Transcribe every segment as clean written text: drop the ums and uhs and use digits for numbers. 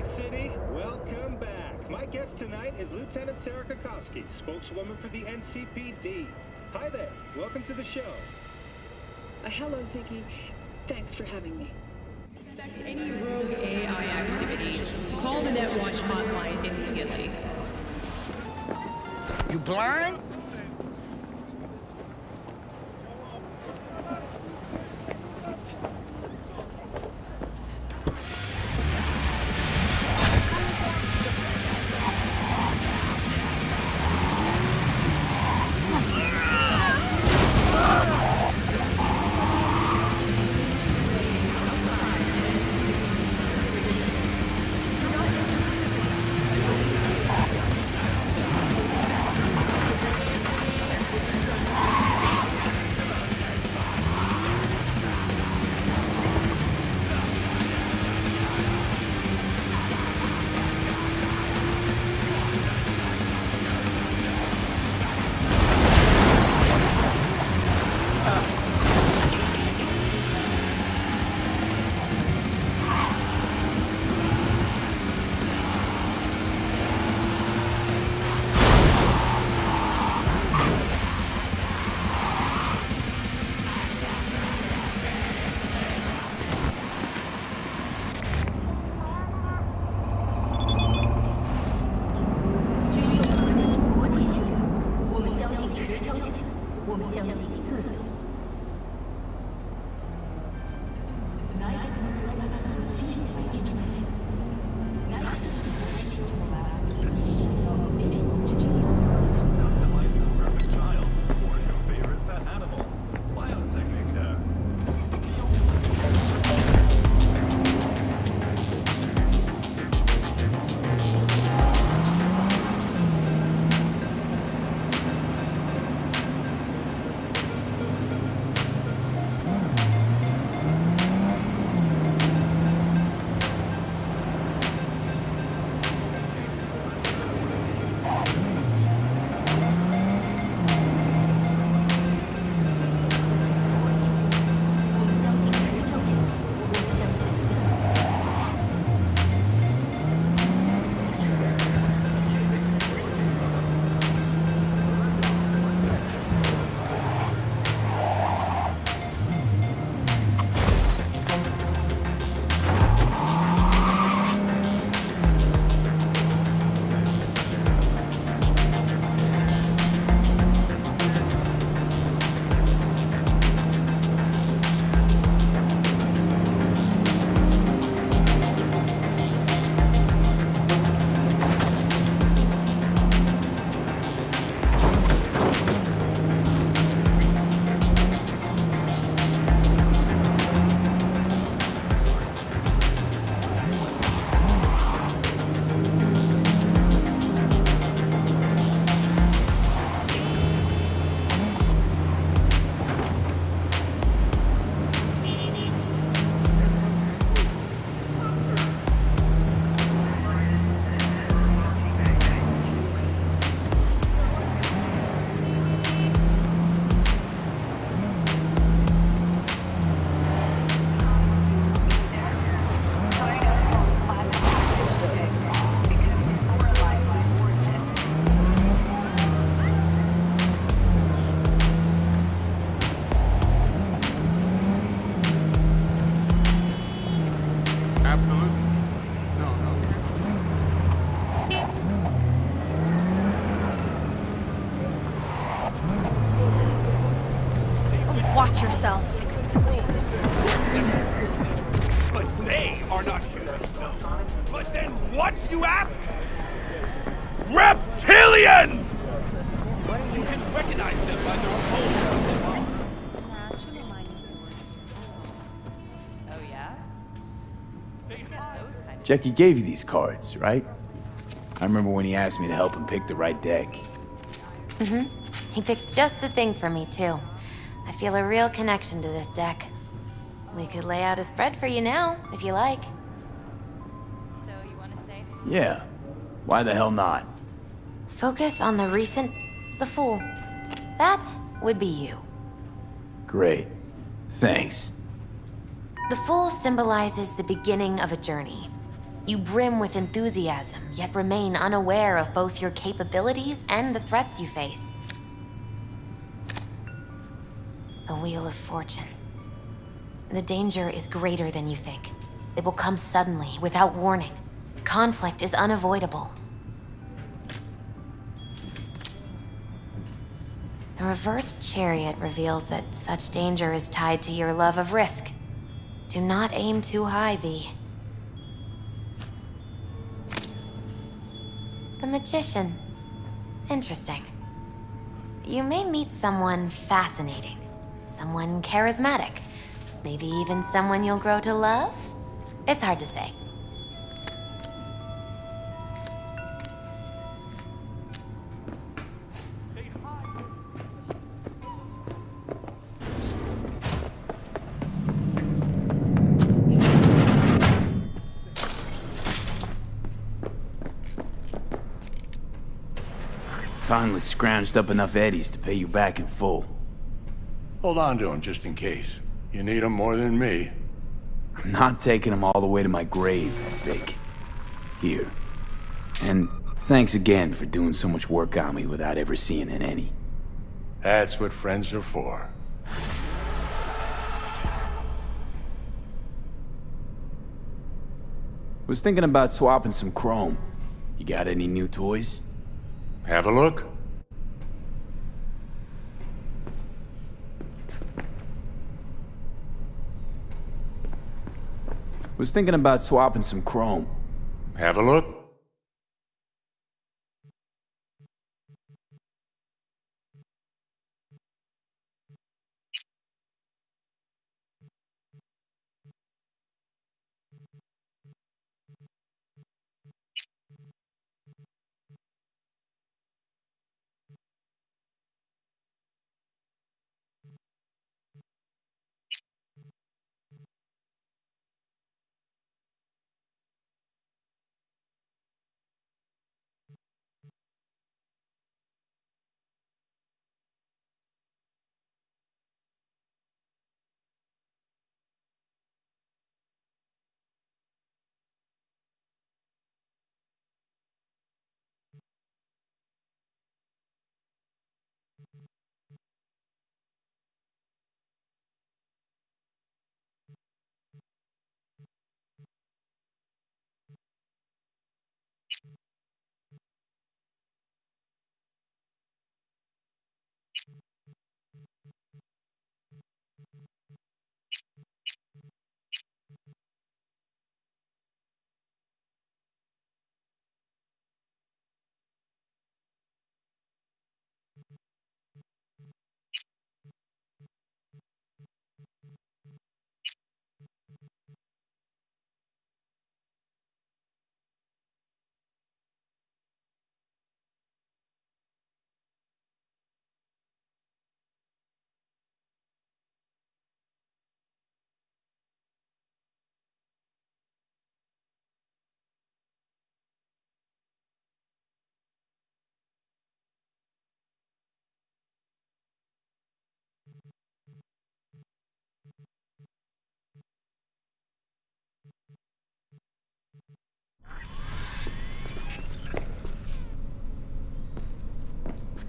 City, welcome back. My guest tonight is Lieutenant Sarah Kokoski, spokeswoman for the NCPD. Hi there, welcome to the show. Hello, Ziggy. Thanks for having me. Suspect any rogue AI activity, call the NetWatch hotline immediately. You blind? Watch yourself. But they are not human. But then what, you ask? Reptilians! You can recognize them by their whole. Oh yeah? Jackie gave you these cards, right? I remember when he asked me to help him pick the right deck. Mm-hmm. He picked just the thing for me, too. I feel a real connection to this deck. We could lay out a spread for you now, if you like. So you want to say? Yeah. Why the hell not? Focus on the recent... the Fool. That would be you. Great. Thanks. The Fool symbolizes the beginning of a journey. You brim with enthusiasm, yet remain unaware of both your capabilities and the threats you face. The Wheel of Fortune. The danger is greater than you think. It will come suddenly, without warning. Conflict is unavoidable. The reversed chariot reveals that such danger is tied to your love of risk. Do not aim too high, V. The Magician. Interesting. You may meet someone fascinating. Someone charismatic. Maybe even someone you'll grow to love? It's hard to say. Finally scrounged up enough eddies to pay you back in full. Hold on to him just in case. You need him more than me. I'm not taking them all the way to my grave, Vic. Here. And thanks again for doing so much work on me without ever seeing an any. That's what friends are for. Was thinking about swapping some chrome. You got any new toys? Have a look. Was thinking about swapping some chrome. Have a look.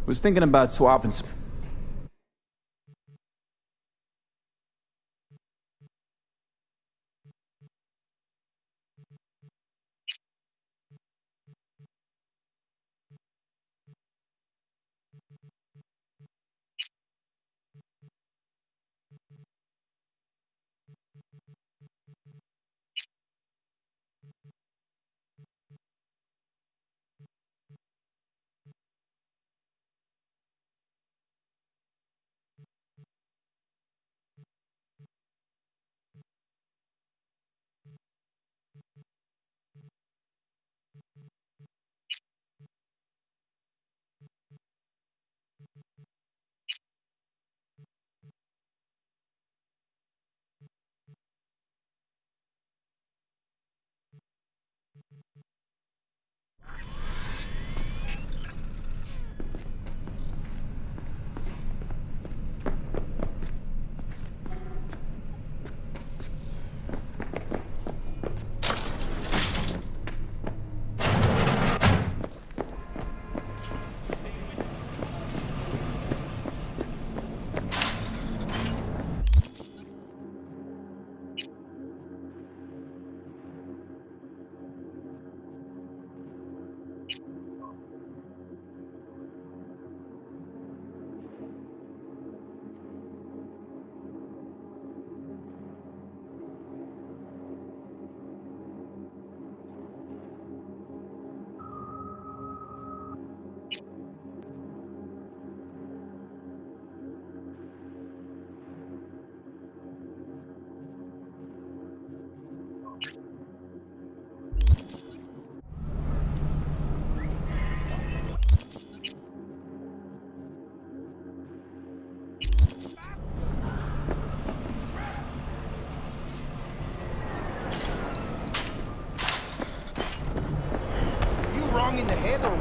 Was thinking about swapping some...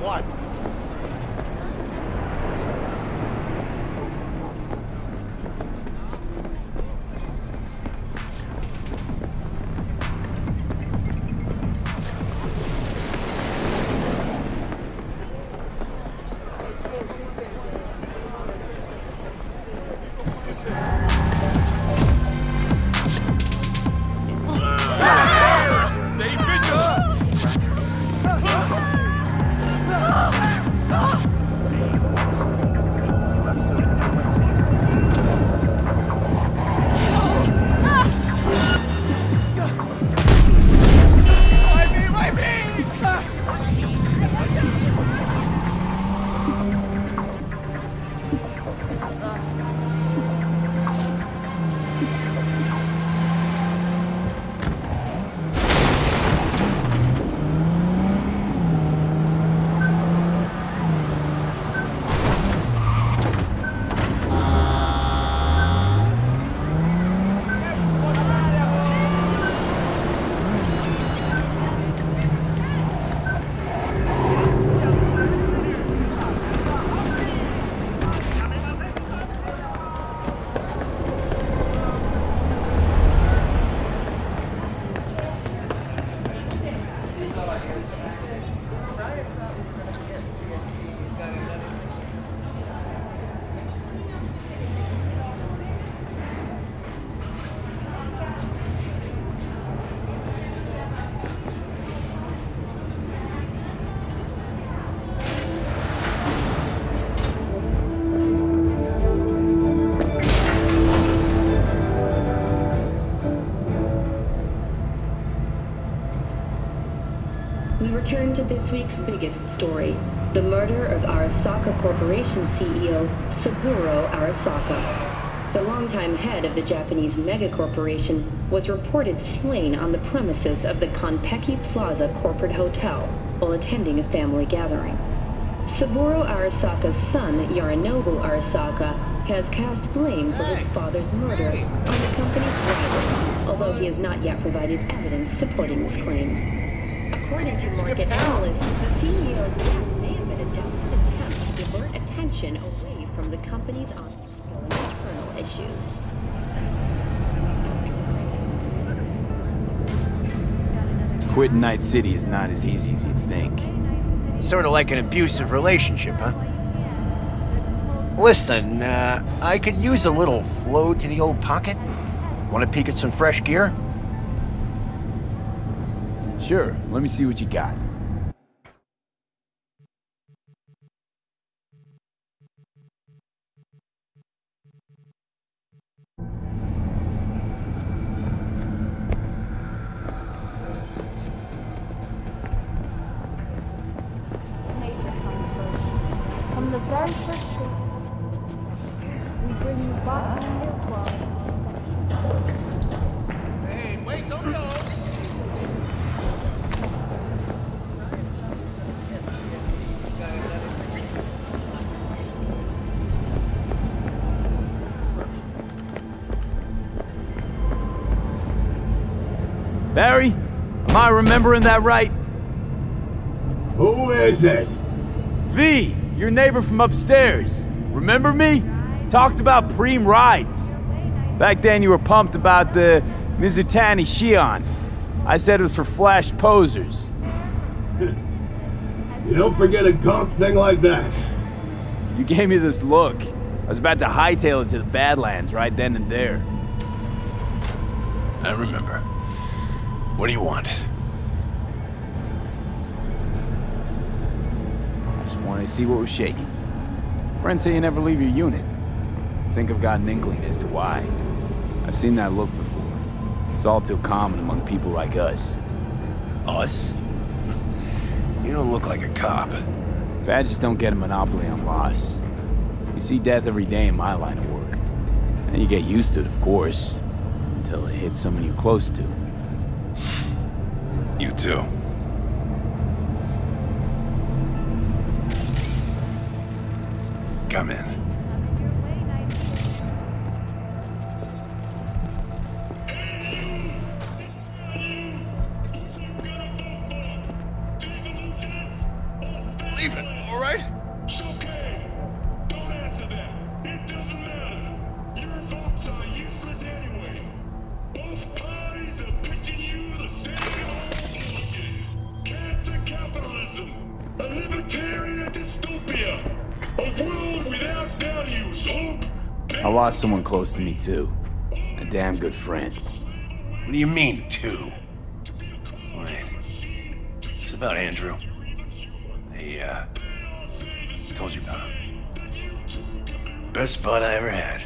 what? We return to this week's biggest story, the murder of Arasaka Corporation CEO Saburo Arasaka. The longtime head of the Japanese megacorporation was reported slain on the premises of the Konpeki Plaza corporate hotel while attending a family gathering. Saburo Arasaka's son, Yorinobu Arasaka, has cast blame for his father's murder on the company's rivals, although he has not yet provided evidence supporting this claim. According to market analysts, the CEO's death may have been a desperate attempt to divert attention away from the company's ongoing internal issues. Quitting Night City is not as easy as you think. Sort of like an abusive relationship, huh? Listen, I could use a little flow to the old pocket. Want to peek at some fresh gear? Sure, let me see what you got. Nature comes first. From the very first day, we bring you back in your world. Hey, wait, don't go! Barry, am I remembering that right? Who is it? V, your neighbor from upstairs. Remember me? Talked about preem rides. Back then you were pumped about the Mizutani Shion. I said it was for flash posers. You don't forget a gaunt thing like that. You gave me this look. I was about to hightail it to the Badlands right then and there. I remember. What do you want? I just wanted to see what was shaking. Friends say you never leave your unit. I think I've got an inkling as to why. I've seen that look before. It's all too common among people like us. Us? You don't look like a cop. Badges don't get a monopoly on loss. You see death every day in my line of work. And you get used to it, of course, until it hits someone you're close to. You too. Come in. Leave it. I lost someone close to me too. A damn good friend. What do you mean, two? Wait. It's about Andrew. I told you about him. Best bud I ever had.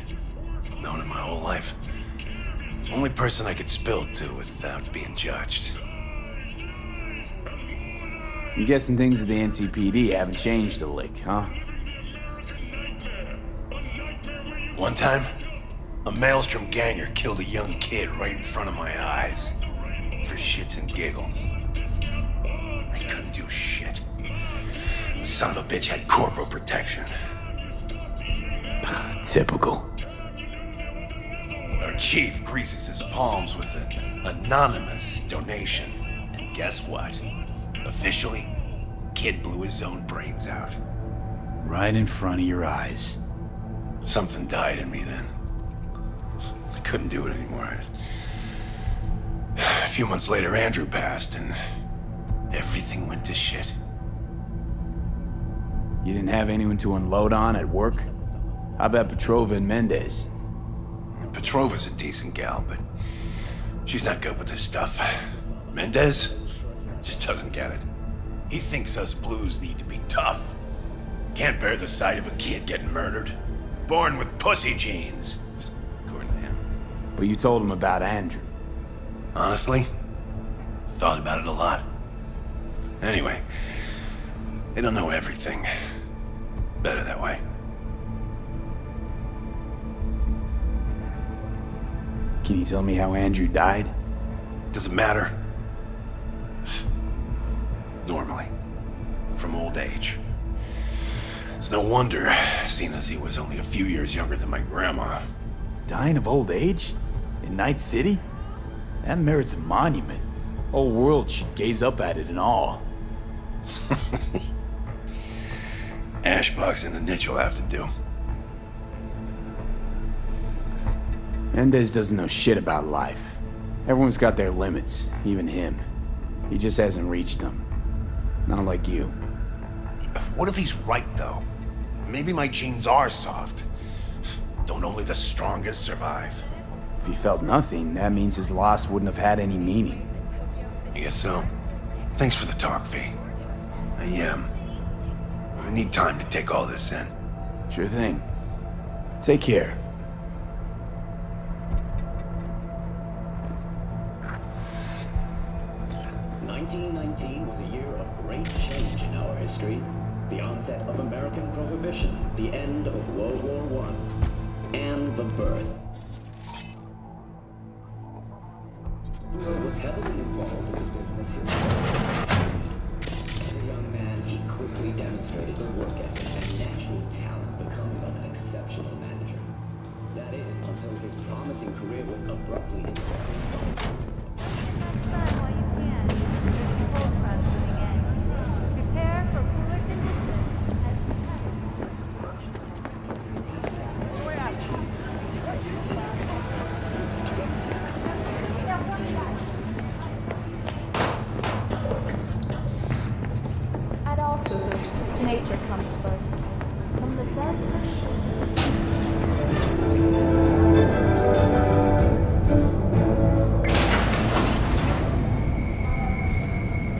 Known him my whole life. Only person I could spill it to without being judged. I'm guessing things at the NCPD haven't changed a lick, huh? One time, a Maelstrom ganger killed a young kid right in front of my eyes. For shits and giggles. I couldn't do shit. The son of a bitch had corporal protection. Typical. Our chief greases his palms with an anonymous donation. And guess what? Officially, kid blew his own brains out. Right in front of your eyes. Something died in me then. I couldn't do it anymore. A few months later, Andrew passed, and everything went to shit. You didn't have anyone to unload on at work? How about Petrova and Mendez? Petrova's a decent gal, but she's not good with this stuff. Mendez just doesn't get it. He thinks us blues need to be tough. Can't bear the sight of a kid getting murdered. Born with pussy genes, according to him. But you told him about Andrew. Honestly, thought about it a lot. Anyway, they don't know everything. Better that way. Can you tell me how Andrew died? Doesn't matter. Normally. From old age. It's no wonder, seeing as he was only a few years younger than my grandma. Dying of old age? In Night City? That merits a monument. Whole world should gaze up at it in awe. Ashbox and a niche will have to do. Mendez doesn't know shit about life. Everyone's got their limits, even him. He just hasn't reached them. Not like you. What if he's right, though? Maybe my genes are soft. Don't only the strongest survive? If he felt nothing, that means his loss wouldn't have had any meaning. I guess so. Thanks for the talk, V. I need time to take all this in. Sure thing. Take care. Was a year of great change in our history. The onset of American Prohibition, the end of World War I, and the birth. He was heavily involved in his business history. As a young man, he quickly demonstrated the work ethic and natural talent becoming an exceptional manager. That is, until his promising career was abruptly interrupted. At all foods, nature comes first. From the very first.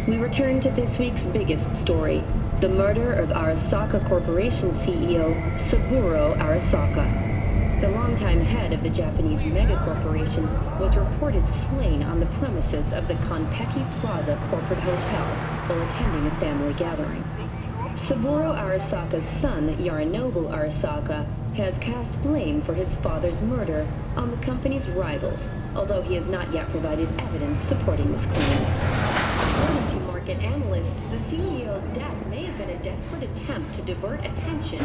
We return to this week's biggest story, the murder of Arasaka Corporation CEO Saburo Arasaka. The longtime head of the Japanese megacorporation was reported slain on the premises of the Konpeki Plaza corporate hotel while attending a family gathering. Saburo Arasaka's son, Yorinobu Arasaka, has cast blame for his father's murder on the company's rivals, although he has not yet provided evidence supporting this claim. According to market analysts, the CEO's death may have been a desperate attempt to divert attention.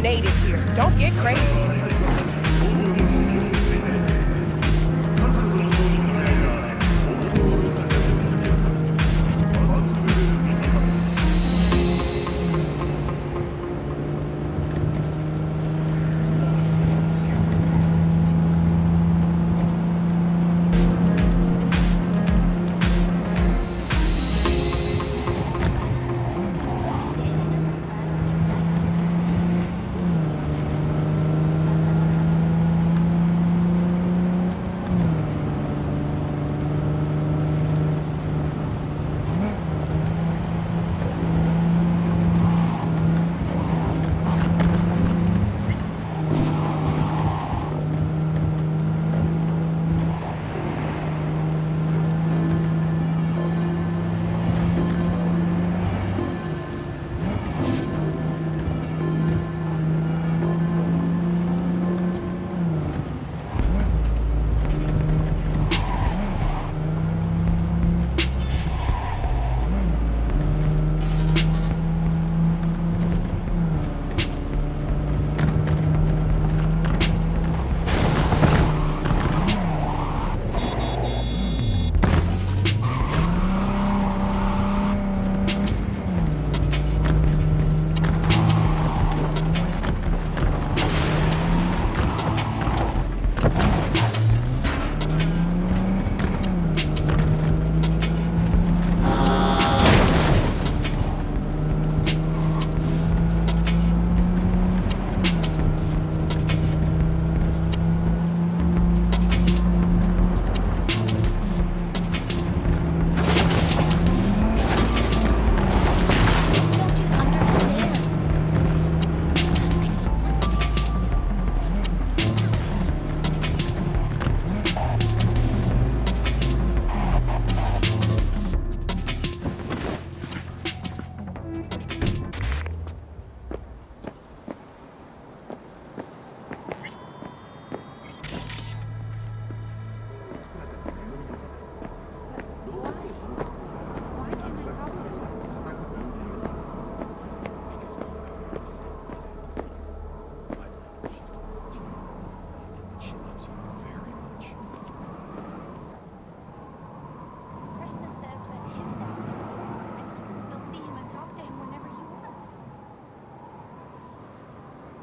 native here. Don't get crazy.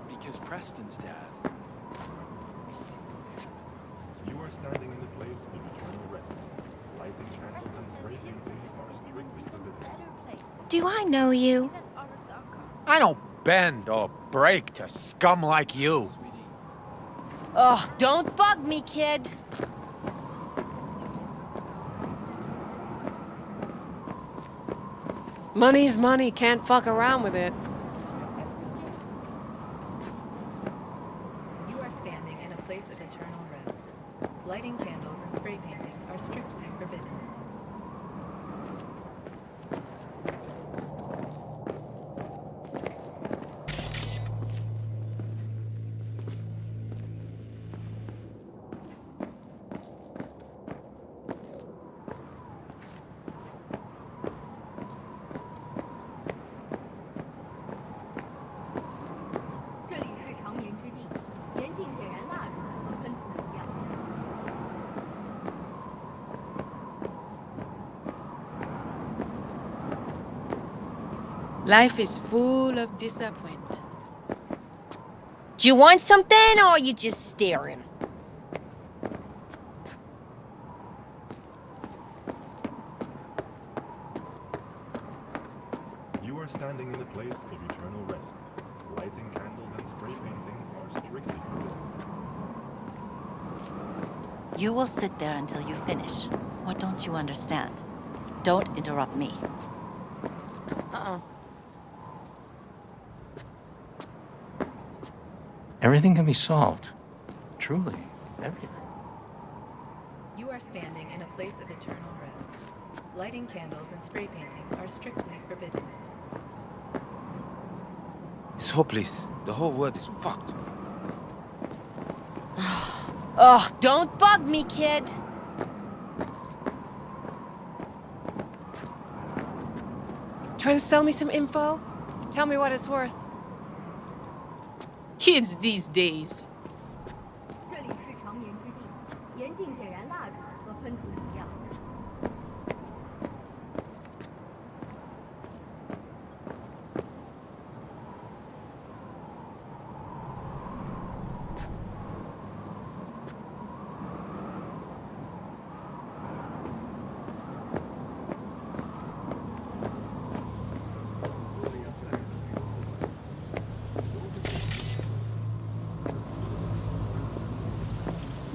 Because Preston's dad. You are standing in the place of eternal rest. Lighting candles and spray painting are strictly forbidden. Do I know you? I don't bend or break to scum like you. Oh, don't bug me, kid. Money's money, can't fuck around with it. You are standing in a place of eternal rest. Lighting candles and spray painting are strictly forbidden. Life is full of disappointment. Do you want something, or are you just staring? You are standing in the place of eternal rest. Lighting candles and spray painting are strictly forbidden. You will sit there until you finish. What don't you understand? Don't interrupt me. Everything can be solved. Truly, everything. You are standing in a place of eternal rest. Lighting candles and spray painting are strictly forbidden. It's hopeless. The whole world is fucked. Oh, don't bug me, kid. Trying to sell me some info? Tell me what it's worth. Kids these days. 这里是常年之地，严禁点燃蜡烛和喷涂涂药。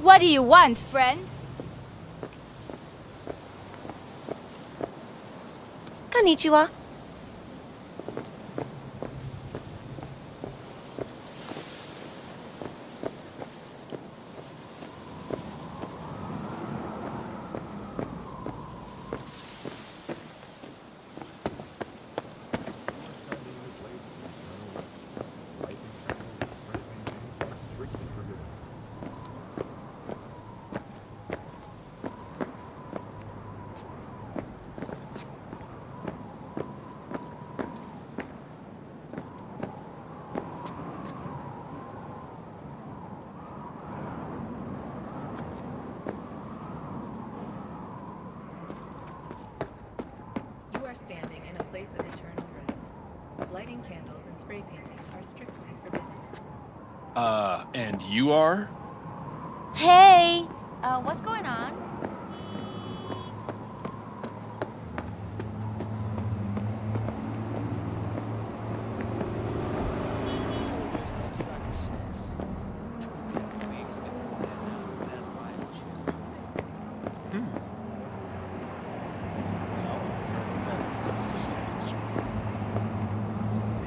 What do you want, friend? こんにちは。You are standing in a place of eternal rest. Lighting candles and spray painting are strictly forbidden. And you are? Hey! What's going on?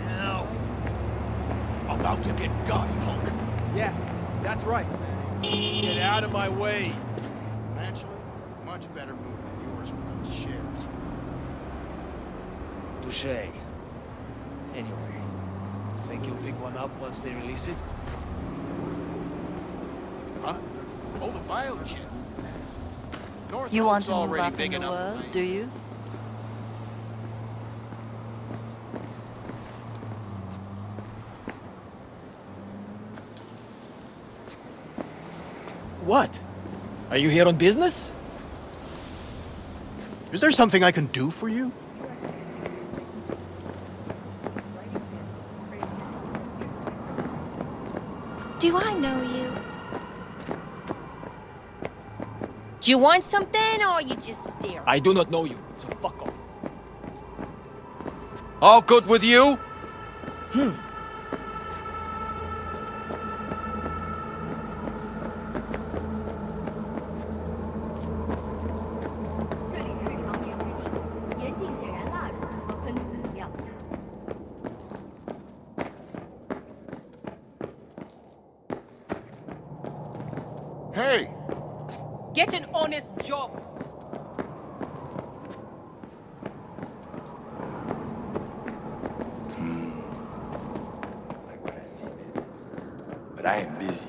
Now, about to get got, punk. Yeah, that's right. Get out of my way. Financially, much better move than yours with those shares. Touché. Anyway, think you'll pick one up once they release it? Huh? Oh, the biochip. North You want Hope's to move already up in big the enough for world, me. do you? What? Are you here on business? Is there something I can do for you? Do I know you? Do you want something, or you just staring? I do not know you, so fuck off. All good with you? Hey! Get an honest job. But I am busy.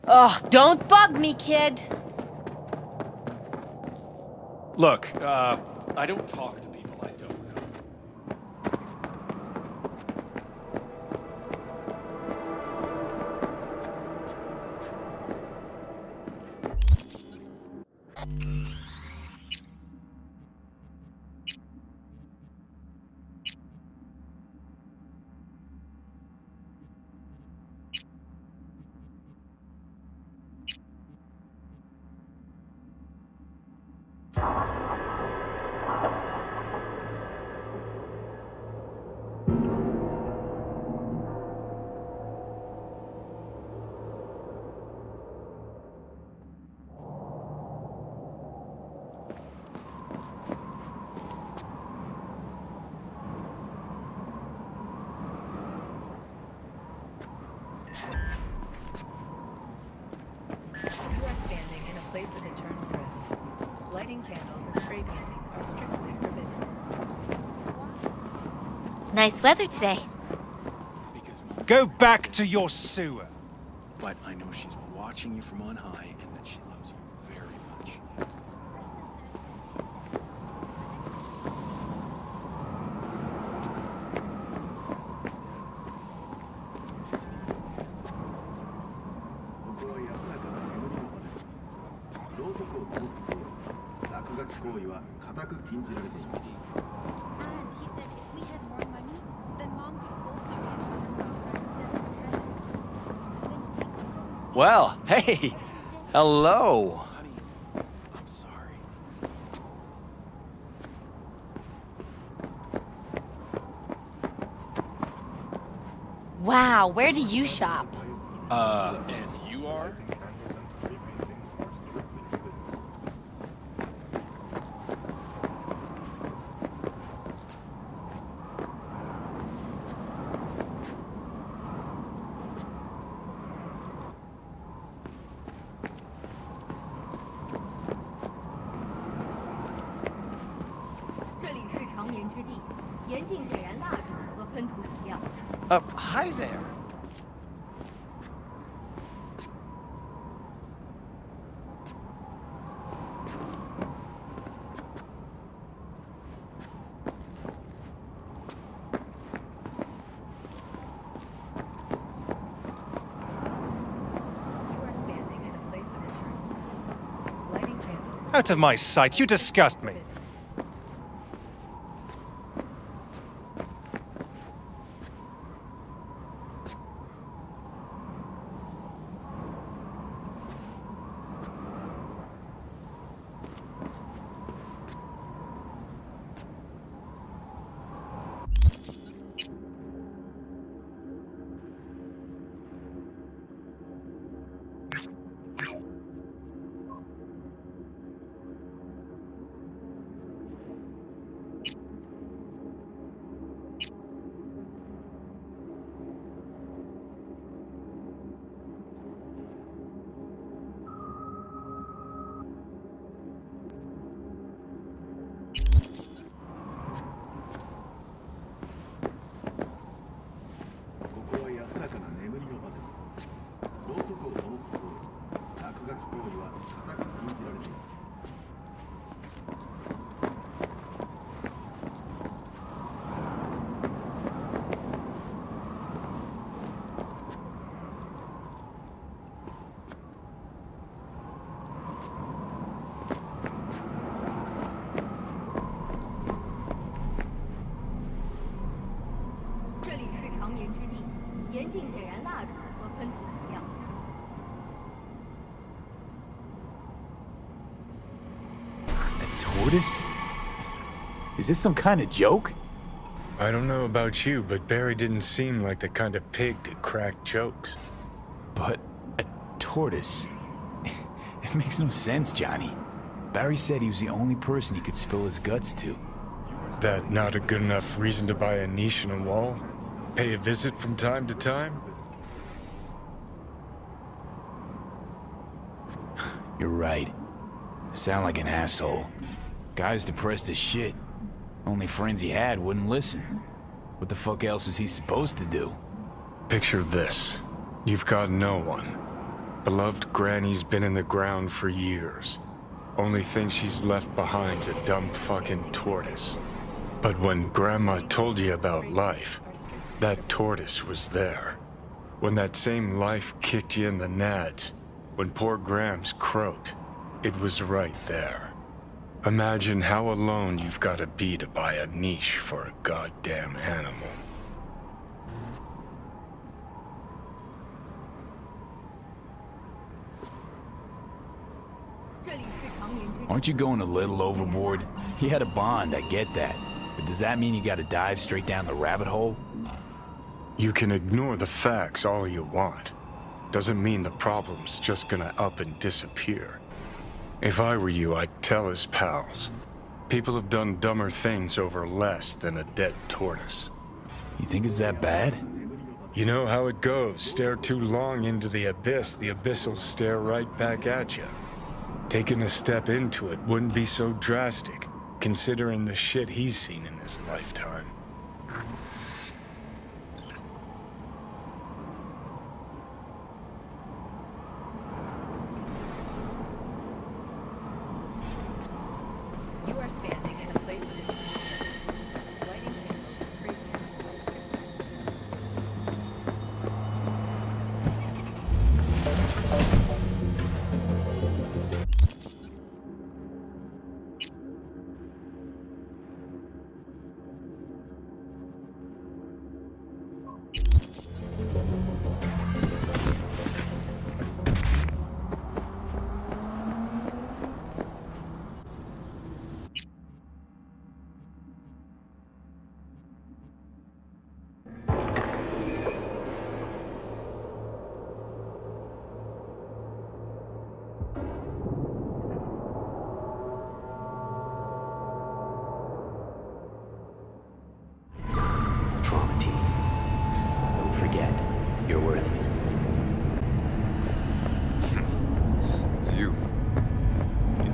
Oh, don't bug me, kid. Look, I don't talk to people I don't know. You are standing in a place of eternal rest. Lighting candles and spray painting are strictly forbidden. Nice weather today. Go back to your sewer. But I know she's watching you from on high and that she loves you very much. Well, hey, hello. I'm sorry. Wow, where do you shop? And you are? Hi there. Out of my sight, you disgust me. Tortoise? Is this some kind of joke? I don't know about you, but Barry didn't seem like the kind of pig to crack jokes. But a tortoise? It makes no sense, Johnny. Barry said he was the only person he could spill his guts to. That not a good enough reason to buy a niche in a wall? Pay a visit from time to time? You're right. I sound like an asshole. Guy's depressed as shit. Only friends he had wouldn't listen. What the fuck else is he supposed to do? Picture this. You've got no one. Beloved Granny's been in the ground for years. Only thing she's left behind's a dumb fucking tortoise. But when Grandma told you about life, that tortoise was there. When that same life kicked you in the nads, when poor Grams croaked, it was right there. Imagine how alone you've got to be to buy a niche for a goddamn animal. Aren't you going a little overboard? He had a bond, I get that. But does that mean you gotta dive straight down the rabbit hole? You can ignore the facts all you want. Doesn't mean the problem's just gonna up and disappear. If I were you, I'd tell his pals. People have done dumber things over less than a dead tortoise. You think it's that bad? You know how it goes. Stare too long into the abyss will stare right back at you. Taking a step into it wouldn't be so drastic, considering the shit he's seen in his lifetime. You are standing in a place of interest. Lighting candles, free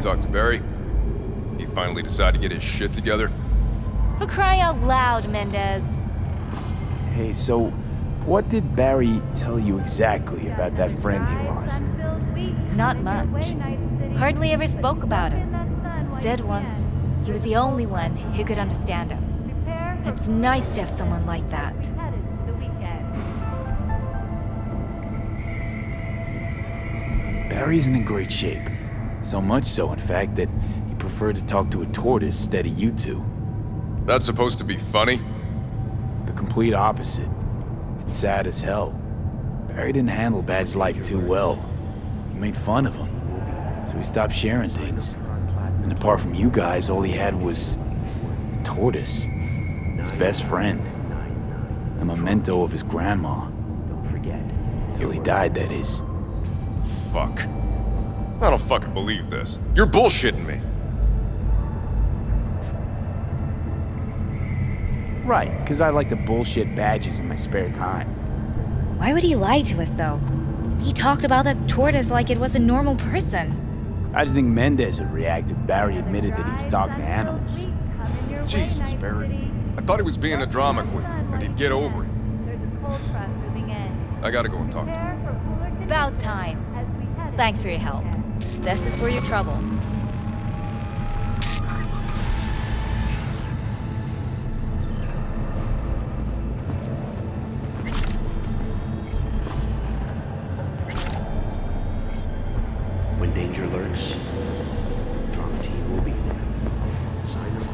talk to Barry? He finally decided to get his shit together? For crying out loud, Mendez. Hey, so what did Barry tell you exactly about that friend he lost? Not much. Hardly ever spoke about him. Said once he was the only one who could understand him. It's nice to have someone like that. Barry isn't in great shape. So much so, in fact, that he preferred to talk to a tortoise instead of you two. That's supposed to be funny? The complete opposite. It's sad as hell. Barry didn't handle Bad's life too well. He made fun of him, so he stopped sharing things. And apart from you guys, all he had was a tortoise. His best friend. A memento of his grandma. Till he died, that is. Fuck. I don't fucking believe this. You're bullshitting me. Right, because I like to bullshit badges in my spare time. Why would he lie to us, though? He talked about that tortoise like it was a normal person. I just think Mendez would react if Barry admitted that he was talking to animals. Jesus, Barry. I thought he was being a drama queen, and he'd get over it. I gotta go and talk to him. About time. Thanks for your help. This is for your trouble. When danger lurks, drama team will be there. Sign up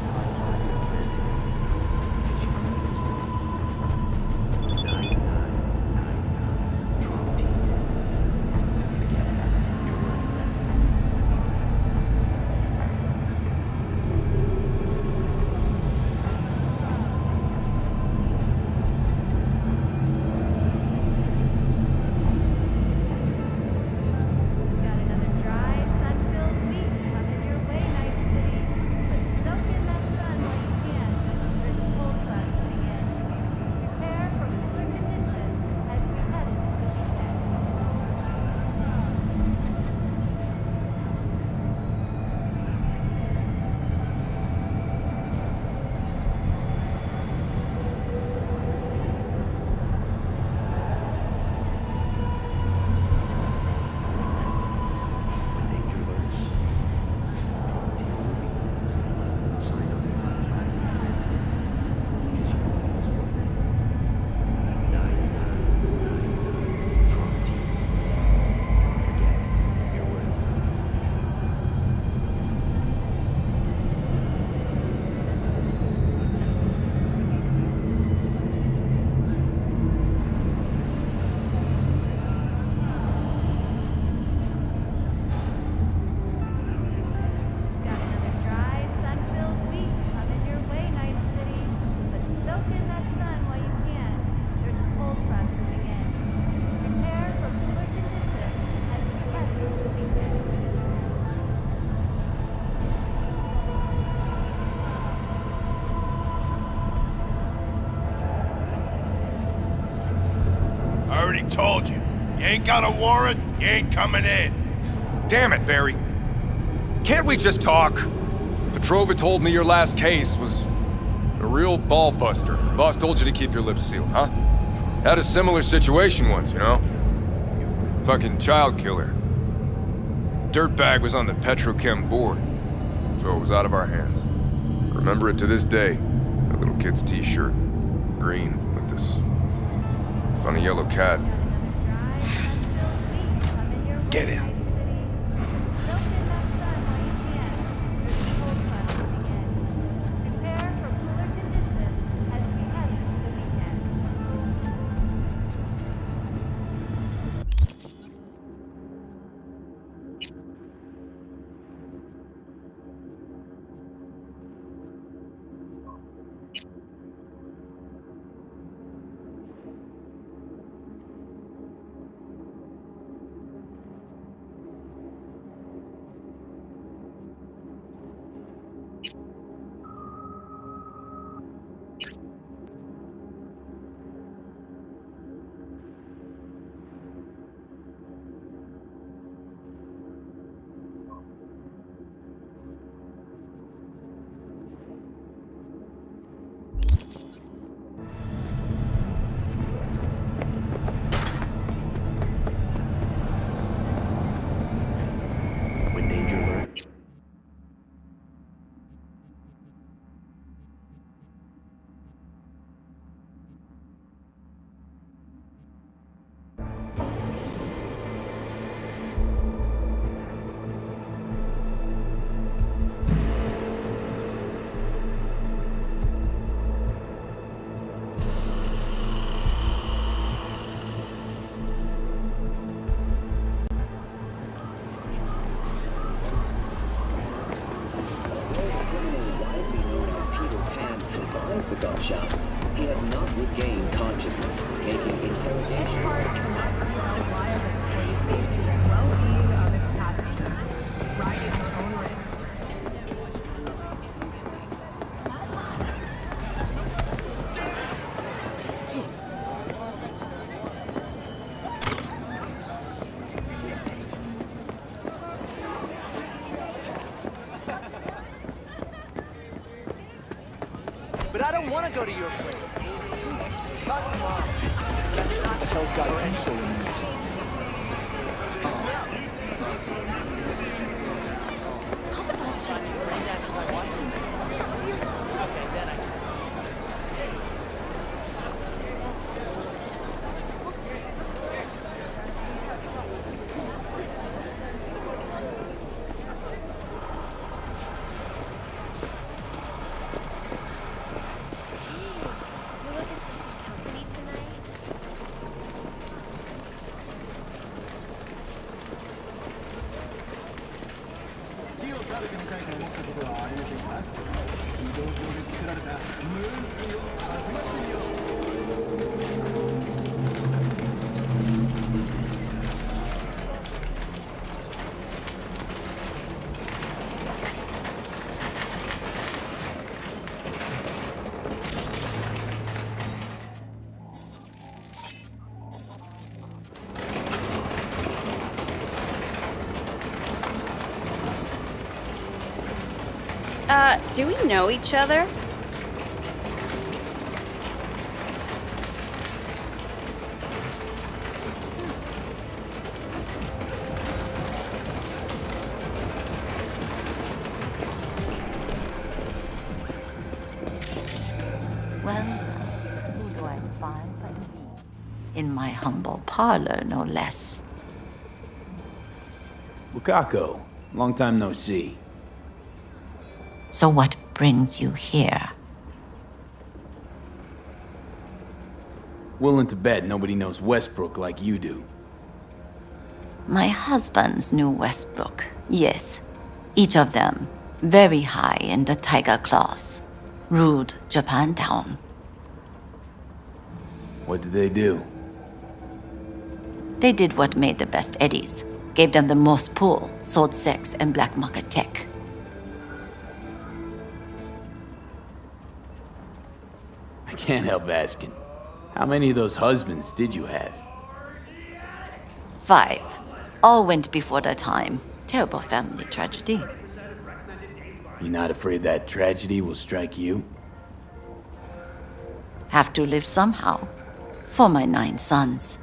I already told you. You ain't got a warrant, you ain't coming in. Damn it, Barry. Can't we just talk? Petrova told me your last case was a real ball buster. Boss told you to keep your lips sealed, huh? Had a similar situation once, you know? Fucking child killer. Dirtbag was on the Petrochem board, so it was out of our hands. Remember it to this day. A little kid's t-shirt. Green, with this funny yellow cat. Get in. got shot. He has not regained consciousness, making interrogation. But I don't want to go to your place. Cut him off. What the hell's got him so amused? Do we know each other? Well, who do I find but me? In my humble parlor, no less. Wakako, long time no see. So what brings you here? Willing to bet nobody knows Westbrook like you do. My husbands knew Westbrook, yes. Each of them very high in the Tiger Claws. Ruled Japantown. What did they do? They did what made the best eddies. Gave them the most pull, sold sex and black market tech. I can't help asking. How many of those husbands did you have? 5. All went before their time. Terrible family tragedy. You not afraid that tragedy will strike you? Have to live somehow. For my 9 sons.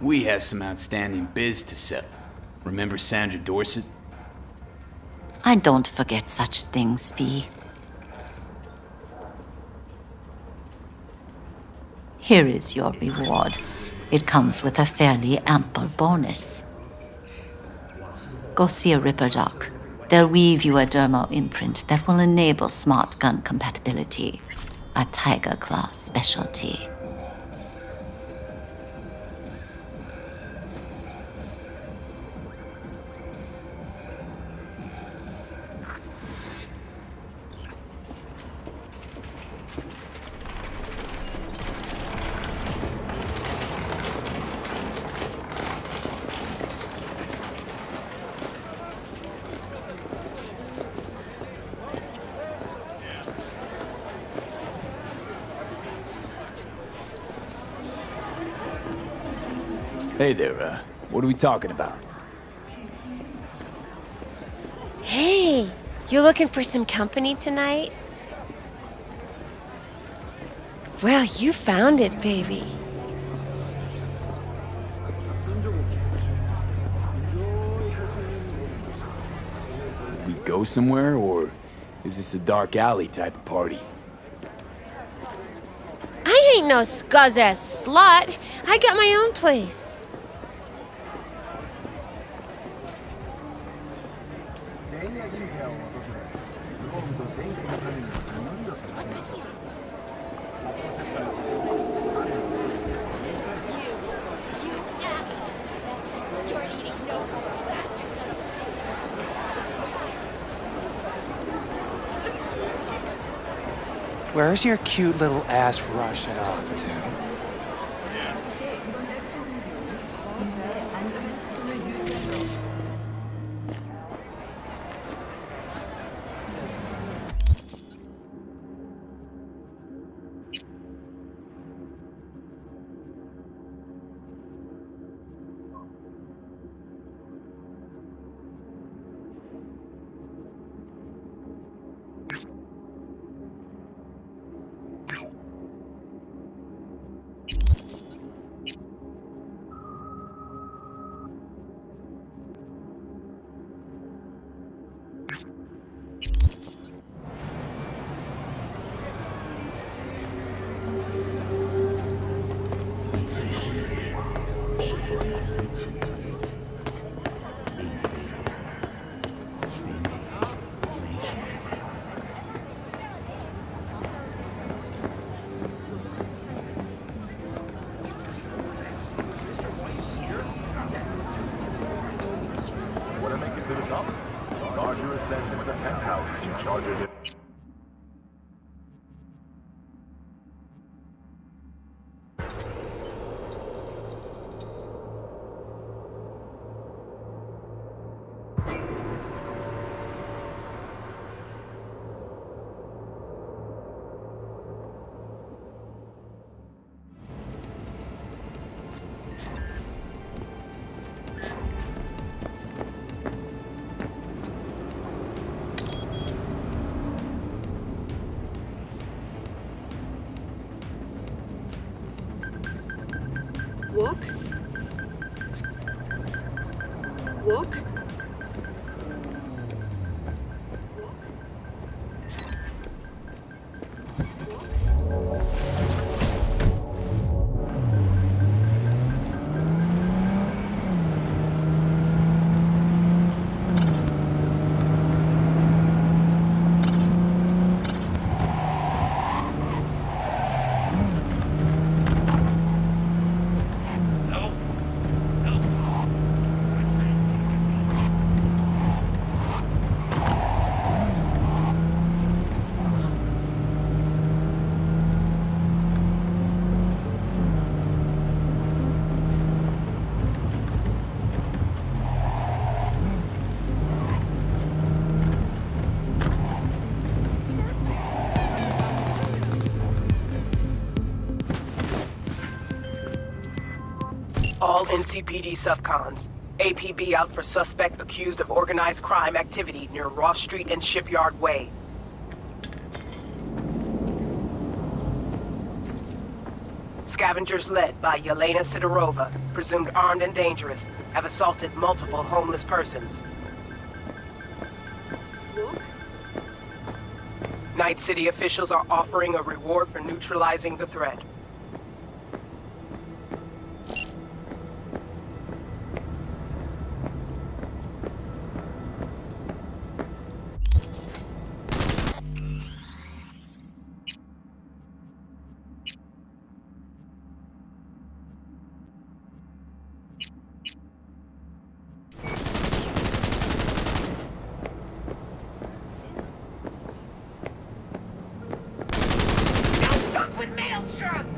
We have some outstanding biz to settle. Remember Sandra Dorset? I don't forget such things, V. Here is your reward. It comes with a fairly ample bonus. Go see a Ripper Doc. They'll weave you a dermal imprint that will enable smart gun compatibility. A Tiger Claw specialty. Hey there, what are we talking about? Hey, you looking for some company tonight? Well, you found it, baby. We go somewhere, or is this a dark alley type of party? I ain't no scuzz-ass slut. I got my own place. What's with you? You asshole. You're eating no bastard. Where's your cute little ass rushing off to? Want to make it to the top? Guard your ascension to the penthouse in charge of it. Walk. Walk. All NCPD subcons. APB out for suspect accused of organized crime activity near Ross Street and Shipyard Way. Scavengers led by Yelena Sidorova, presumed armed and dangerous, have assaulted multiple homeless persons. Night City officials are offering a reward for neutralizing the threat. With Maelstrom!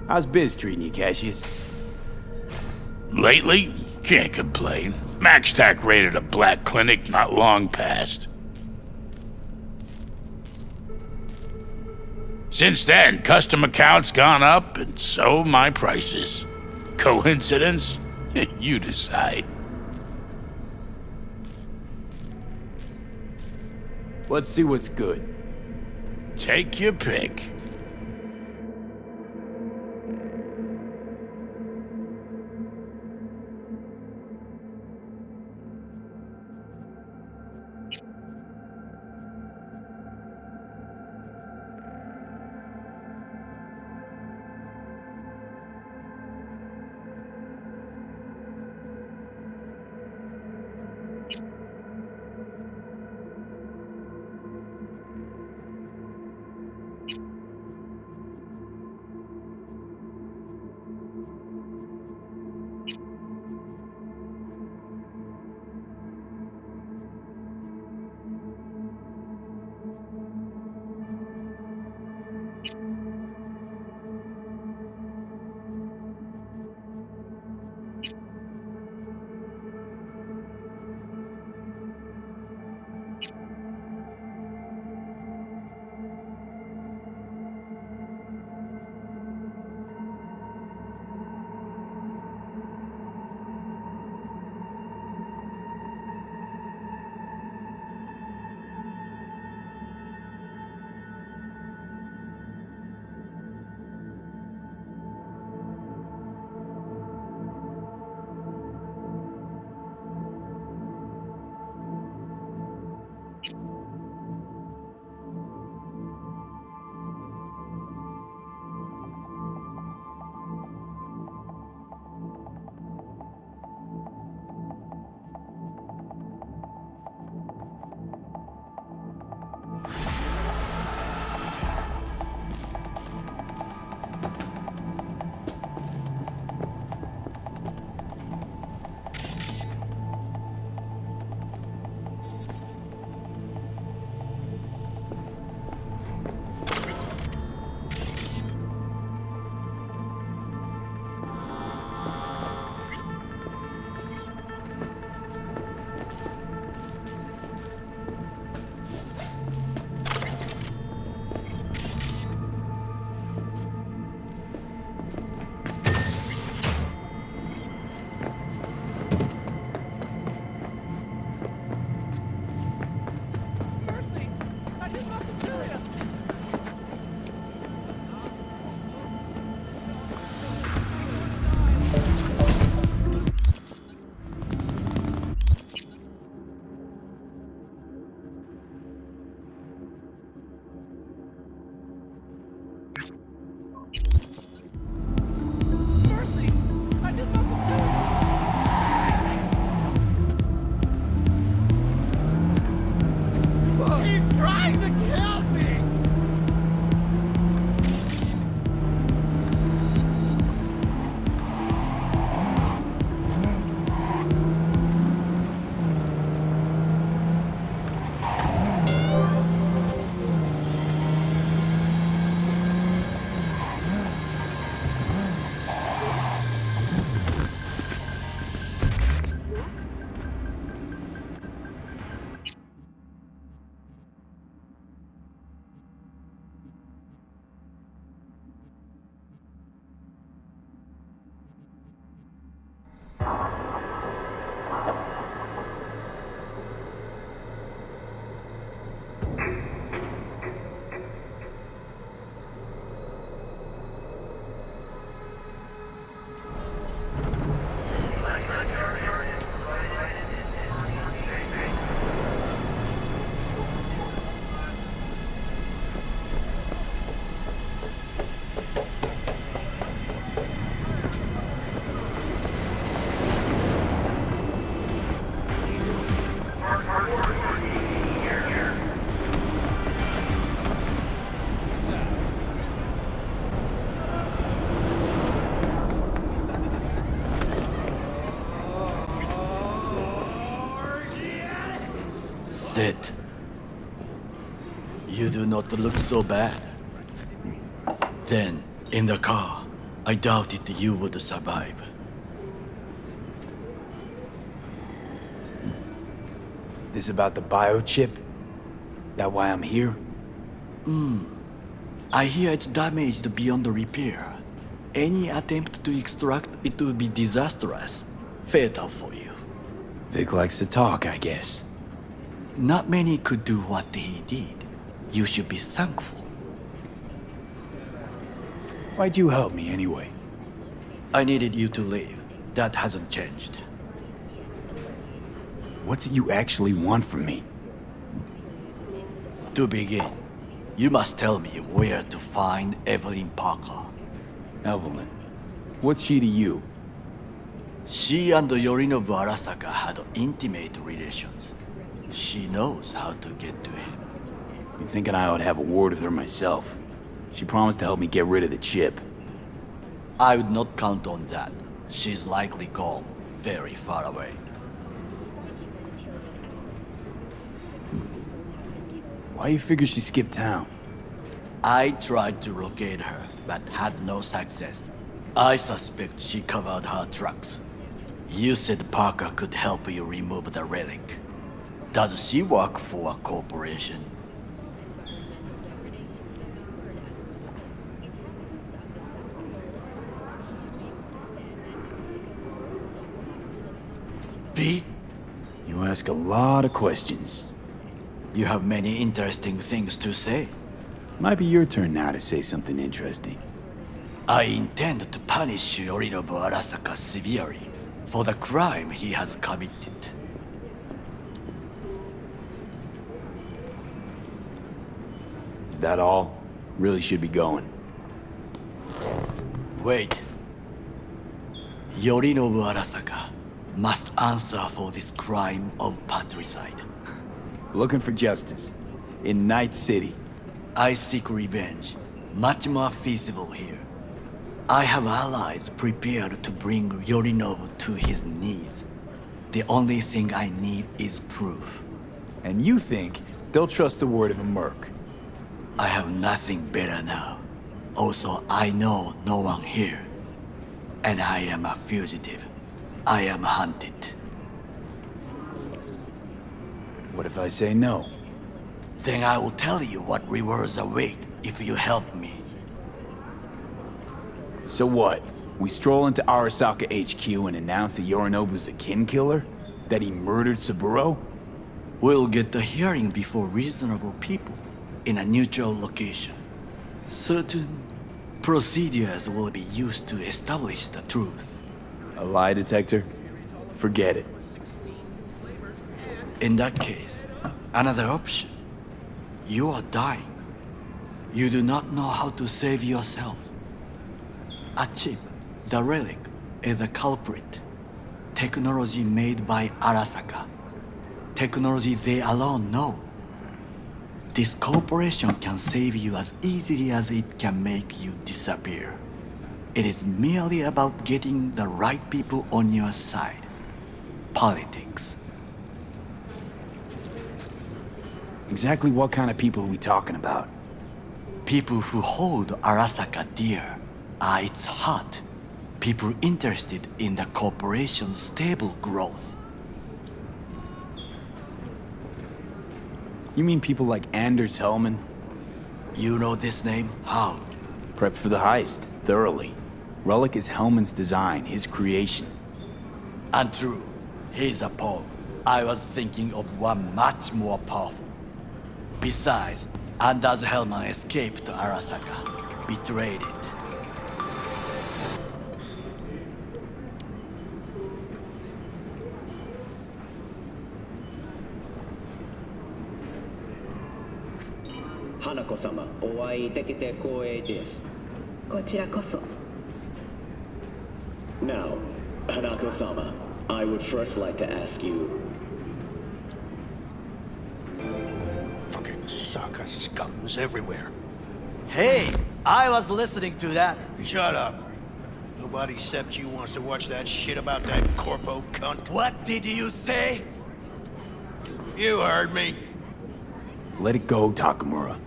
How's biz treating you, Cassius? Lately, can't complain. MaxTac raided a black clinic not long past. Since then, customer count's gone up, and so my prices. Coincidence? You decide. Let's see what's good. Take your pick. Sit. You do not look so bad. Then, in the car, I doubted you would survive. This about the biochip? That why I'm here? I hear it's damaged beyond repair. Any attempt to extract it would be disastrous. Fatal for you. Vic likes to talk, I guess. Not many could do what he did. You should be thankful. Why'd you help me anyway? I needed you to leave. That hasn't changed. What's it you actually want from me? To begin, you must tell me where to find Evelyn Parker. Evelyn? What's she to you? She and Yorinobu Arasaka had intimate relations. She knows how to get to him. I'm thinking I ought to have a word with her myself. She promised to help me get rid of the chip. I would not count on that. She's likely gone, very far away. Why you figure she skipped town? I tried to locate her, but had no success. I suspect she covered her tracks. You said Parker could help you remove the relic. Does she work for a corporation? V? You ask a lot of questions. You have many interesting things to say. Might be your turn now to say something interesting. I intend to punish Yorinobu Arasaka severely for the crime he has committed. Is that all? Really should be going. Wait. Yorinobu Arasaka must answer for this crime of patricide. Looking for justice. In Night City. I seek revenge. Much more feasible here. I have allies prepared to bring Yorinobu to his knees. The only thing I need is proof. And you think they'll trust the word of a merc? I have nothing better now. Also, I know no one here. And I am a fugitive. I am hunted. What if I say no? Then I will tell you what rewards await if you help me. So what? We stroll into Arasaka HQ and announce that Yorinobu's a kin killer? That he murdered Saburo? We'll get the hearing before reasonable people in a neutral location. Certain procedures will be used to establish the truth. A lie detector? Forget it. In that case, another option. You are dying. You do not know how to save yourself. A chip, the relic, is a culprit. Technology made by Arasaka. Technology they alone know. This corporation can save you as easily as it can make you disappear. It is merely about getting the right people on your side. Politics. Exactly what kind of people are we talking about? People who hold Arasaka dear are its heart. People interested in the corporation's stable growth. You mean people like Anders Hellman? You know this name? How? Prepped for the heist, thoroughly. Relic is Hellman's design, his creation. And true, he's a pawn. I was thinking of one much more powerful. Besides, Anders Hellman escaped to Arasaka, betrayed it. Hanako-sama, お会いできて光栄です。こちらこそ。Now, Hanako-sama, I would first like to ask you. Fucking Saka scums everywhere. Hey, I was listening to that. Shut up. Nobody except you wants to watch that shit about that corpo cunt. What did you say? You heard me. Let it go, Takamura.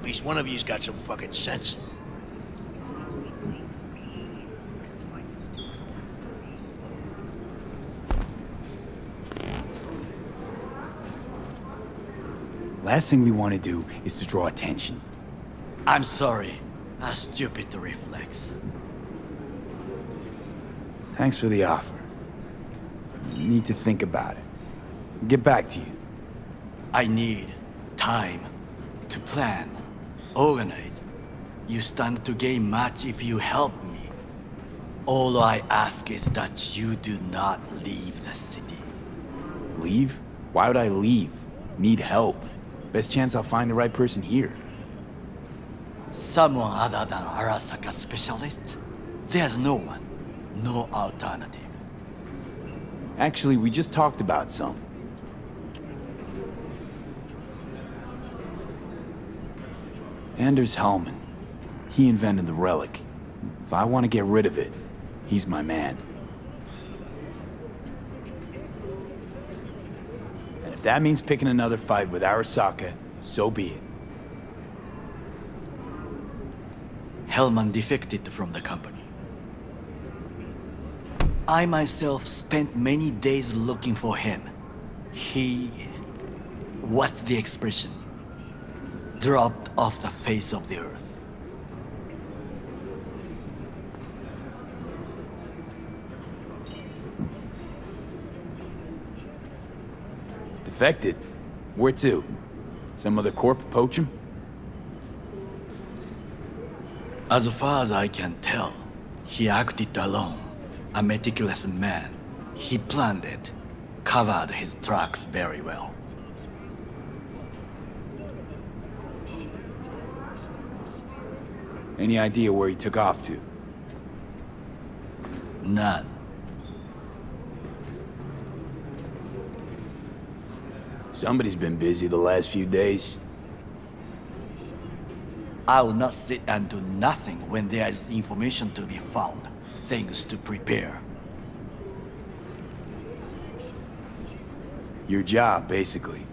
At least one of you's got some fucking sense. Last thing we want to do is to draw attention. I'm sorry. A stupid reflex. Thanks for the offer. Need to think about it. Get back to you. I need time to plan, organize. You stand to gain much if you help me. All I ask is that you do not leave the city. Leave? Why would I leave? Need help. Best chance I'll find the right person here. Someone other than Arasaka specialist? There's no one. No alternative. Actually, we just talked about some. Anders Hellman. He invented the relic. If I want to get rid of it, he's my man. And if that means picking another fight with Arasaka, so be it. Hellman defected from the company. I myself spent many days looking for him. What's the expression? Dropped off the face of the earth. Defected? Where to? Some other corp poach him? As far as I can tell, he acted alone. A meticulous man. He planned it, covered his tracks very well. Any idea where he took off to? None. Somebody's been busy the last few days. I will not sit and do nothing when there is information to be found, things to prepare. Your job, basically.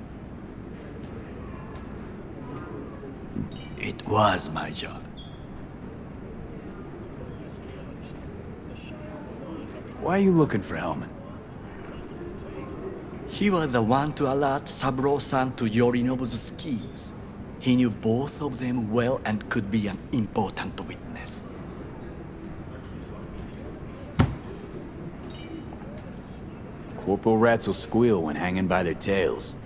It was my job. Why are you looking for Hellman? He was the one to alert Saburo-san to Yorinobu's schemes. He knew both of them well and could be an important witness. Corporal rats will squeal when hanging by their tails.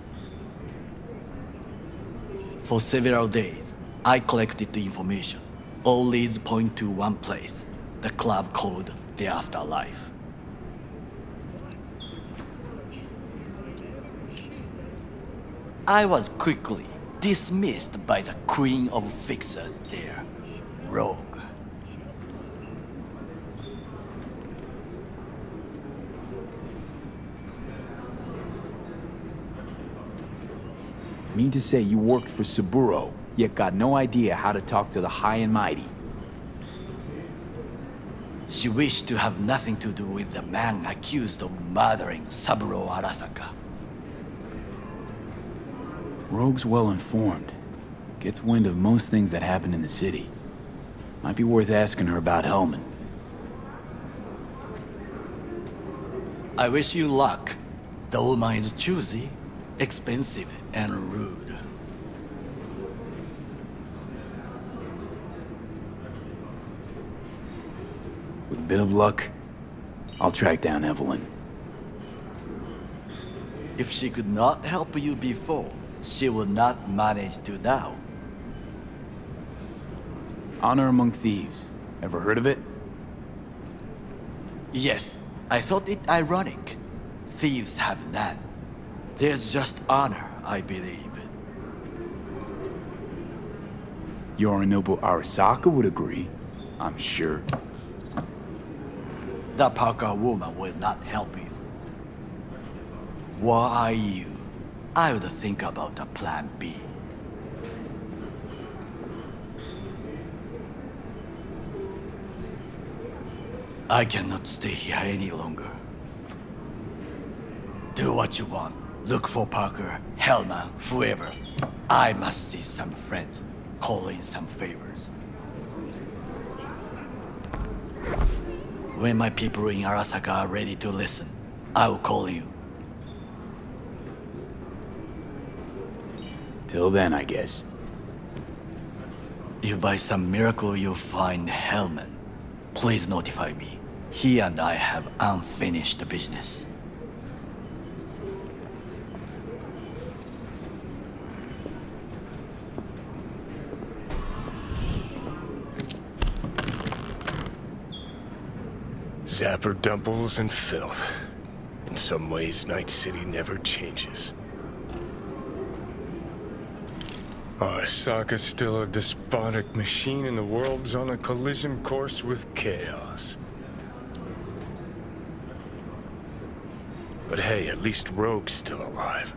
For several days, I collected the information. All leads point to one place, the club called the Afterlife. I was quickly dismissed by the queen of fixers there, Rogue. Mean to say you worked for Saburo, yet got no idea how to talk to the high and mighty. She wished to have nothing to do with the man accused of murdering Saburo Arasaka. Rogue's well informed. Gets wind of most things that happen in the city. Might be worth asking her about Hellman. I wish you luck. The woman is choosy, expensive, and rude. With a bit of luck, I'll track down Evelyn. If she could not help you before, she will not manage to now. Honor among thieves. Ever heard of it? Yes, I thought it ironic. Thieves have none. There's just honor, I believe. Yorinobu Arasaka would agree, I'm sure. The Parker woman will not help you. Were I you, I would think about a plan B. I cannot stay here any longer. Do what you want. Look for Parker, Hellman, whoever. I must see some friends. call in some favors. When my people in Arasaka are ready to listen, I will call you. Till then, I guess. If by some miracle you find Hellman, please notify me. He and I have unfinished business. Zapper dumples and filth. In some ways, Night City never changes. Arasaka's still a despotic machine and the world's on a collision course with chaos. But hey, at least Rogue's still alive.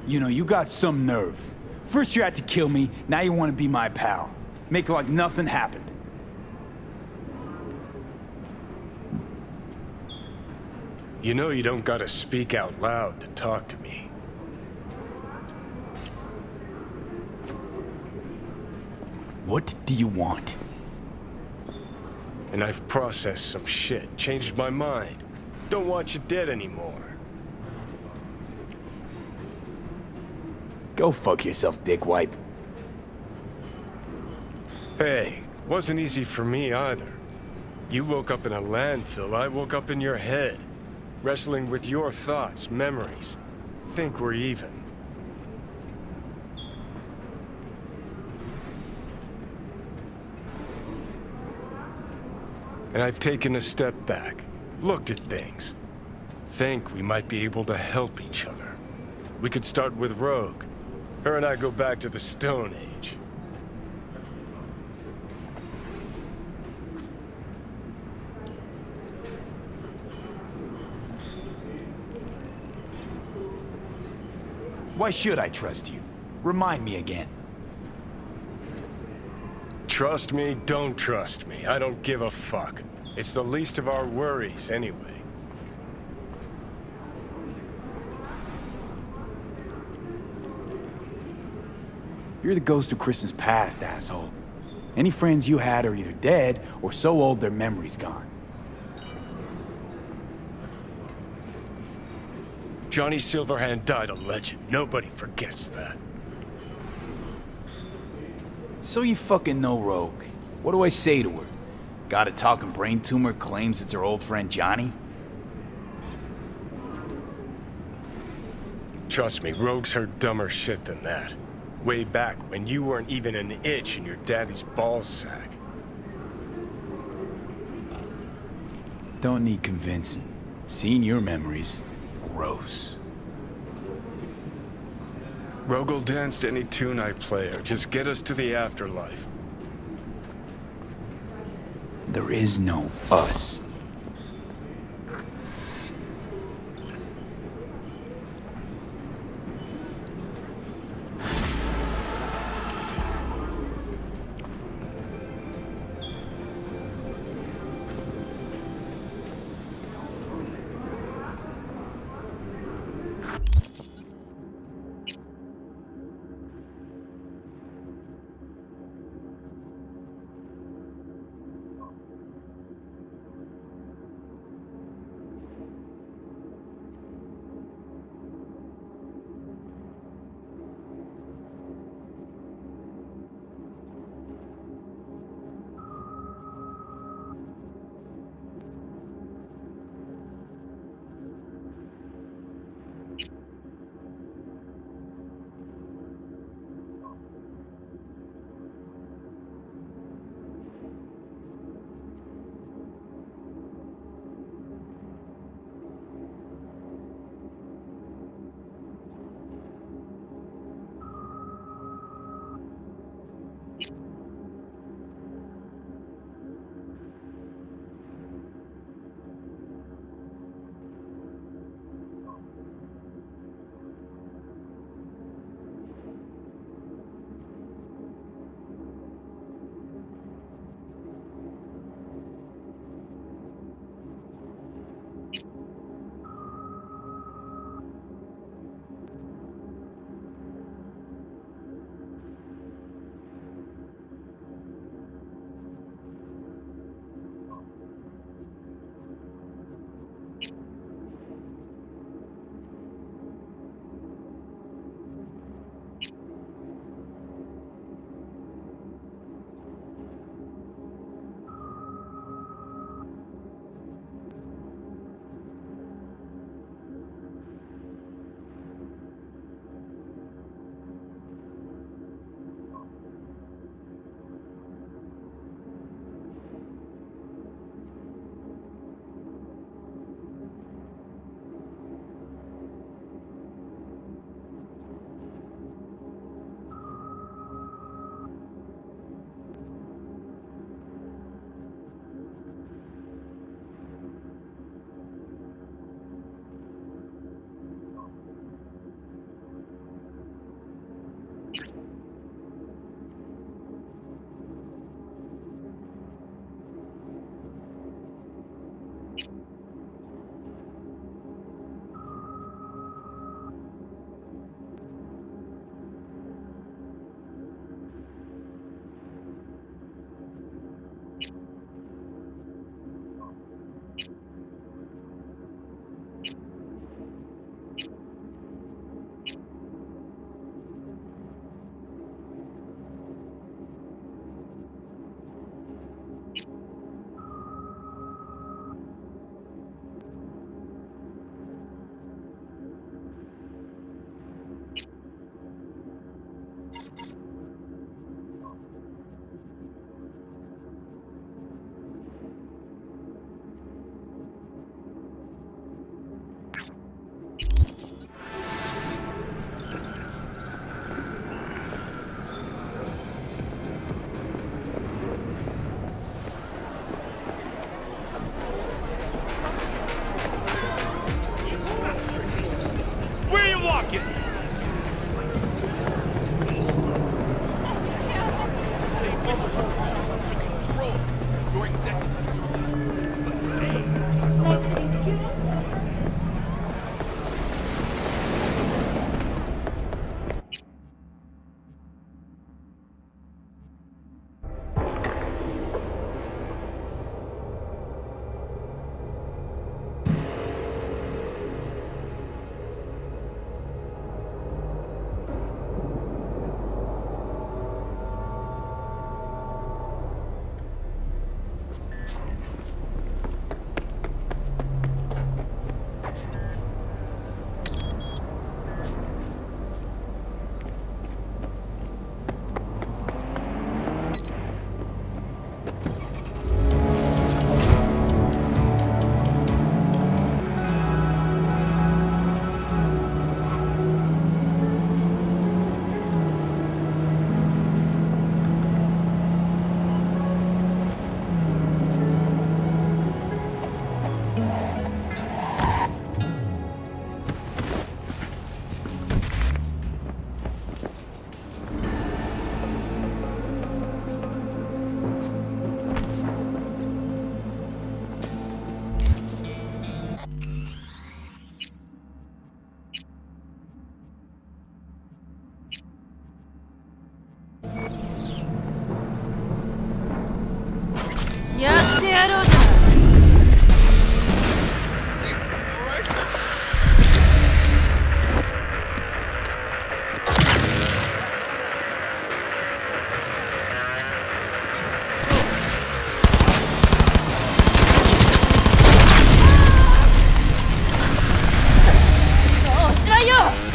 You know, you got some nerve. First you had to kill me, now you want to be my pal. Make like nothing happened. You know you don't gotta speak out loud to talk to me. What do you want? And I've processed some shit, changed my mind. Don't want you dead anymore. Go fuck yourself, dickwipe. Hey, wasn't easy for me either. You woke up in a landfill, I woke up in your head. Wrestling with your thoughts, memories. Think we're even. And I've taken a step back, looked at things. Think we might be able to help each other. We could start with Rogue. Her and I go back to the Stone Age. Why should I trust you? Remind me again. Trust me, don't trust me. I don't give a fuck. It's the least of our worries, anyway. You're the ghost of Christmas past, asshole. Any friends you had are either dead or so old their memory's gone. Johnny Silverhand died a legend. Nobody forgets that. So you fucking know Rogue. What do I say to her? Got a talking brain tumor claims it's her old friend Johnny? Trust me, Rogue's heard dumber shit than that. Way back when you weren't even an itch in your daddy's ballsack. Don't need convincing. Seen your memories. Gross. Rogue will dance to any tune I play her. Just get us to the afterlife. There is no us. やってやろうぜ。おしまいよ。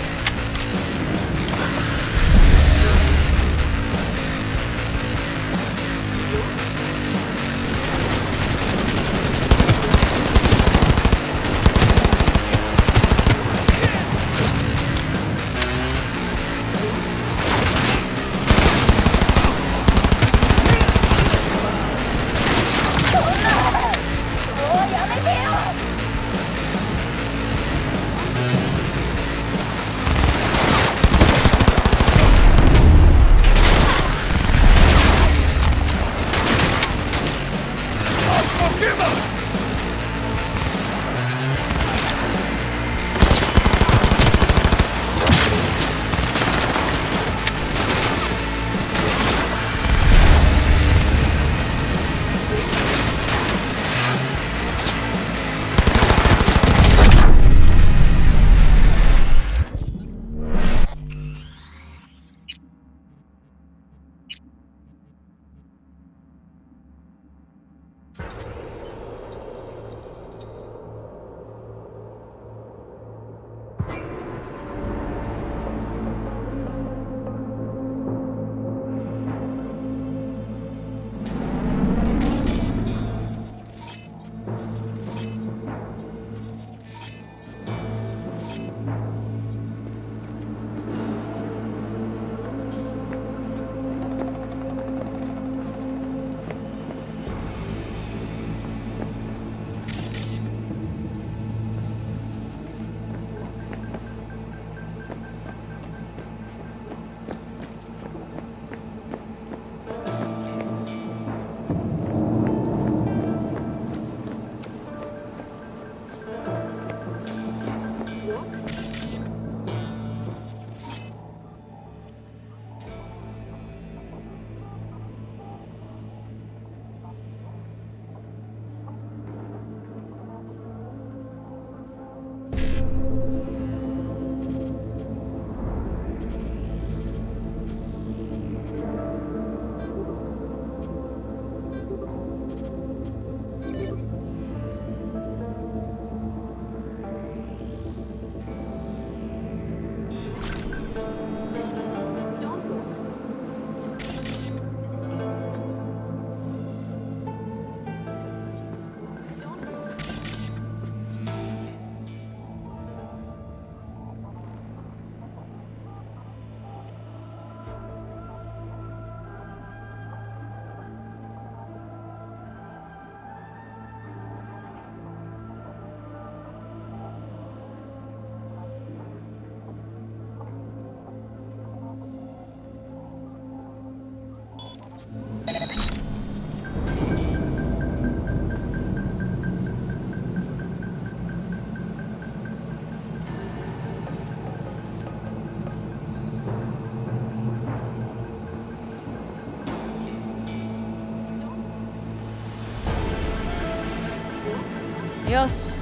よし。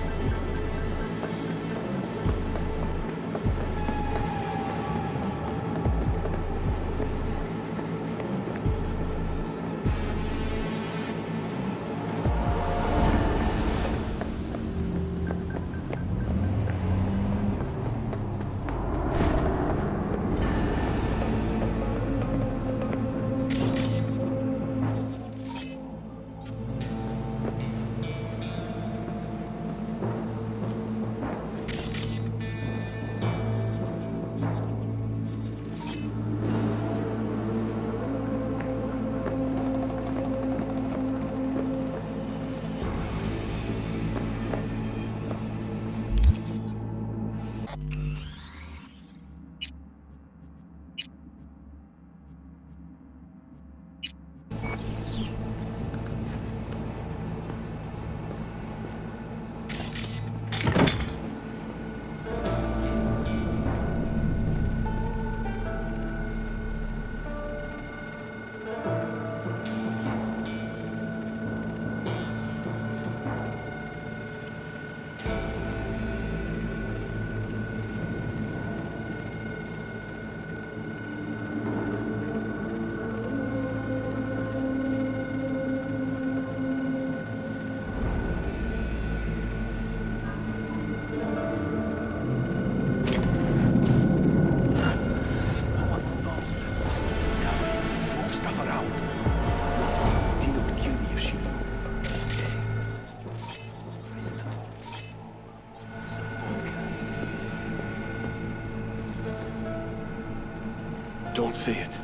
don't see it.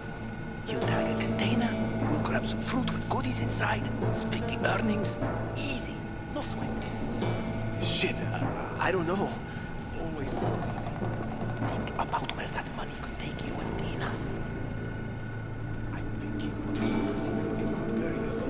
He'll tag a container. We'll grab some fruit with goodies inside. Split the earnings. Easy. No sweat. Shit, I don't know. Always sounds easy. Think about where that money could take you and Dina. I'm thinking it could bury us.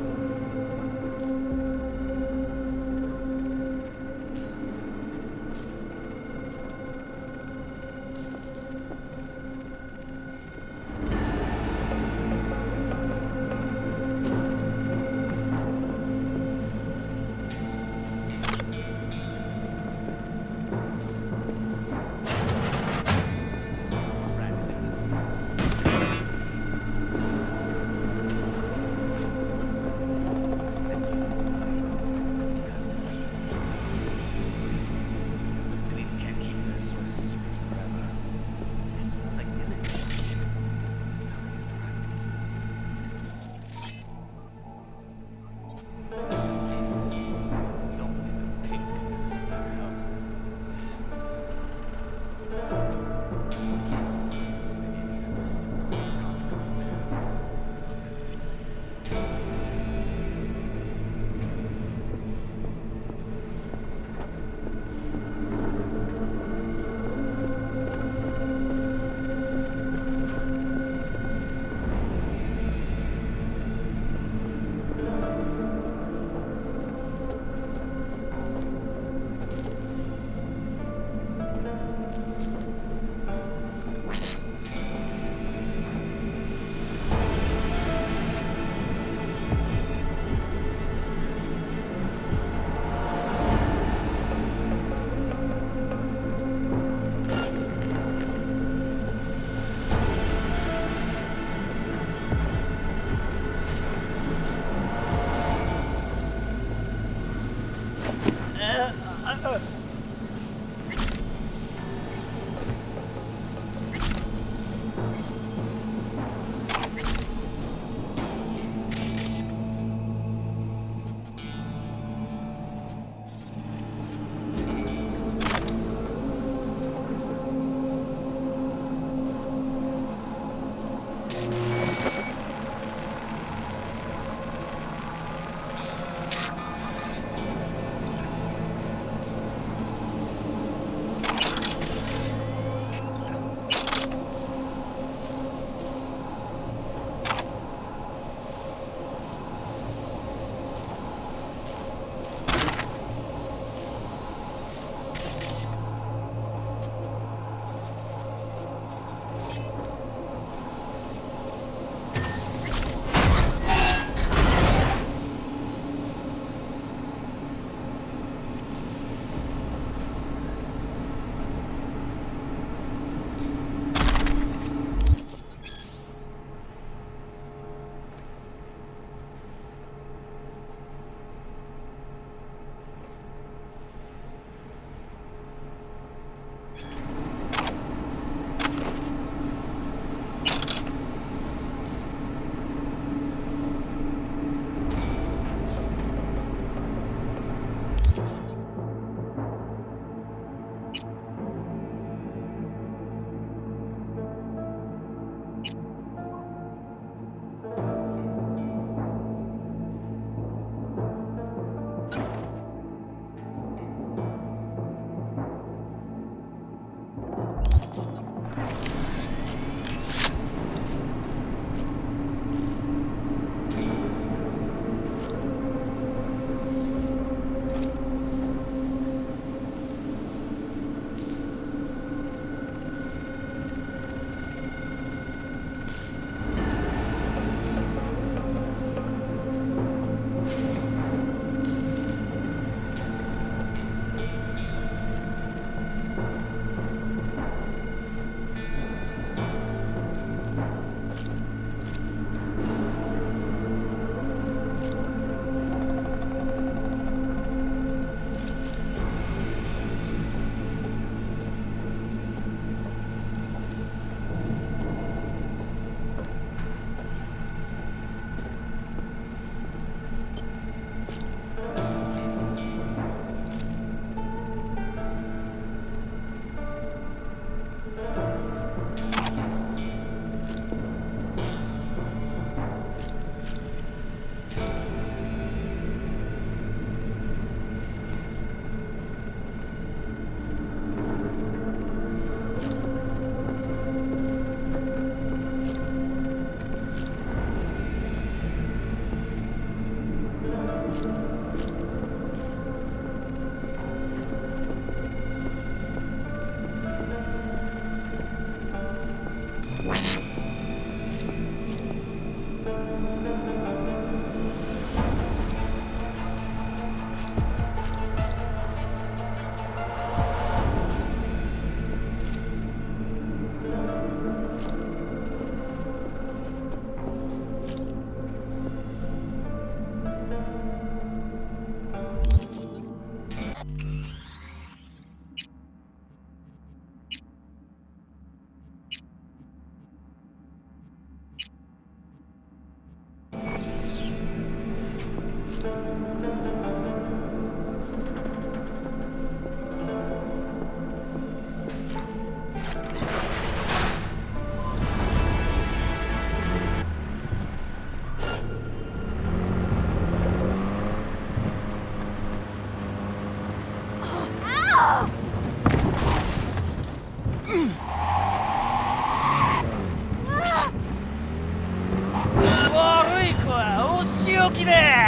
悪い子はお仕置きだ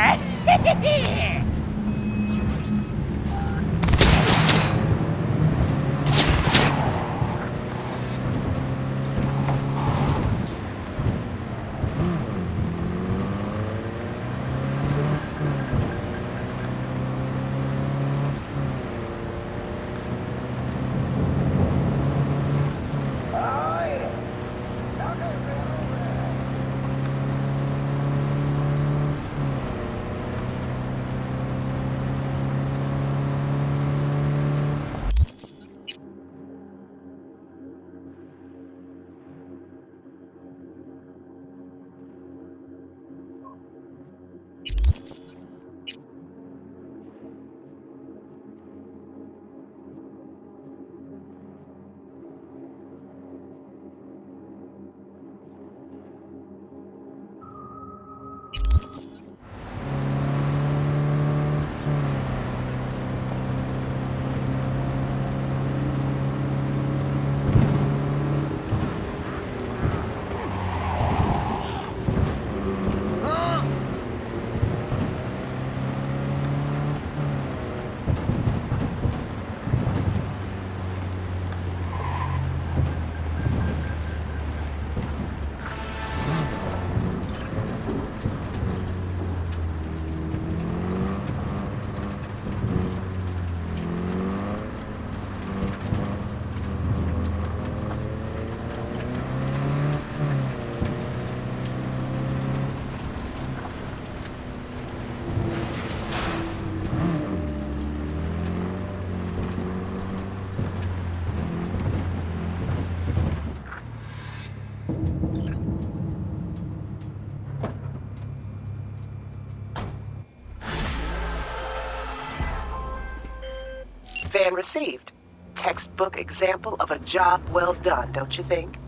Van received. Textbook example of a job well done, don't you think?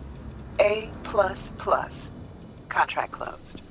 A++. Contract closed.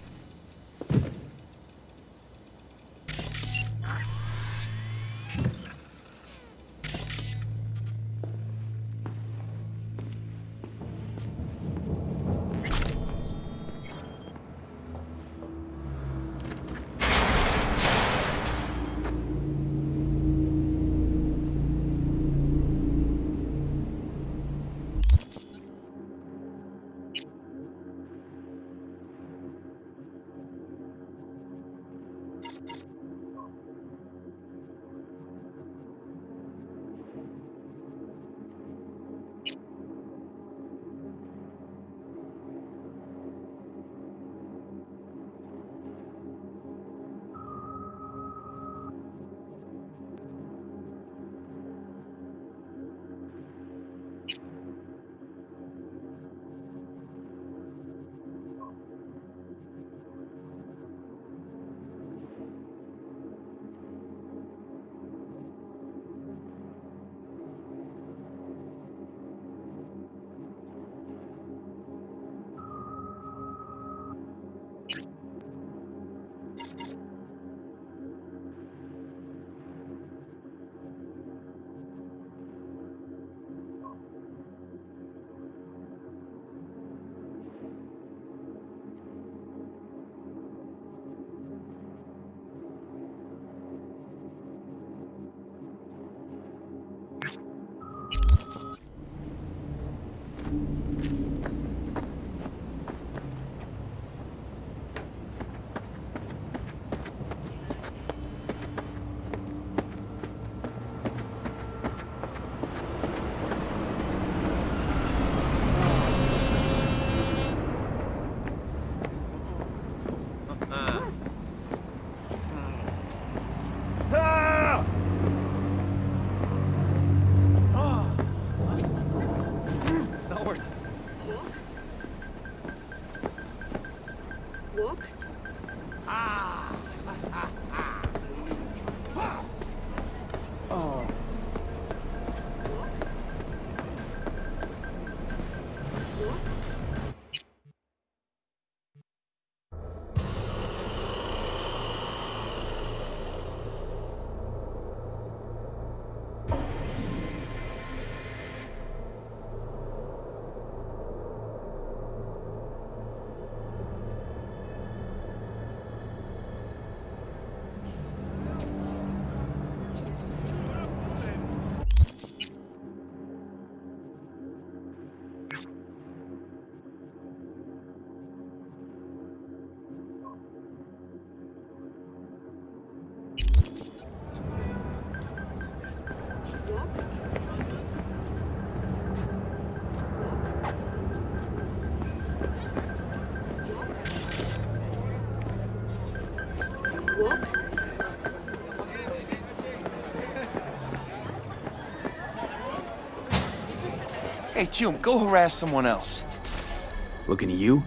Walk. Oh. Hey, June, go harass someone else. Looking at you?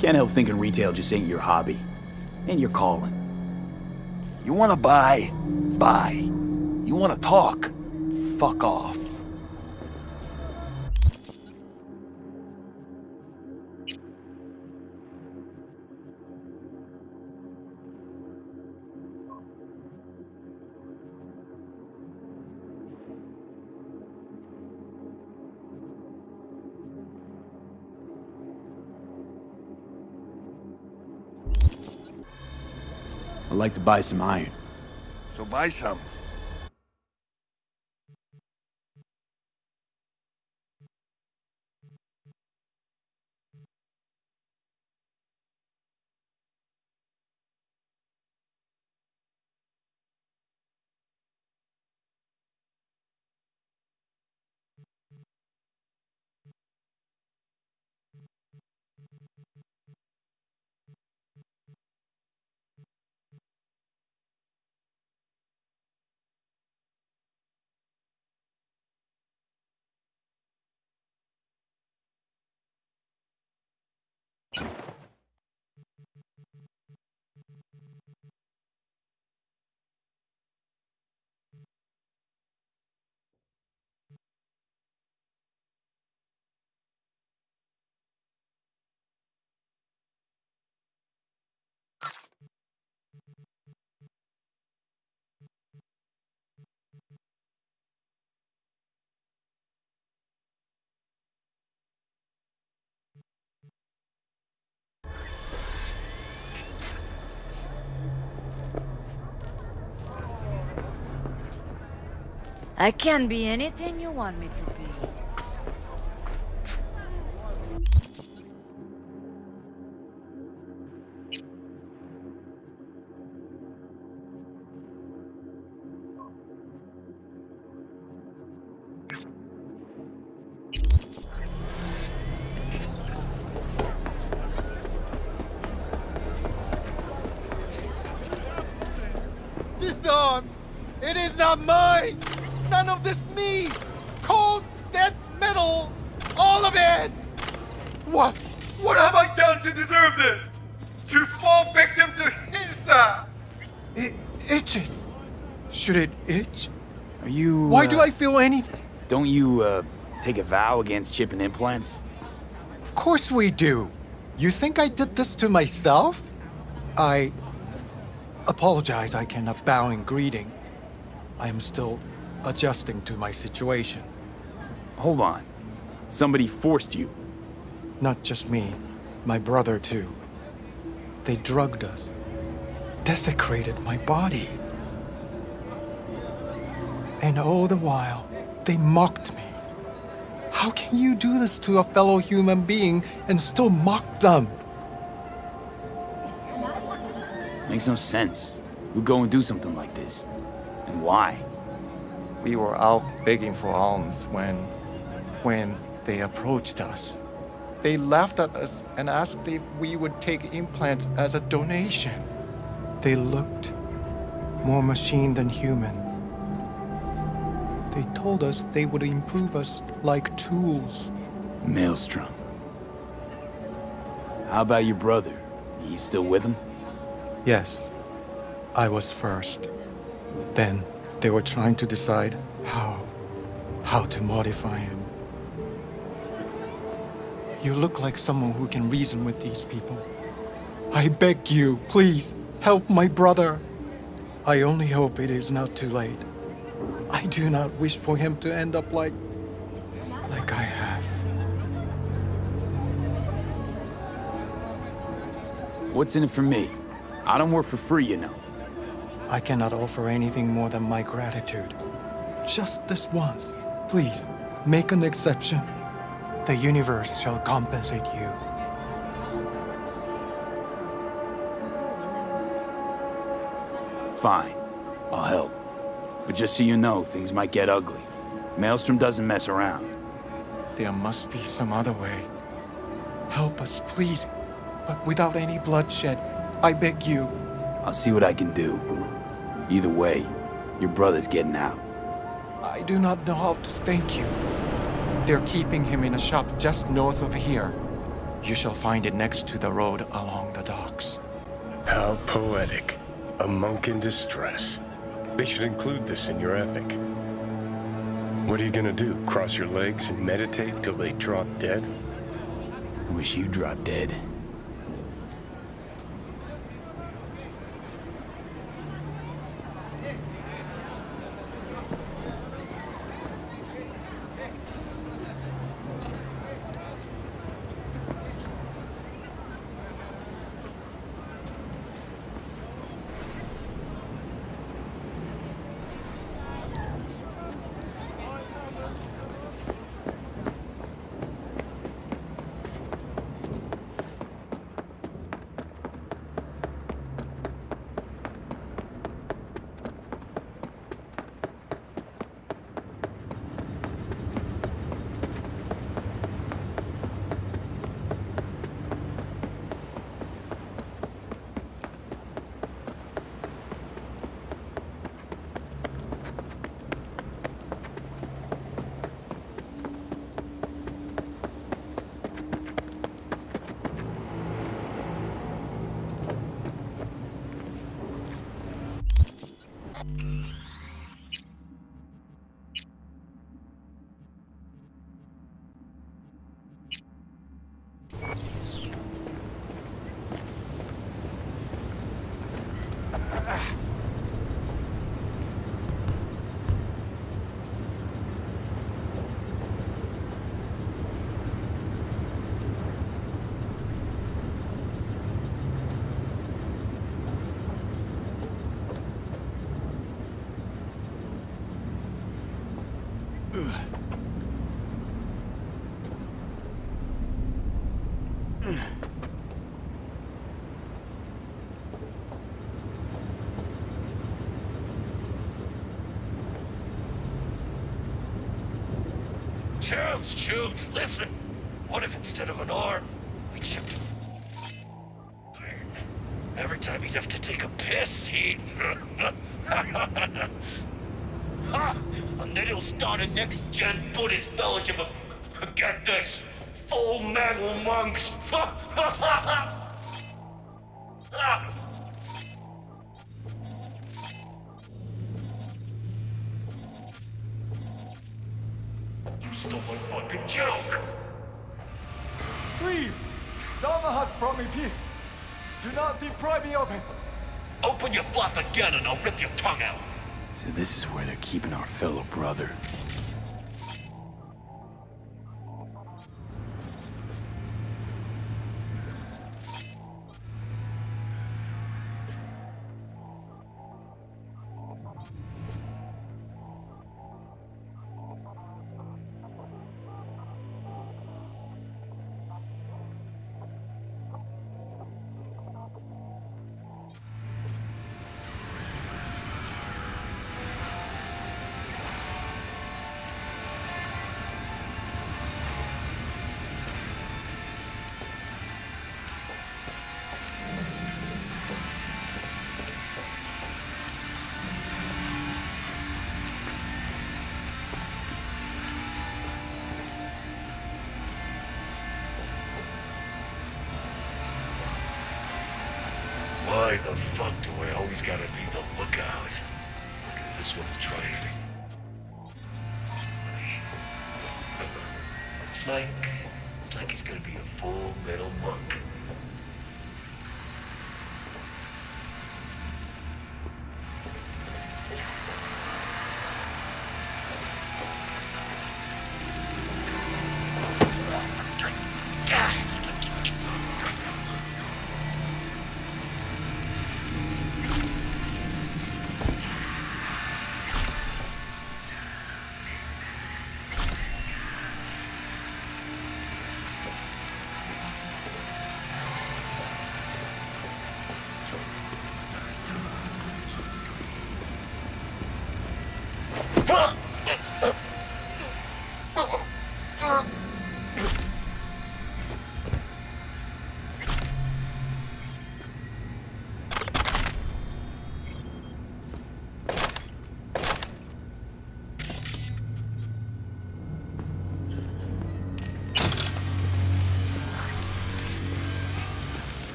Can't help thinking retail just ain't your hobby. Ain't your calling. You wanna buy? Buy. You wanna talk? Fuck off. I'd like to buy some iron. So buy some. I can be anything you want me to be. This arm, it is not mine! None of this me! Cold, dead metal! All of it! What have I done to deserve this? To fall victim to Hinsa! It itches. Should it itch? Are you... Why do I feel anything? Don't you, take a vow against chipping implants? Of course we do. You think I did this to myself? I apologize I cannot bow in greeting. I am still adjusting to my situation. Hold on. Somebody forced you. Not just me, my brother too. They drugged us, desecrated my body. And all the while, they mocked me. How can you do this to a fellow human being and still mock them? Makes no sense. Who'd go and do something like this? And why? We were out begging for alms when they approached us. They laughed at us and asked if we would take implants as a donation. They looked more machine than human. They told us they would improve us like tools. Maelstrom. How about your brother? You still with him? Yes, I was first. Then they were trying to decide how to modify him. You look like someone who can reason with these people. I beg you, please, help my brother. I only hope it is not too late. I do not wish for him to end up like I have. What's in it for me? I don't work for free, you know. I cannot offer anything more than my gratitude. Just this once. Please, make an exception. The universe shall compensate you. Fine. I'll help. But just so you know, things might get ugly. Maelstrom doesn't mess around. There must be some other way. Help us, please, but without any bloodshed. I beg you. I'll see what I can do. Either way, your brother's getting out. I do not know how to thank you. They're keeping him in a shop just north of here. You shall find it next to the road along the docks. How poetic. A monk in distress. They should include this in your epic. What are you gonna do? Cross your legs and meditate till they drop dead? Wish you dropped dead. Chubes, listen! What if instead of an arm, we chipped iron? Every time he'd have to take a piss, he'd... And then he'll start a next-gen Buddhist fellowship of... Get this! Full metal monks! You stole my fucking joke! Please! Dharma has brought me peace. Do not deprive me of it. Open your flap again and I'll rip your tongue out! So this is where they're keeping our fellow brother. Why the fuck do I always gotta be the lookout? Okay, this one will try it. It's like he's gonna be a full metal monk.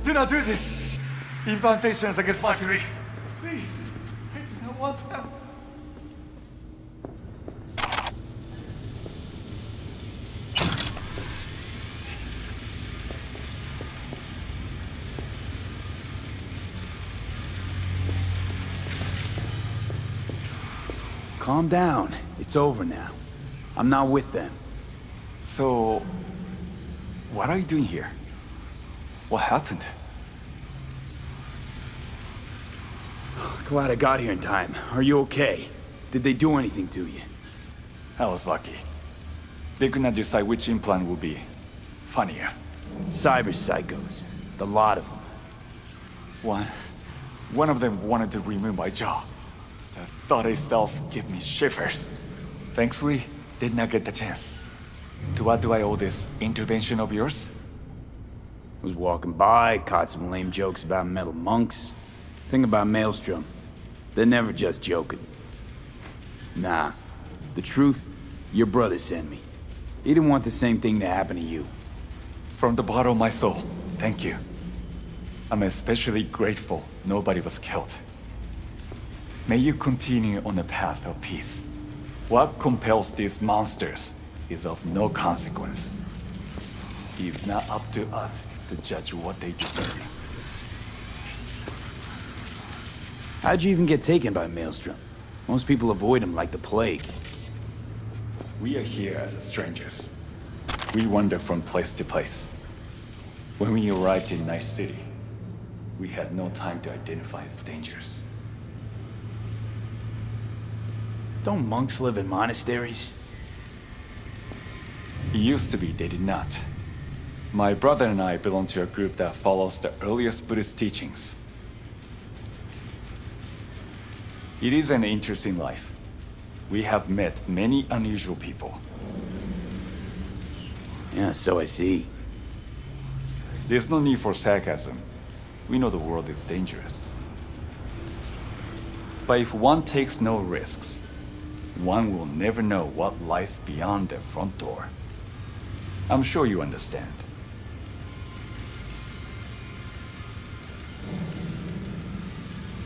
Do not do this! Incantations against my belief. Please, I do not want them. Calm down. It's over now. I'm not with them. So, what are you doing here? What happened? Glad I got here in time. Are you okay? Did they do anything to you? I was lucky. They could not decide which implant would be funnier. Cyber psychos. The lot of them. One of them wanted to remove my jaw. The thought itself gave me shivers. Thankfully, did not get the chance. To what do I owe this intervention of yours? Was walking by, caught some lame jokes about metal monks. Thing about Maelstrom, they're never just joking. Nah, the truth, your brother sent me. He didn't want the same thing to happen to you. From the bottom of my soul, thank you. I'm especially grateful nobody was killed. May you continue on the path of peace. What compels these monsters is of no consequence. It's not up to us to judge what they deserve. How'd you even get taken by Maelstrom? Most people avoid him like the plague. We are here as strangers. We wander from place to place. When we arrived in Night City, we had no time to identify its dangers. Don't monks live in monasteries? It used to be they did not. My brother and I belong to a group that follows the earliest Buddhist teachings. It is an interesting life. We have met many unusual people. Yeah, so I see. There's no need for sarcasm. We know the world is dangerous. But if one takes no risks, one will never know what lies beyond the front door. I'm sure you understand.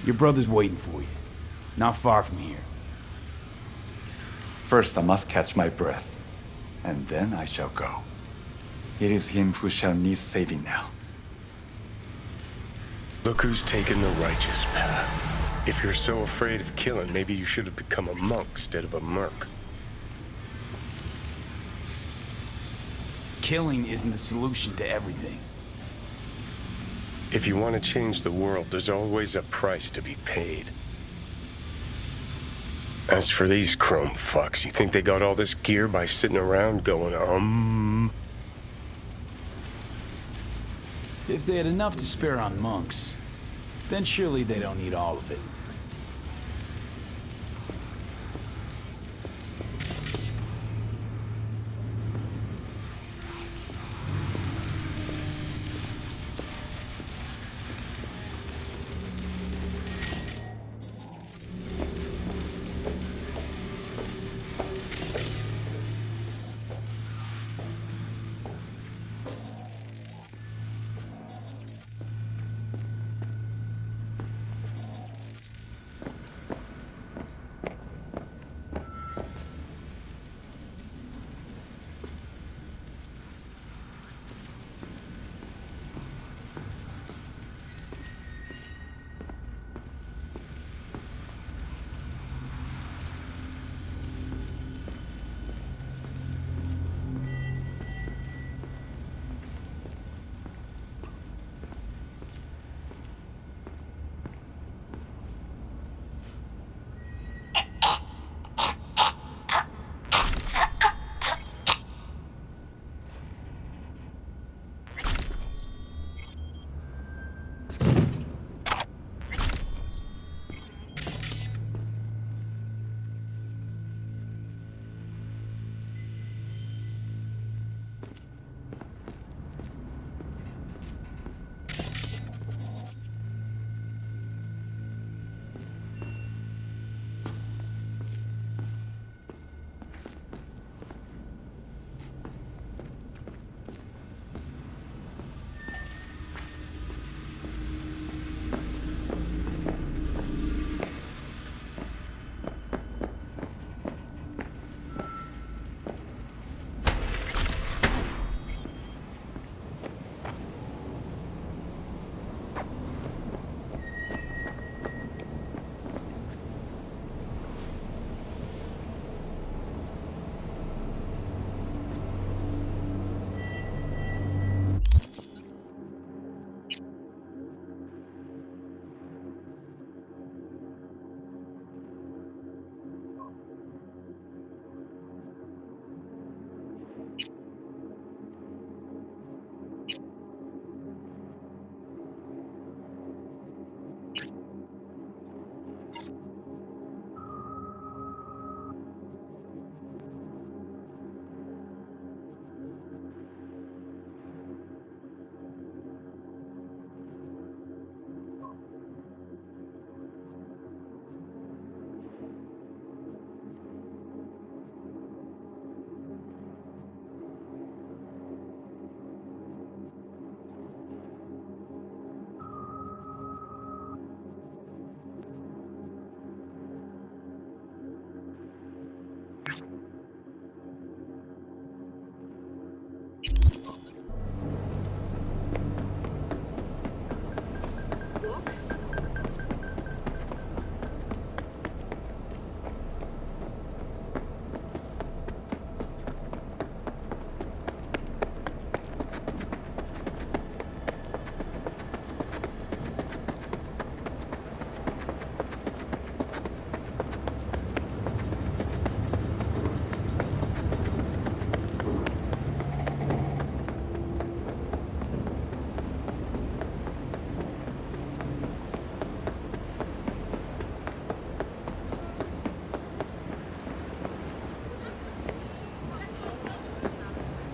Your brother's waiting for you. Not far from here. First, I must catch my breath, and then I shall go. It is him who shall need saving now. Look who's taken the righteous path. If you're so afraid of killing, maybe you should have become a monk instead of a merc. Killing isn't the solution to everything. If you want to change the world, there's always a price to be paid. As for these chrome fucks, you think they got all this gear by sitting around going, If they had enough to spare on monks, then surely they don't need all of it.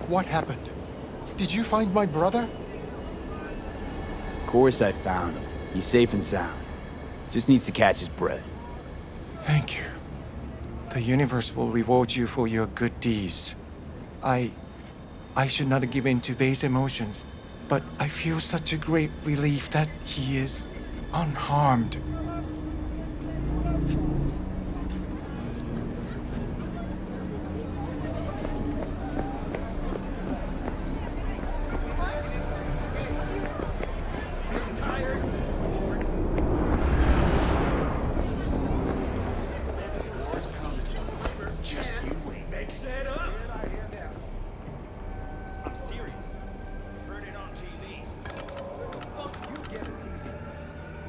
What happened? Did you find my brother? Of course I found him. He's safe and sound. Just needs to catch his breath. Thank you. The universe will reward you for your good deeds. I should not give in to base emotions, but I feel such a great relief that he is unharmed.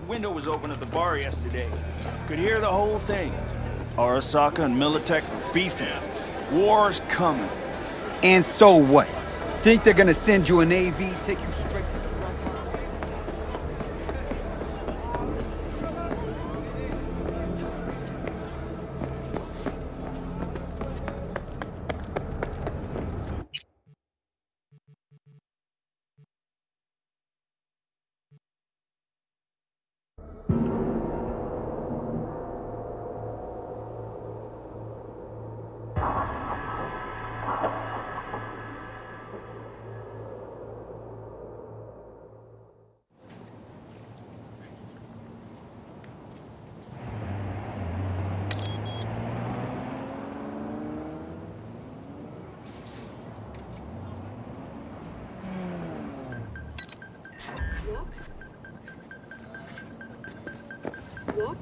Window was open at the bar yesterday. Could hear the whole thing. Arasaka and Militech were beefing. War's coming. And so what? Think they're gonna send you an AV, take you straight to Walk.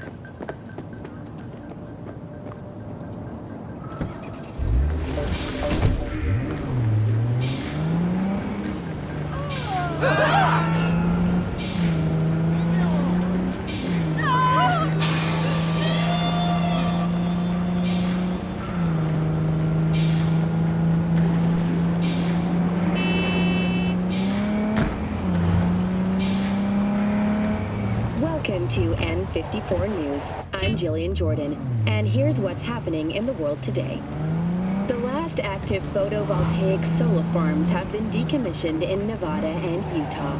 Welcome to N54 News. I'm Jillian Jordan, and here's what's happening in the world today. The last active photovoltaic solar farms have been decommissioned in Nevada and Utah.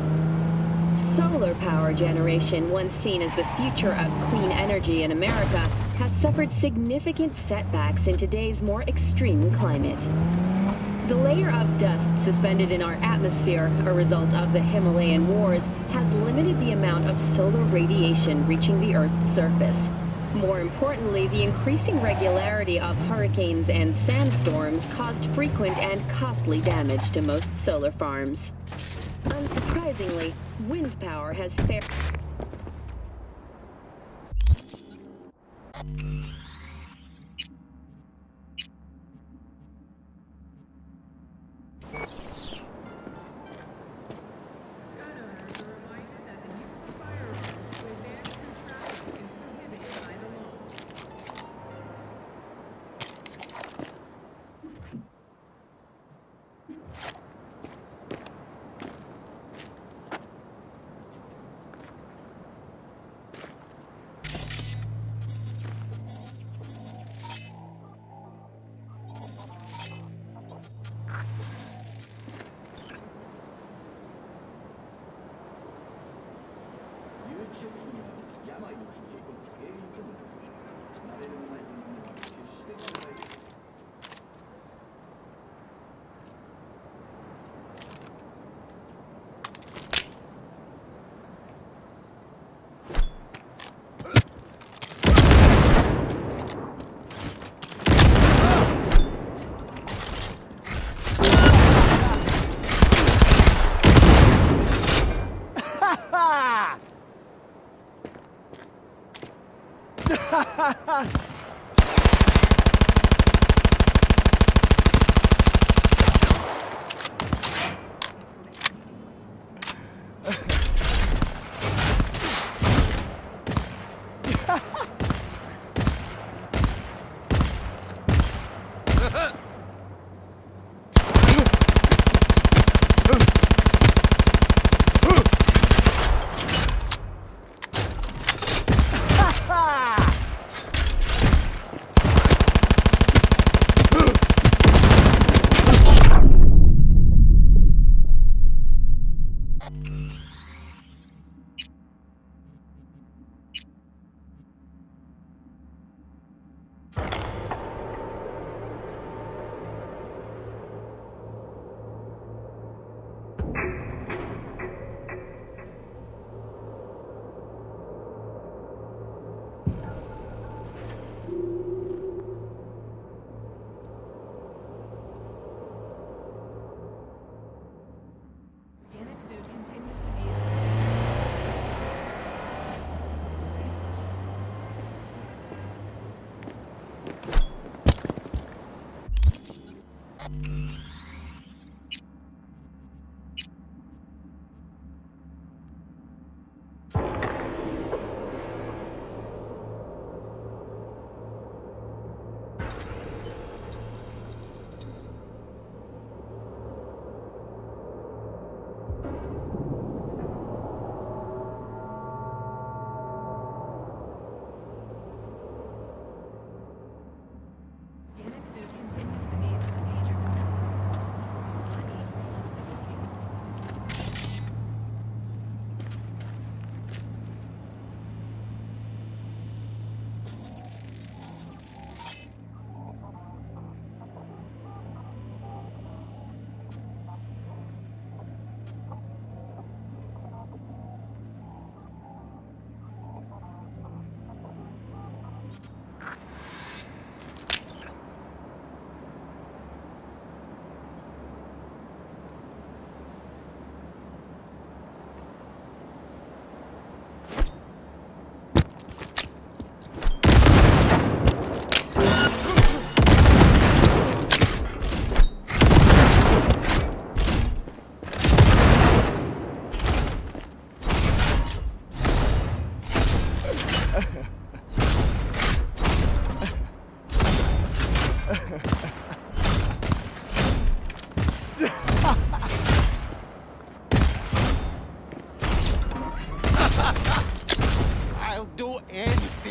Solar power generation, once seen as the future of clean energy in America, has suffered significant setbacks in today's more extreme climate. The layer of dust suspended in our atmosphere, a result of the Himalayan wars, has limited the amount of solar radiation reaching the Earth's surface. More importantly, the increasing regularity of hurricanes and sandstorms caused frequent and costly damage to most solar farms. Unsurprisingly, wind power has fared.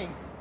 coming!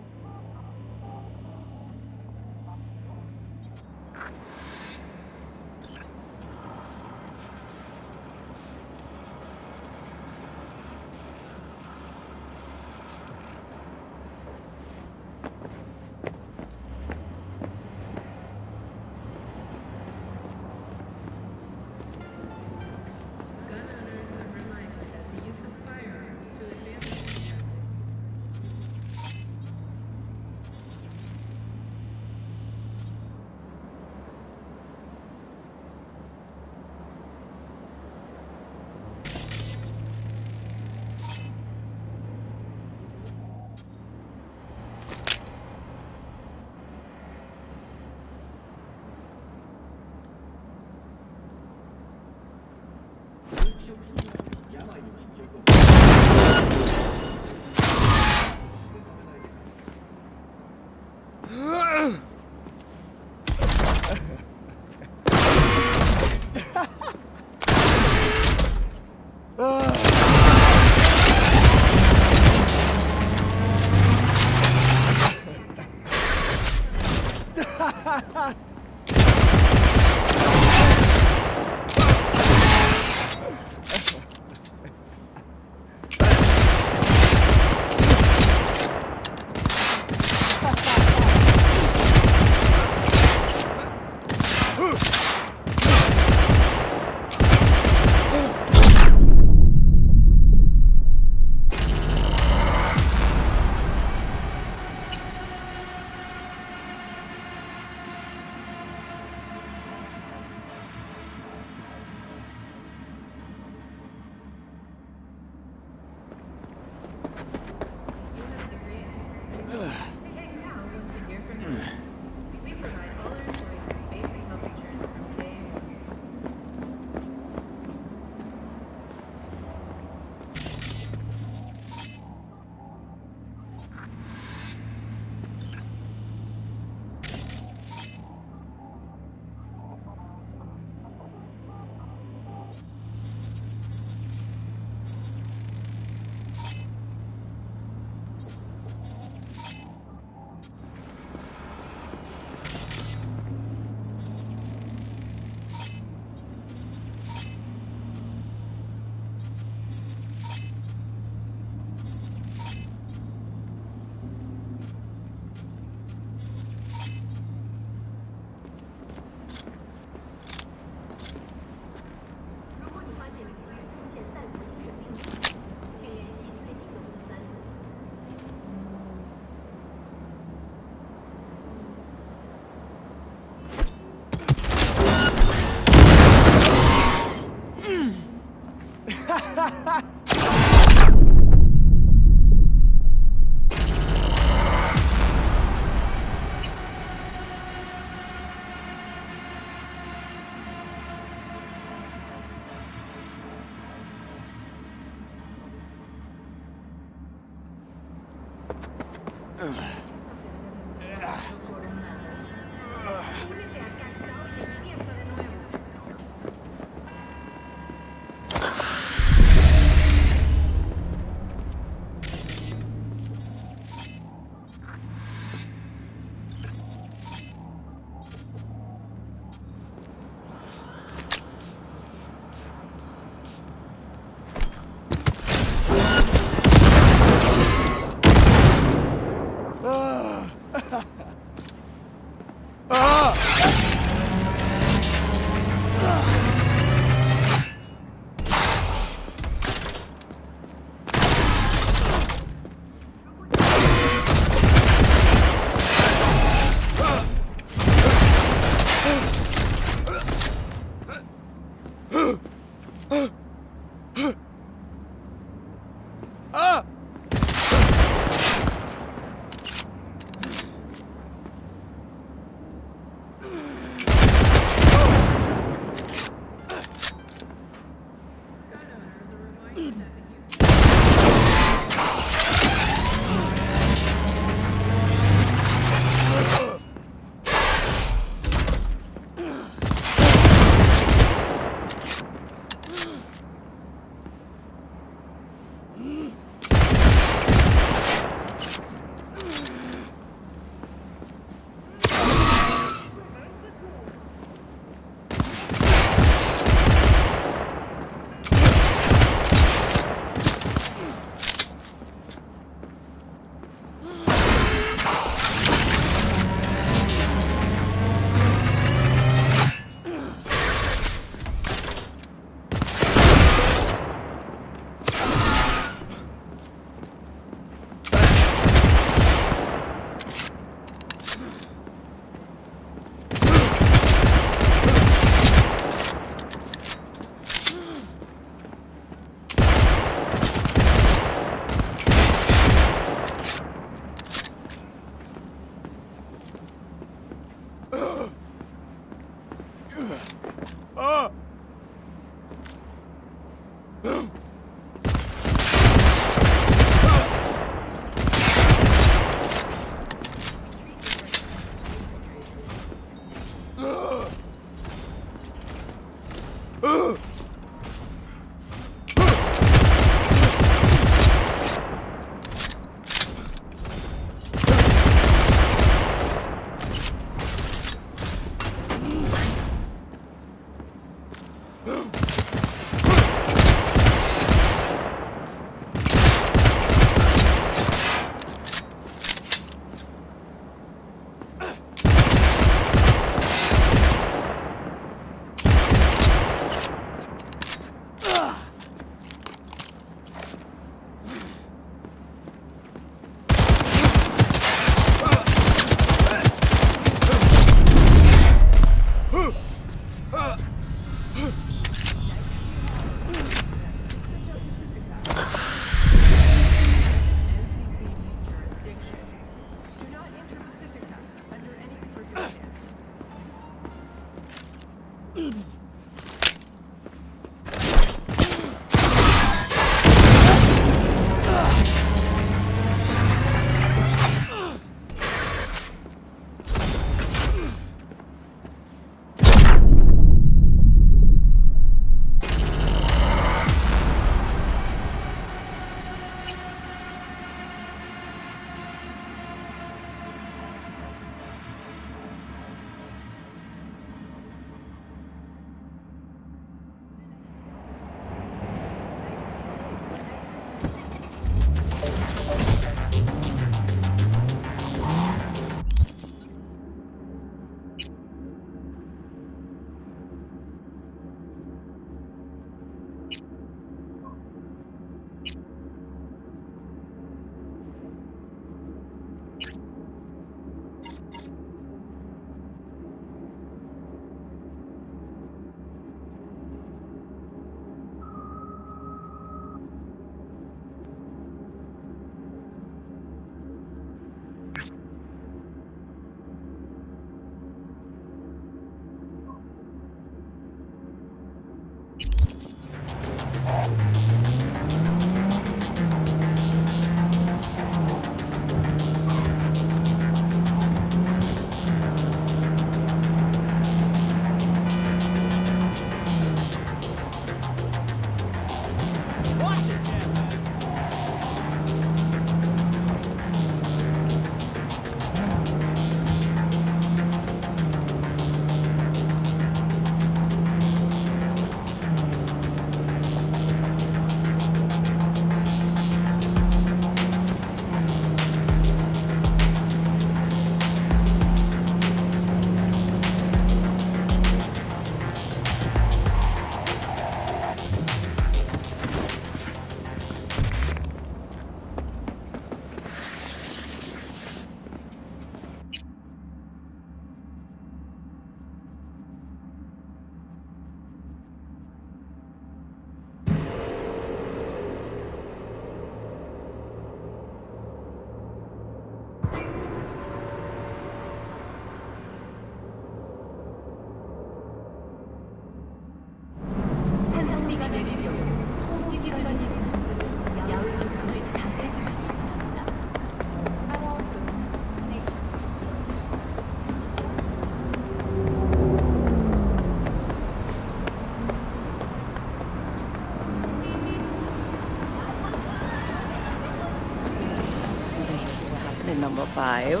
in number 5.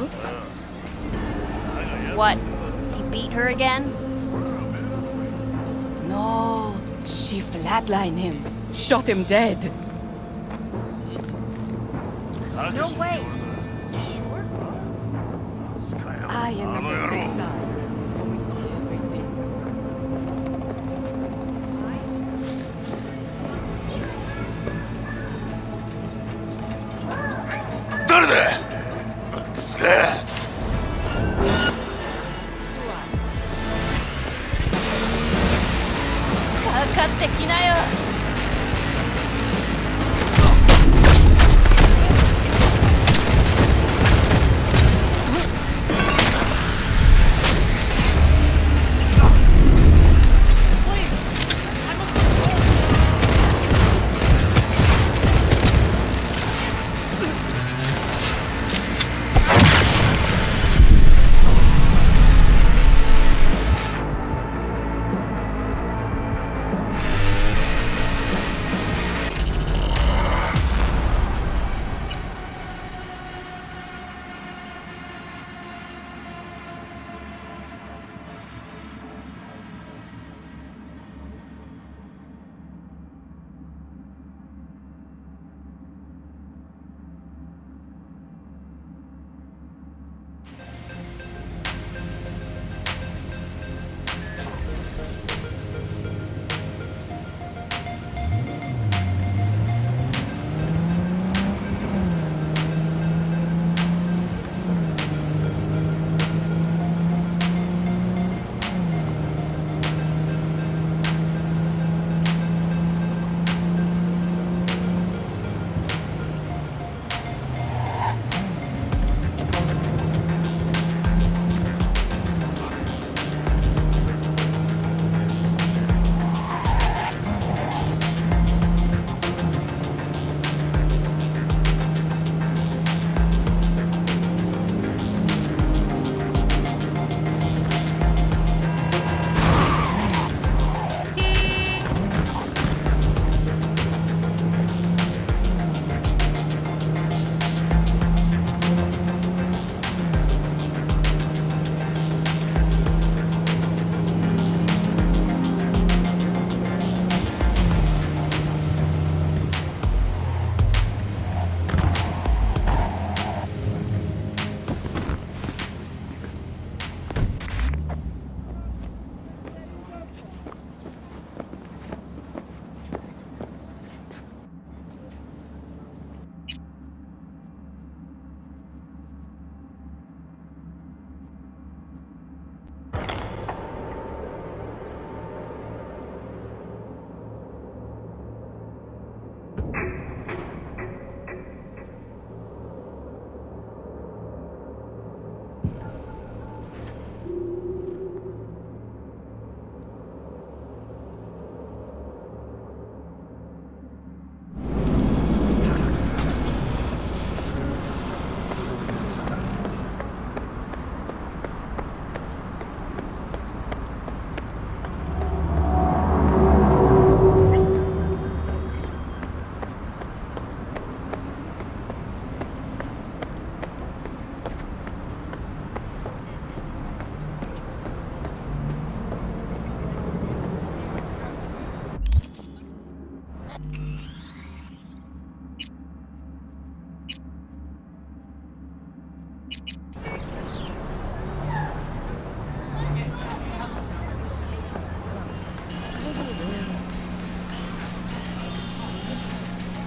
What? He beat her again? No, she flatlined him. Shot him dead. No way. I in number 6 side.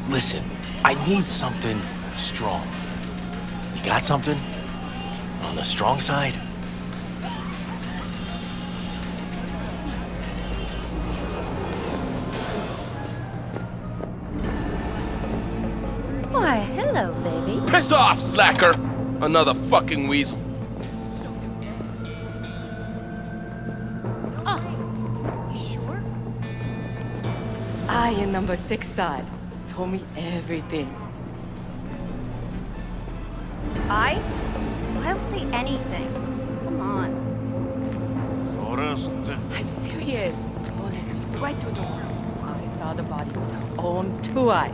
Listen, I need something strong. You got something? On the strong side? Why, hello, baby. Piss off, slacker! Another fucking weasel. Sure? I in number 6 side. Told me everything. I'll say anything. Come on. I'm serious. Bullet right through the world. I saw the body with her own 2 eyes.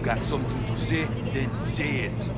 got something to say, then say it.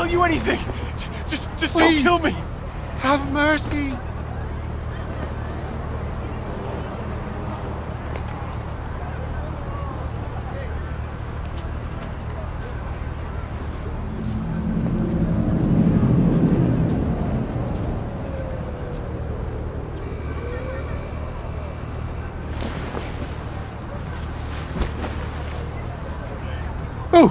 tell you anything. Just Please. don't kill me. Have mercy. Oh.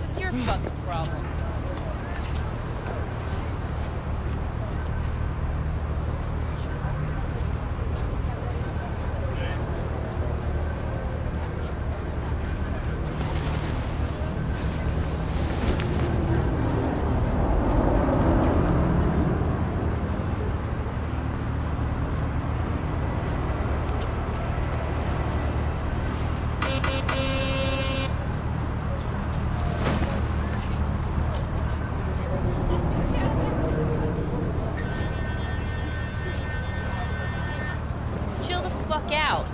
What's your fucking problem? Chill the fuck out.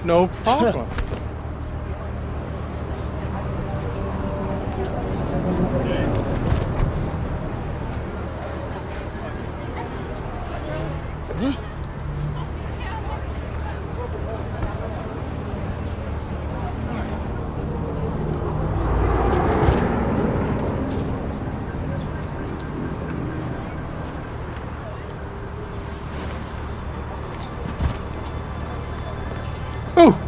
No problem. Oh.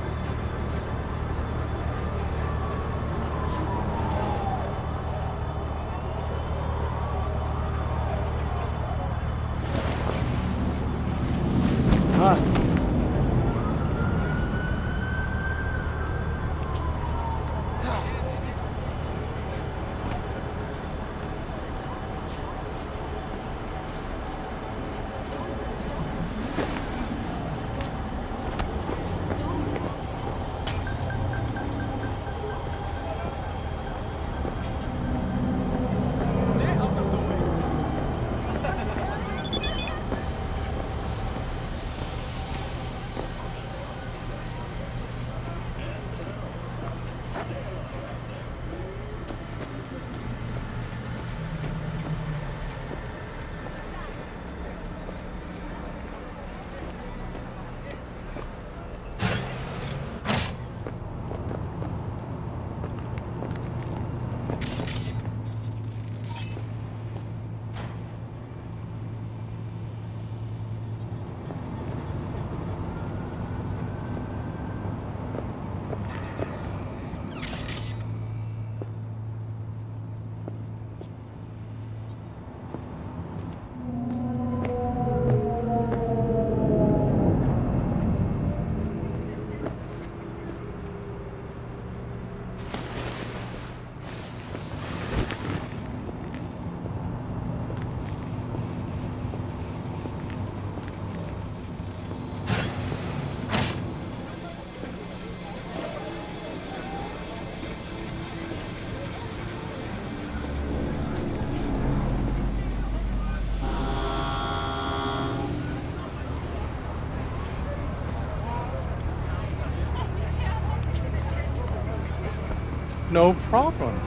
No problem.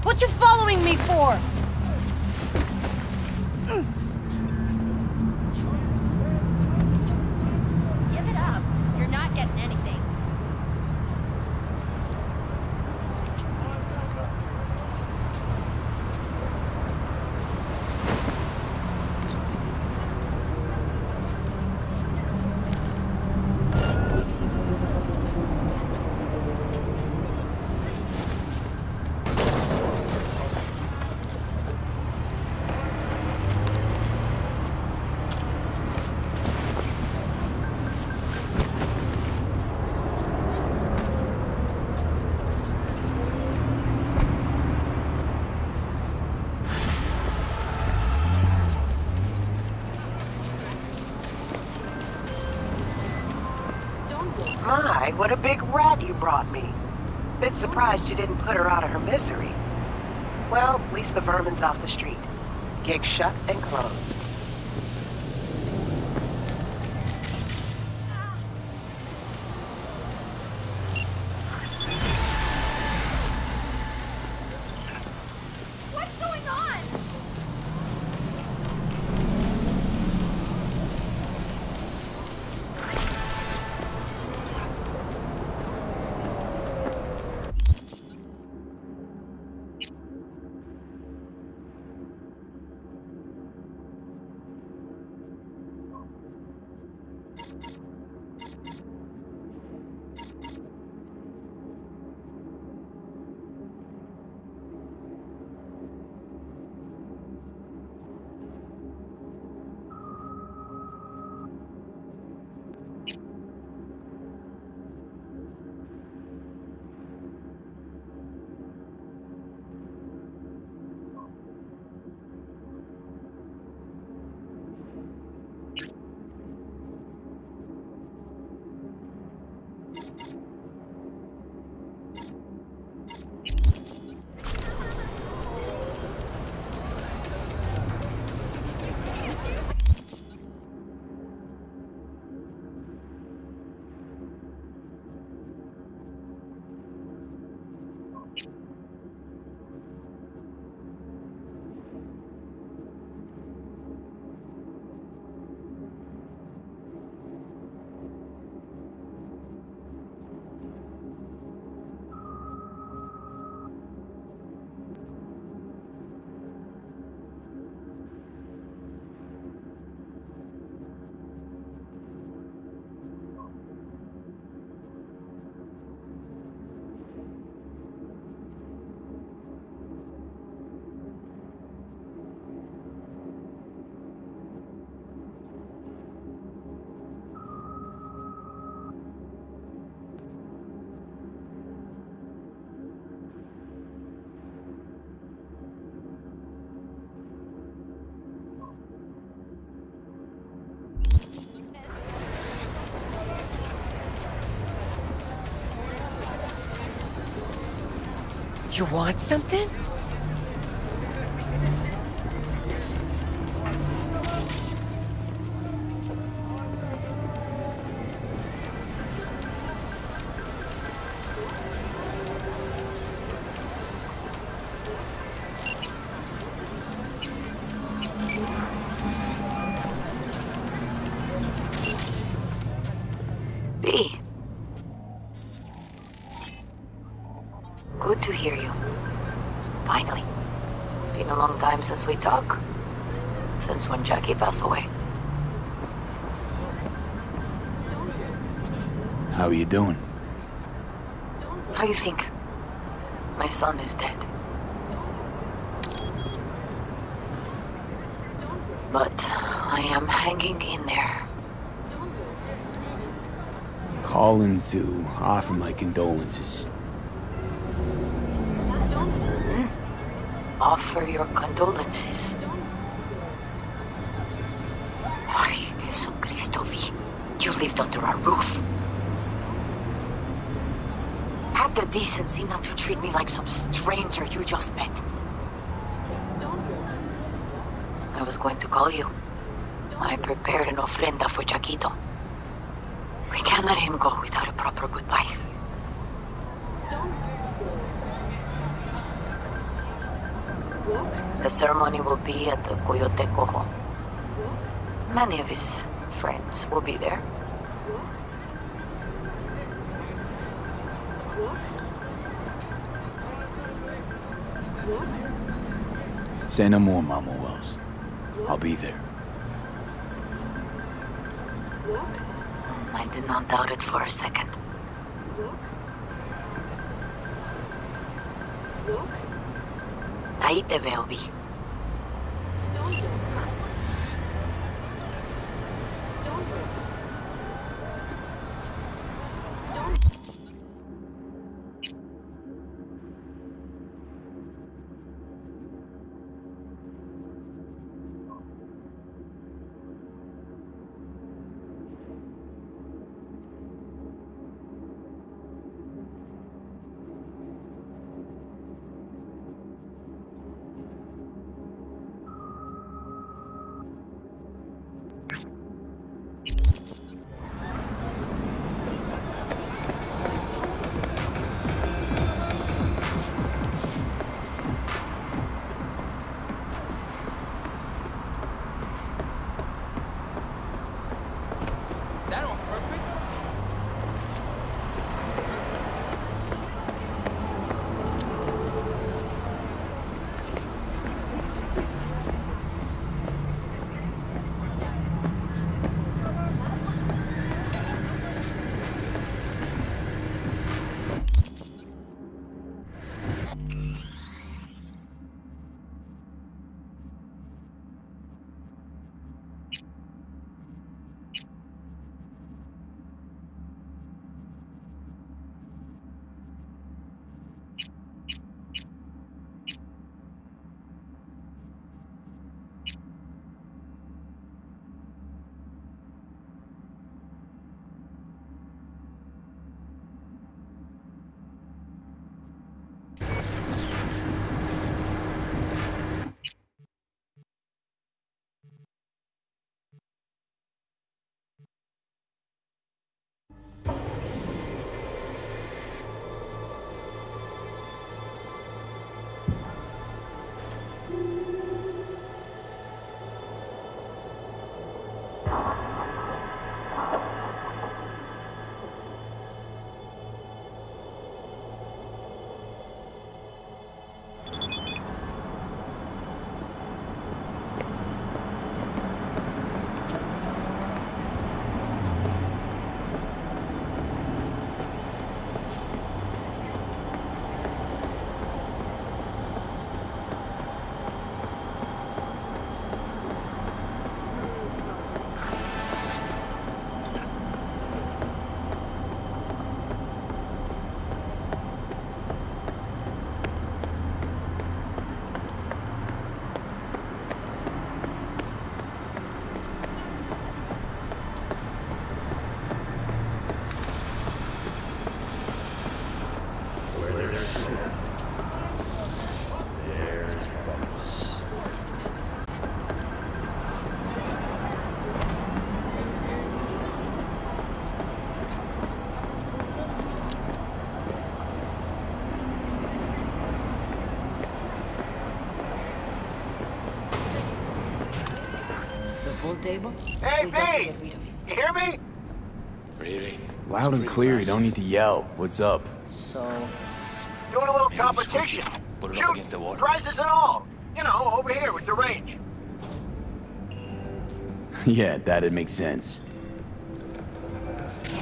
What you following me for? Give it up. You're not getting anything. My, what a big rat you brought me. Bit surprised you didn't put her out of her misery. Well, at least the vermin's off the street. Gig shut and closed. You want something? B. Good to hear you. Finally. Been a long time since we talked. Since when Jackie passed away. How are you doing? How you think? My son is dead. But I am hanging in there. Calling to offer my condolences. Offer your condolences. Ay, Jesucristo, V. You lived under our roof. Have the decency not to treat me like some stranger you just met. I was going to call you. I prepared an ofrenda for Jaquito. We can't let him go without a proper goodbye. The ceremony will be at the Coyote Cojo. Many of his friends will be there. Say no more, Mama Wells. I'll be there. I did not doubt it for a second. Ahí te veo, Vi. Pool table? Hey, B! You hear me? Really? Loud and clear, you don't need to yell. What's up? So, Doing a little Maybe we switch competition. it. Put it up Shoot, against the wall. prizes and all. You know, over here with the range. Yeah, that'd make sense.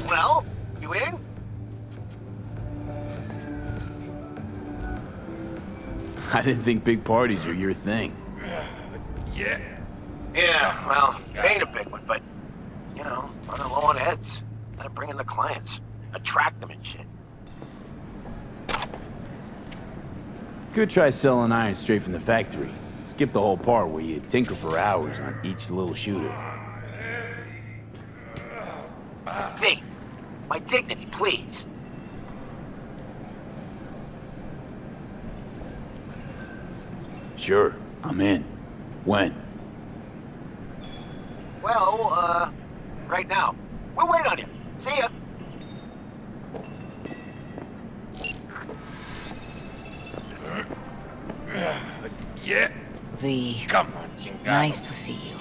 Well, you in? I didn't think big parties were your thing. Yeah. Yeah, well, it ain't a big one, but, you know, running low on heads. Gotta bring in the clients. Attract them and shit. Could try selling iron straight from the factory. Skip the whole part where you tinker for hours on each little shooter. V, my dignity, please. Sure, I'm in. When? Well, right now. We'll wait on you. See ya. Yeah. V. Come on, chingado. Nice to see you.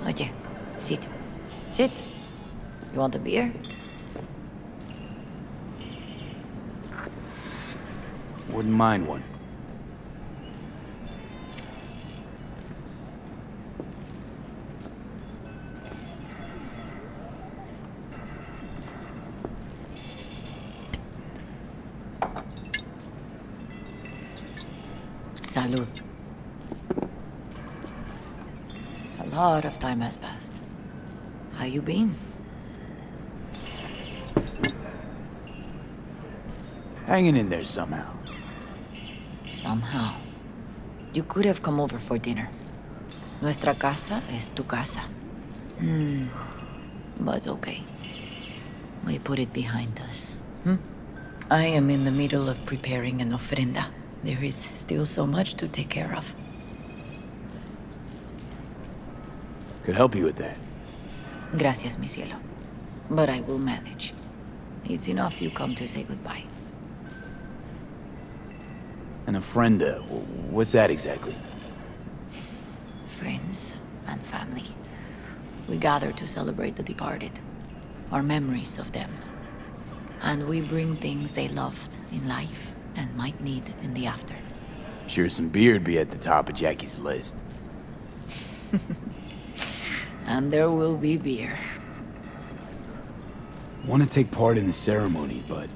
Oye, sit. Sit. You want a beer? Wouldn't mind one. Salud. A lot of time has passed. How you been? Hanging in there somehow. Somehow. You could have come over for dinner. Nuestra casa es tu casa. But okay. We put it behind us. I am in the middle of preparing an ofrenda. There is still so much to take care of. Could help you with that. Gracias, mi cielo. But I will manage. It's enough you come to say goodbye. An ofrenda, what's that exactly? Friends and family. We gather to celebrate the departed, our memories of them. And we bring things they loved in life and might need in the after. Sure, some beer'd be at the top of Jackie's list. And there will be beer. Want to take part in the ceremony, but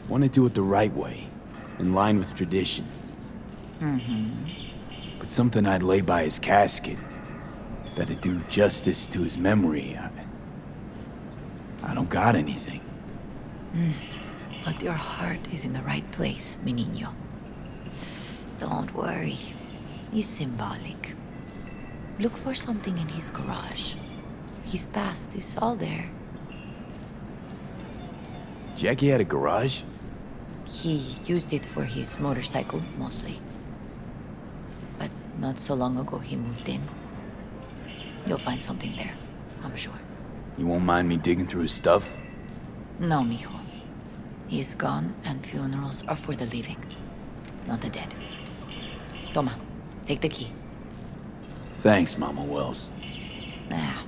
want to do it the right way, in line with tradition. But something I'd lay by his casket, that'd do justice to his memory. I don't got anything. But your heart is in the right place, mi niño. Don't worry. It's symbolic. Look for something in his garage. His past is all there. Jackie had a garage? He used it for his motorcycle, mostly. But not so long ago he moved in. You'll find something there, I'm sure. You won't mind me digging through his stuff? No, mijo. He's gone and funerals are for the living, not the dead. Toma, take the key. Thanks, Mama Wells.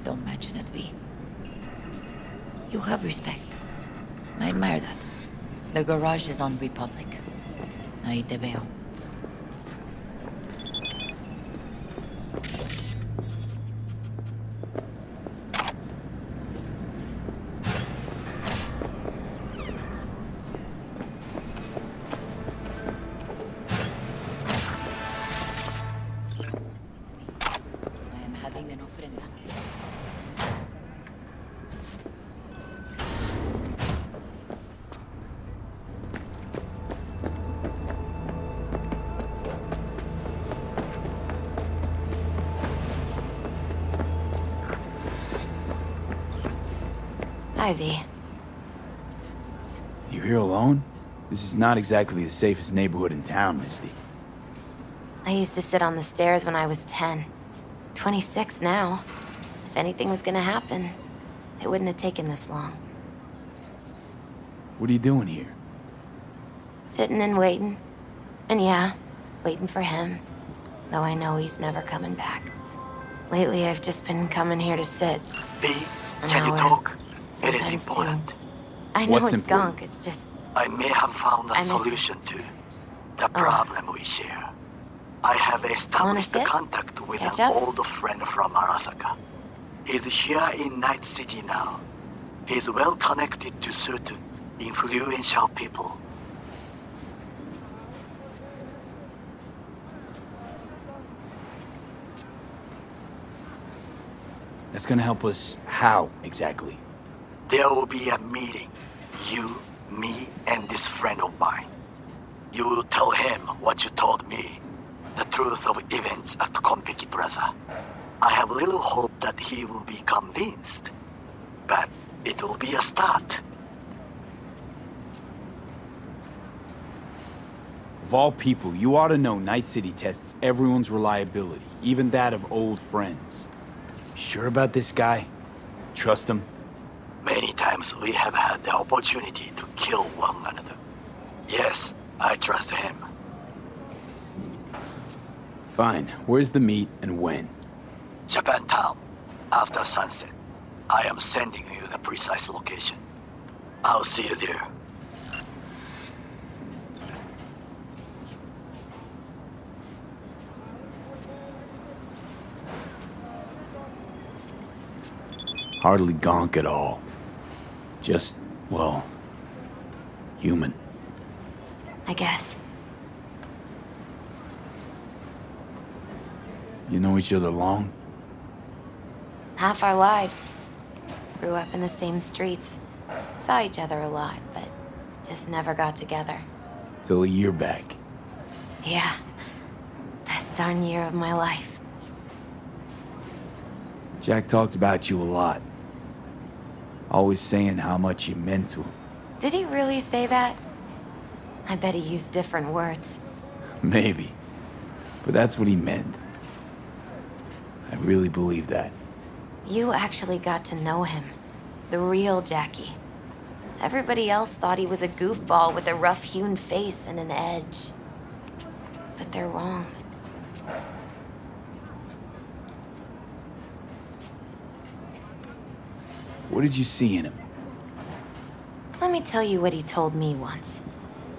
Don't mention it, V. You have respect. I admire that. The garage is on Republic. Ahí te veo. I am having an ofrenda. Ivy. You here alone? This is not exactly the safest neighborhood in town, Misty. I used to sit on the stairs when I was 10. 26 now. If anything was gonna happen, it wouldn't have taken this long. What are you doing here? Sitting and waiting. And yeah, waiting for him. though I know he's never coming back. Lately, I've just been coming here to sit. B, An can you hour, talk? It is sometimes two. important. I know What's it's important? gunk, it's just... I may have found a I miss- solution to the problem we share. I have established a sit? contact with Catch an up? old friend from Arasaka. He's here in Night City now. He's well connected to certain influential people. That's gonna help us how, exactly? There will be a meeting. You, me, and this friend of mine. You will tell him what you told me. The truth of events at Konpeki Plaza. I have little hope that he will be convinced. But it will be a start. Of all people, you ought to know Night City tests everyone's reliability, even that of old friends. Sure about this guy? Trust him? Many times we have had the opportunity to kill one another. Yes, I trust him. Fine. Where's the meet and when? Japantown, after sunset. I am sending you the precise location. I'll see you there. Hardly gonk at all. Just, well, human. I guess. You know each other long? Half our lives. Grew up in the same streets. Saw each other a lot, but just never got together. Till a year back. Yeah. Best darn year of my life. Jack talked about you a lot. Always saying how much you meant to him. Did he really say that? I bet he used different words. Maybe. But that's what he meant. I really believe that. You actually got to know him. The real Jackie. Everybody else thought he was a goofball with a rough-hewn face and an edge. But they're wrong. What did you see in him? Let me tell you what he told me once.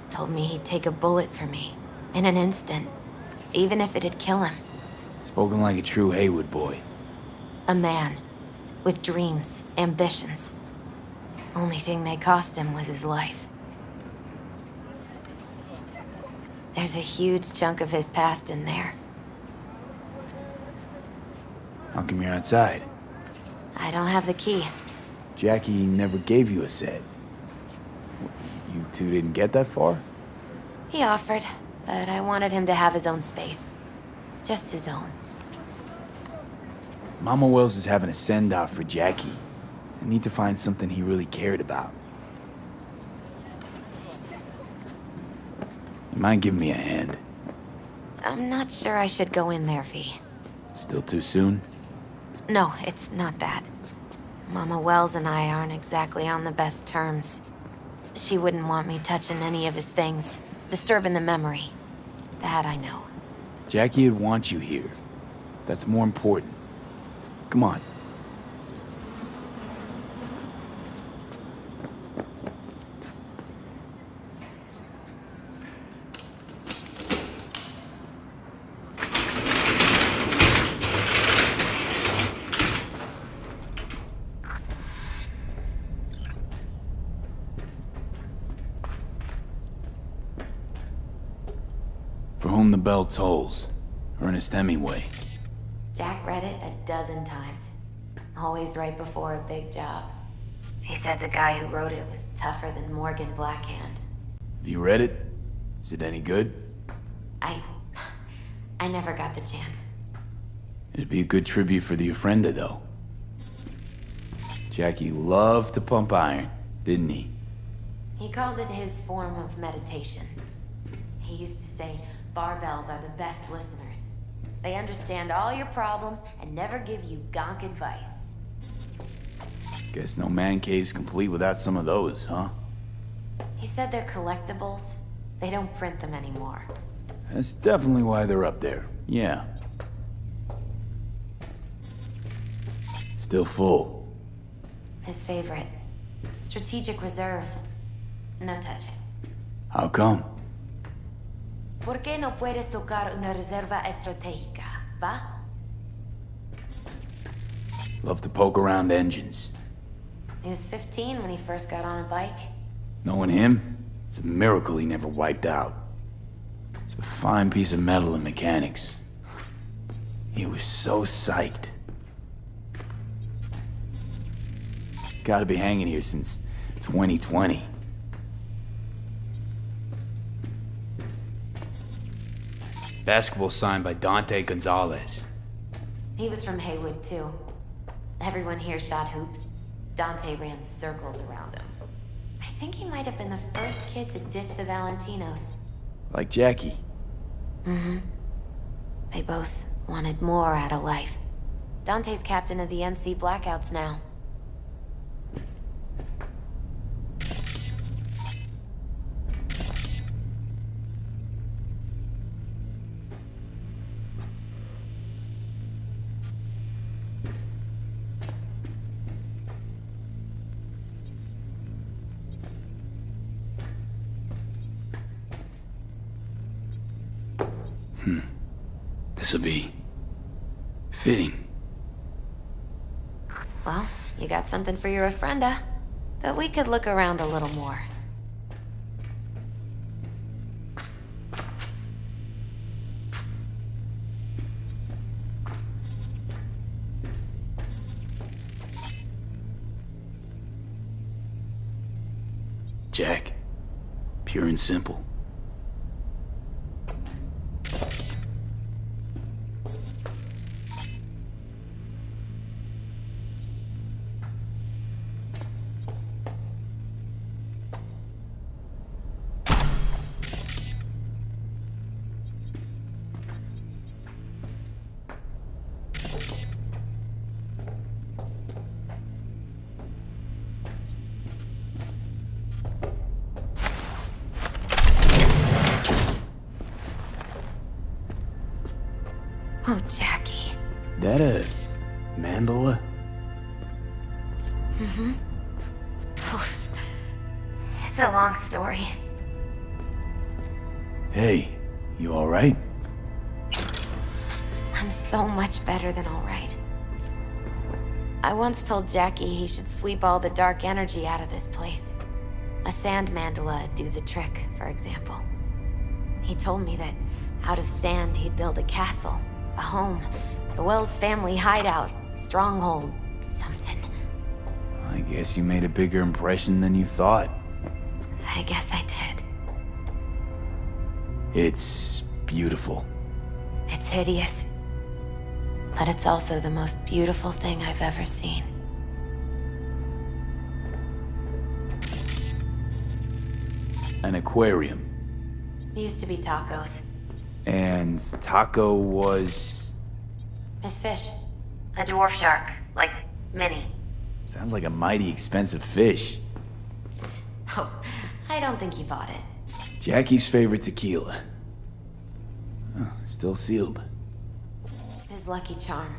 Told me he'd take a bullet for me. In an instant. Even if it'd kill him. Spoken like a true Haywood boy. A man. With dreams, ambitions. Only thing they cost him was his life. There's a huge chunk of his past in there. How come you're outside? I don't have the key. Jackie never gave you a set. You two didn't get that far? He offered, but I wanted him to have his own space. Just his own. Mama Wells is having a send-off for Jackie. I need to find something he really cared about. You mind giving me a hand? I'm not sure I should go in there, V. Still too soon? No, it's not that. Mama Wells and I aren't exactly on the best terms. She wouldn't want me touching any of his things, disturbing the memory. That I know. Jackie would want you here. That's more important. Come on. For whom the bell tolls. Ernest Hemingway. Jack read it a dozen times. Always right before a big job. He said the guy who wrote it was tougher than Morgan Blackhand. Have you read it? Is it any good? I never got the chance. It'd be a good tribute for the Ofrenda, though. Jackie loved to pump iron, didn't he? He called it his form of meditation. He used to say barbells are the best listeners. They understand all your problems and never give you gonk advice. Guess no man cave's complete without some of those, huh? He said they're collectibles. They don't print them anymore. That's definitely why they're up there. Yeah. Still full. His favorite. Strategic reserve. No touching. How come? ¿Por qué no puedes tocar una reserva estratégica, va? Love to poke around engines. He was 15 when he first got on a bike. Knowing him, it's a miracle he never wiped out. It's a fine piece of metal in mechanics. He was so psyched. Gotta be hanging here since 2020. Basketball signed by Dante Gonzalez. He was from Haywood, too. Everyone here shot hoops. Dante ran circles around him. I think he might have been the first kid to ditch the Valentinos. Like Jackie. Mm-hmm. They both wanted more out of life. Dante's captain of the NC Blackouts now. This'll be fitting. Well, you got something for your ofrenda. But we could look around a little more. Jack. Pure and simple. Oh, Jackie. That a mandala? Mm-hmm. Oh, it's a long story. Hey, you alright? I'm so much better than alright. I once told Jackie he should sweep all the dark energy out of this place. A sand mandala'd do the trick, for example. He told me that out of sand he'd build a castle, a home, the Wells family hideout, stronghold, something. I guess you made a bigger impression than you thought. I guess I did. It's beautiful. It's hideous. But it's also the most beautiful thing I've ever seen. An aquarium. Used to be tacos. And Taco was... His fish. A dwarf shark. Like, mini. Sounds like a mighty expensive fish. Oh, I don't think he bought it. Jackie's favorite tequila. Oh, still sealed. His lucky charm.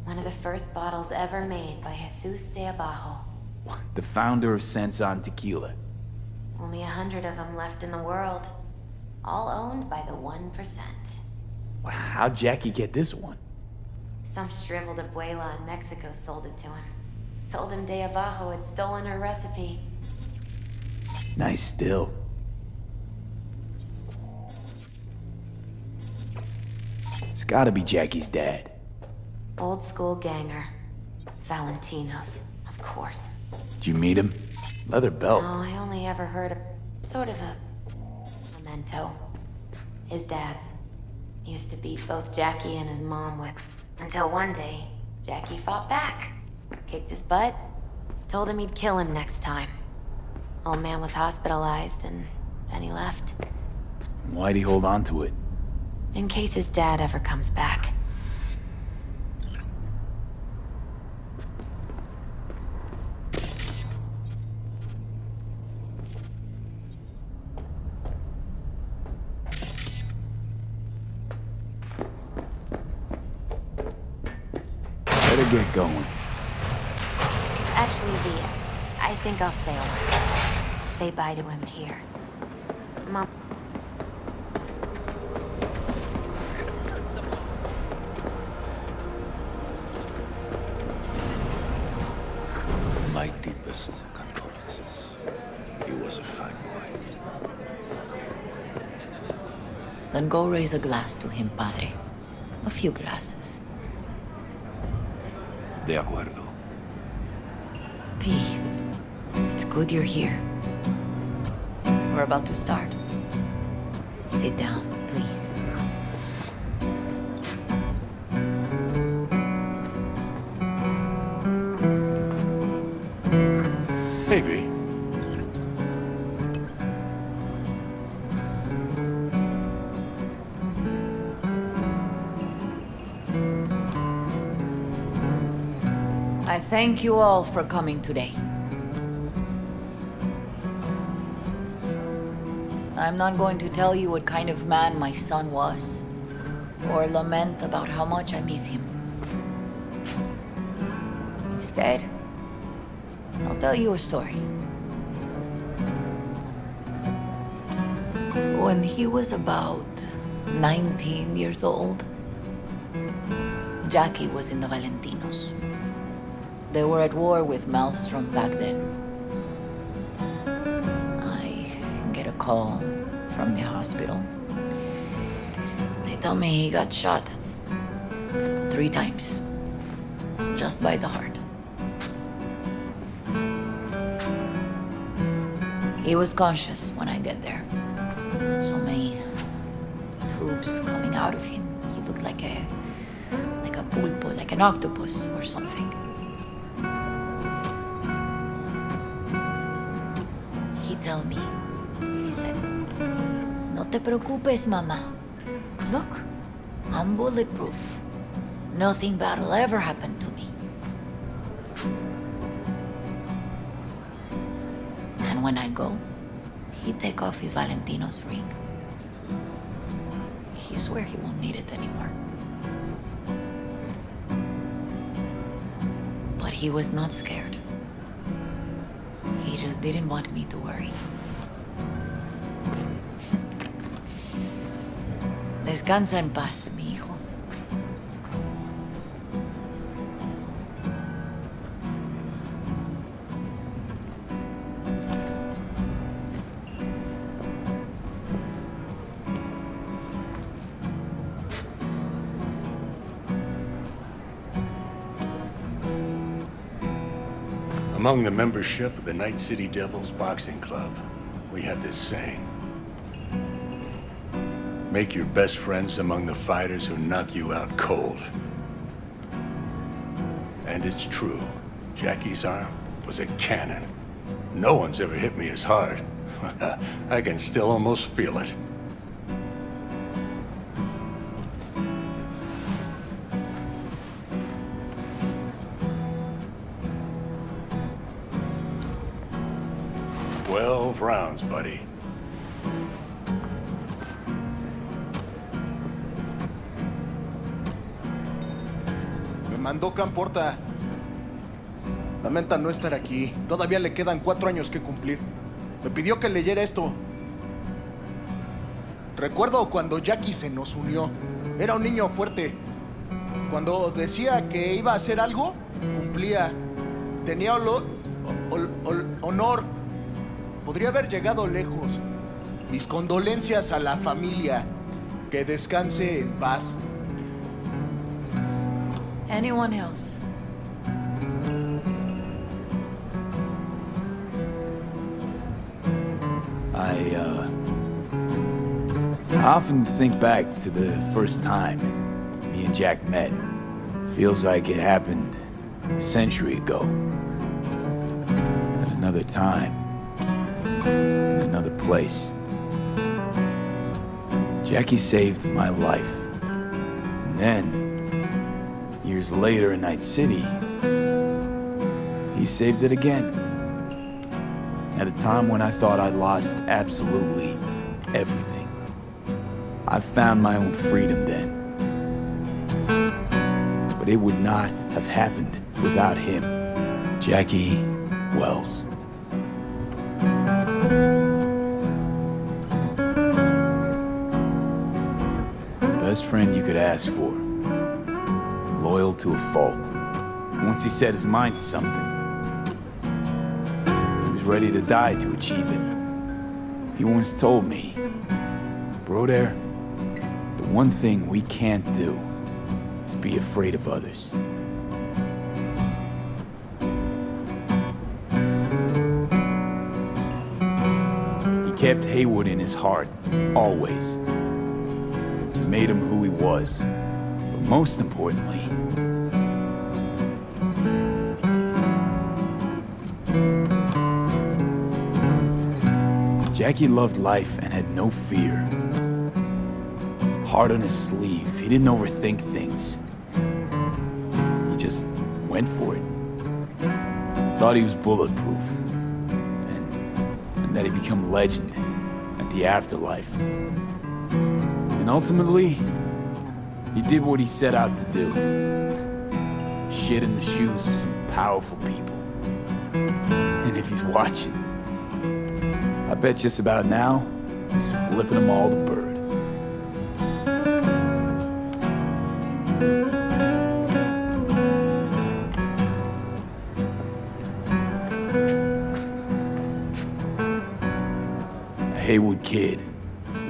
One of the first bottles ever made by Jesus de Abajo. The founder of Sensan Tequila. Only 100 of them left in the world. All owned by the 1%. How'd Jackie get this one? Some shriveled abuela in Mexico sold it to him. Told him de Abajo had stolen her recipe. Nice still. It's gotta be Jackie's dad. Old school ganger. Valentinos, of course. Did you meet him? Leather belt. No, I only ever heard sort of a memento. His dad's. Used to beat both Jackie and his mom with. Until one day, Jackie fought back. Kicked his butt. Told him he'd kill him next time. Old man was hospitalized and then he left. Why'd he hold on to it? In case his dad ever comes back. better get going. Actually, V, I think I'll stay away. Say bye to him here. Mom. My deepest condolences. He was a fine boy. Then go raise a glass to him, Padre. A few glasses. De acuerdo. P, it's good you're here. We're about to start. Sit down, please. Hey, V. I thank you all for coming today. I'm not going to tell you what kind of man my son was, or lament about how much I miss him. Instead, I'll tell you a story. When he was about 19 years old, Jackie was in the Valentinos. They were at war with Maelstrom back then. I get a call from the hospital. They tell me he got shot 3 times, just by the heart. He was conscious when I get there. So many tubes coming out of him. He looked like a pulpo, like an octopus or something. He tell me, he said, "No te preocupes, mama. Look, I'm bulletproof. Nothing bad will ever happen to me." And when I go, he take off his Valentino's ring. He swear he won't need it anymore. But he was not scared. He just didn't want me to worry. Descansa en paz, mi hijo. Among the membership of the Night City Devils Boxing Club, we had this saying. Make your best friends among the fighters who knock you out cold. And it's true. Jackie's arm was a cannon. No one's ever hit me as hard. I can still almost feel it. Rounds, buddy. Me mandó Camporta. Lamenta no estar aquí. Todavía le quedan 4 años que cumplir. Me pidió que leyera esto. Recuerdo cuando Jackie se nos unió. Era un niño fuerte. Cuando decía que iba a hacer algo, cumplía. Tenía honor. Podría haber llegado lejos. Mis condolencias a la familia. Que descanse en paz. Anyone else? I often think back to the first time me and Jack met. Feels like it happened a century ago. At another time. In another place. Jackie saved my life. And then, years later in Night City, he saved it again. At a time when I thought I'd lost absolutely everything. I found my own freedom then. But it would not have happened without him. Jackie Wells. Best friend you could ask for. Loyal to a fault. Once he set his mind to something, he was ready to die to achieve it. He once told me, "Bro there, the one thing we can't do is be afraid of others." He kept Haywood in his heart, always. He made him who he was. But most importantly, Jackie loved life and had no fear. Heart on his sleeve, he didn't overthink things. He just went for it. Thought he was bulletproof. And that he'd become legend at the afterlife. And ultimately, he did what he set out to do. Shit in the shoes of some powerful people. And if he's watching, I bet just about now, he's flipping them all the bird. A Haywood kid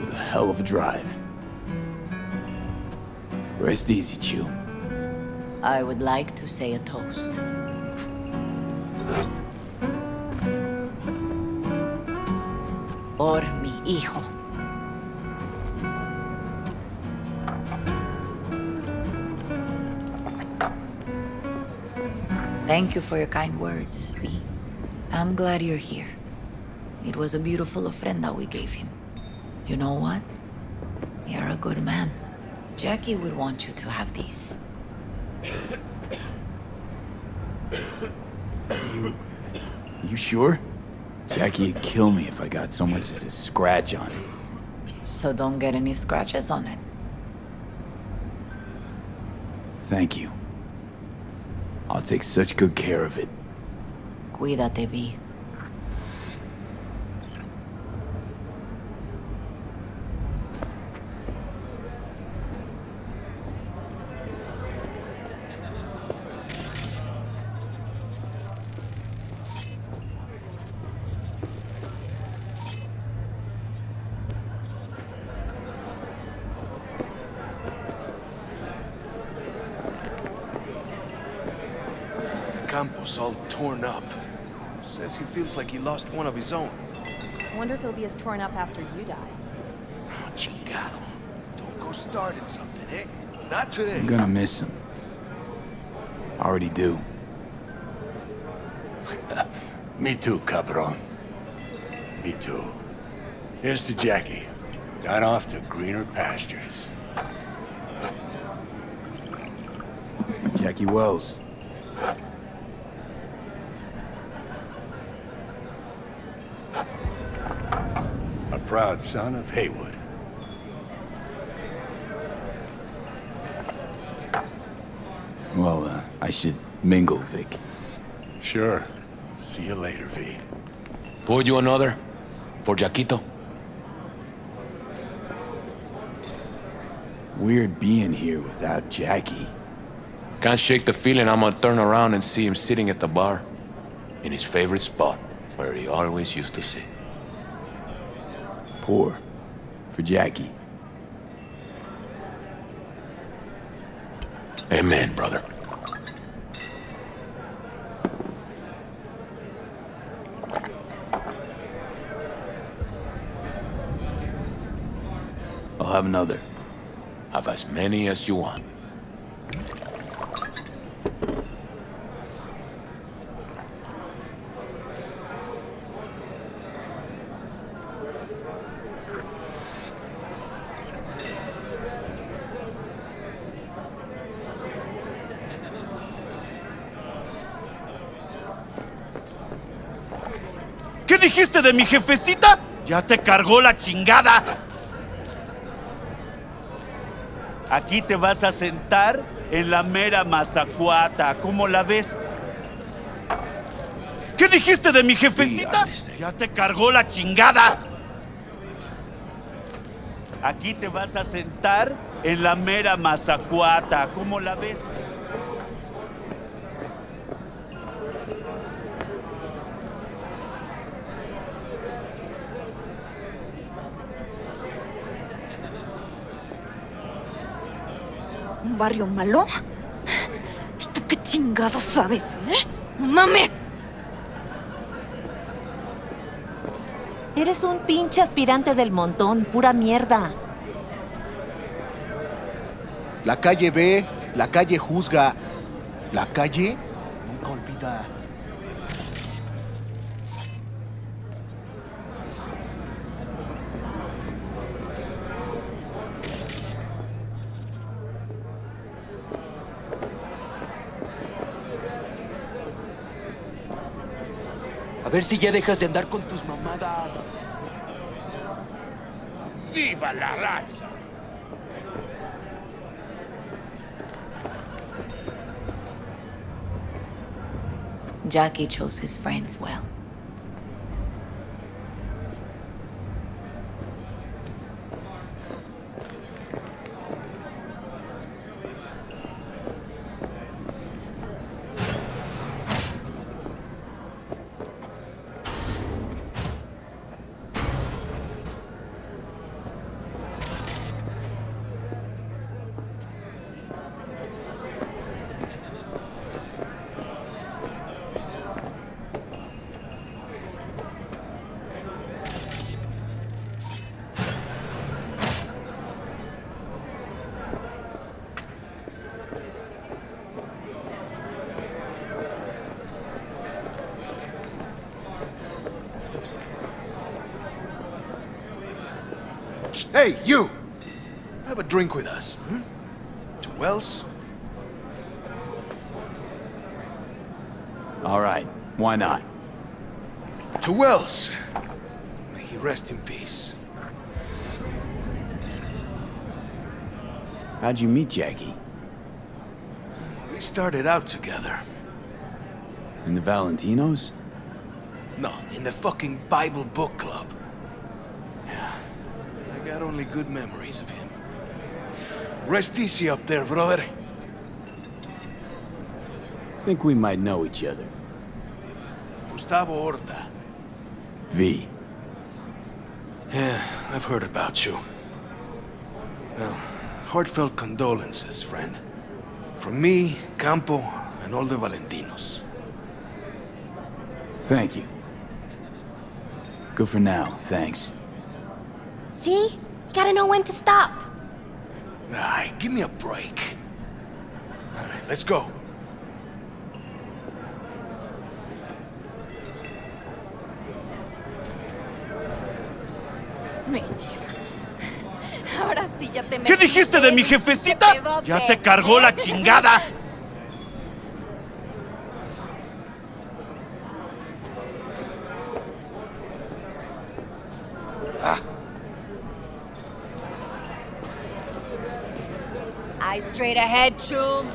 with a hell of a drive. Rest easy, Chew. I would like to say a toast. Por mi hijo. Thank you for your kind words, V. I'm glad you're here. It was a beautiful ofrenda we gave him. You know what? You're a good man. Jackie would want you to have these. You sure? Jackie'd kill me if I got so much as a scratch on it. So don't get any scratches on it. Thank you. I'll take such good care of it. Cuídate, V. Campos all torn up. Says he feels like he lost one of his own. Wonder if he'll be as torn up after you die. Oh, chingado. Don't go starting something, eh? Not today. I'm gonna miss him. I already do. Me too, cabron. Me too. Here's to Jackie. Down off to greener pastures. Jackie Wells. A proud son of Haywood. Well, I should mingle, Vic. Sure. See you later, V. Pour you another? For Jaquito? Weird being here without Jackie. Can't shake the feeling I'm gonna turn around and see him sitting at the bar. In his favorite spot, where he always used to sit. Pour. For Jackie. Amen, brother. I'll have another. Have as many as you want. ¿Qué dijiste de mi jefecita? Ya te cargó la chingada. Aquí te vas a sentar en la mera mazacuata. ¿Cómo la ves? ¿Qué dijiste de mi jefecita? Ya te cargó la chingada. Aquí te vas a sentar en la mera mazacuata. ¿Cómo la ves? ¿Un barrio malo? ¿Y tú qué chingados sabes, ¡No mames! Eres un pinche aspirante del montón, pura mierda. La calle ve, la calle juzga. La calle nunca olvida. A ver si ya dejas de andar con tus mamadas. ¡Viva la raza! Jackie chose his friends well. Hey, you! Have a drink with us, hmm? To Wells? All right, why not? To Wells! May he rest in peace. How'd you meet Jackie? We started out together. In the Valentinos? No, in the fucking Bible book club. I got only good memories of him. Rest easy up there, brother. Think we might know each other. Gustavo Horta. V. Yeah, I've heard about you. Well, heartfelt condolences, friend. From me, Campo, and all the Valentinos. Thank you. Good for now, thanks. See? You gotta know when to stop. Ay, give me a break. All right, let's go. Me Ahora sí ya te ¿Qué dijiste de mi jefecita? Ya te cargó la chingada. Eyes straight ahead, Chum.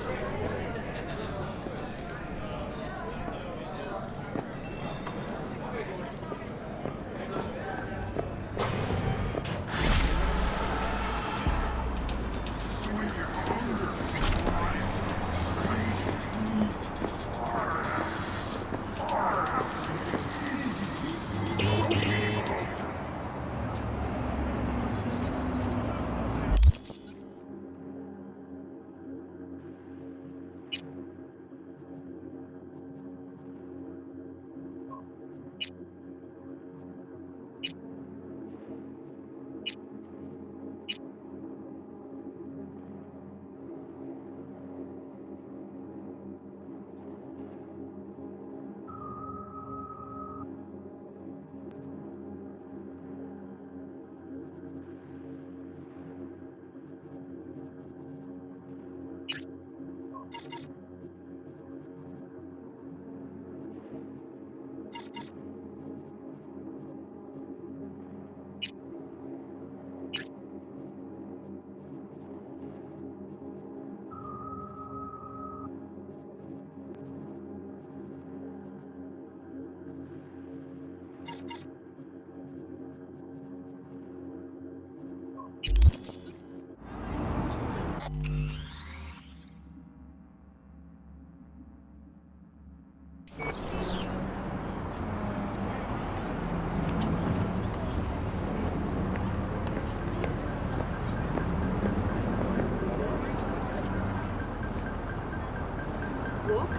walk?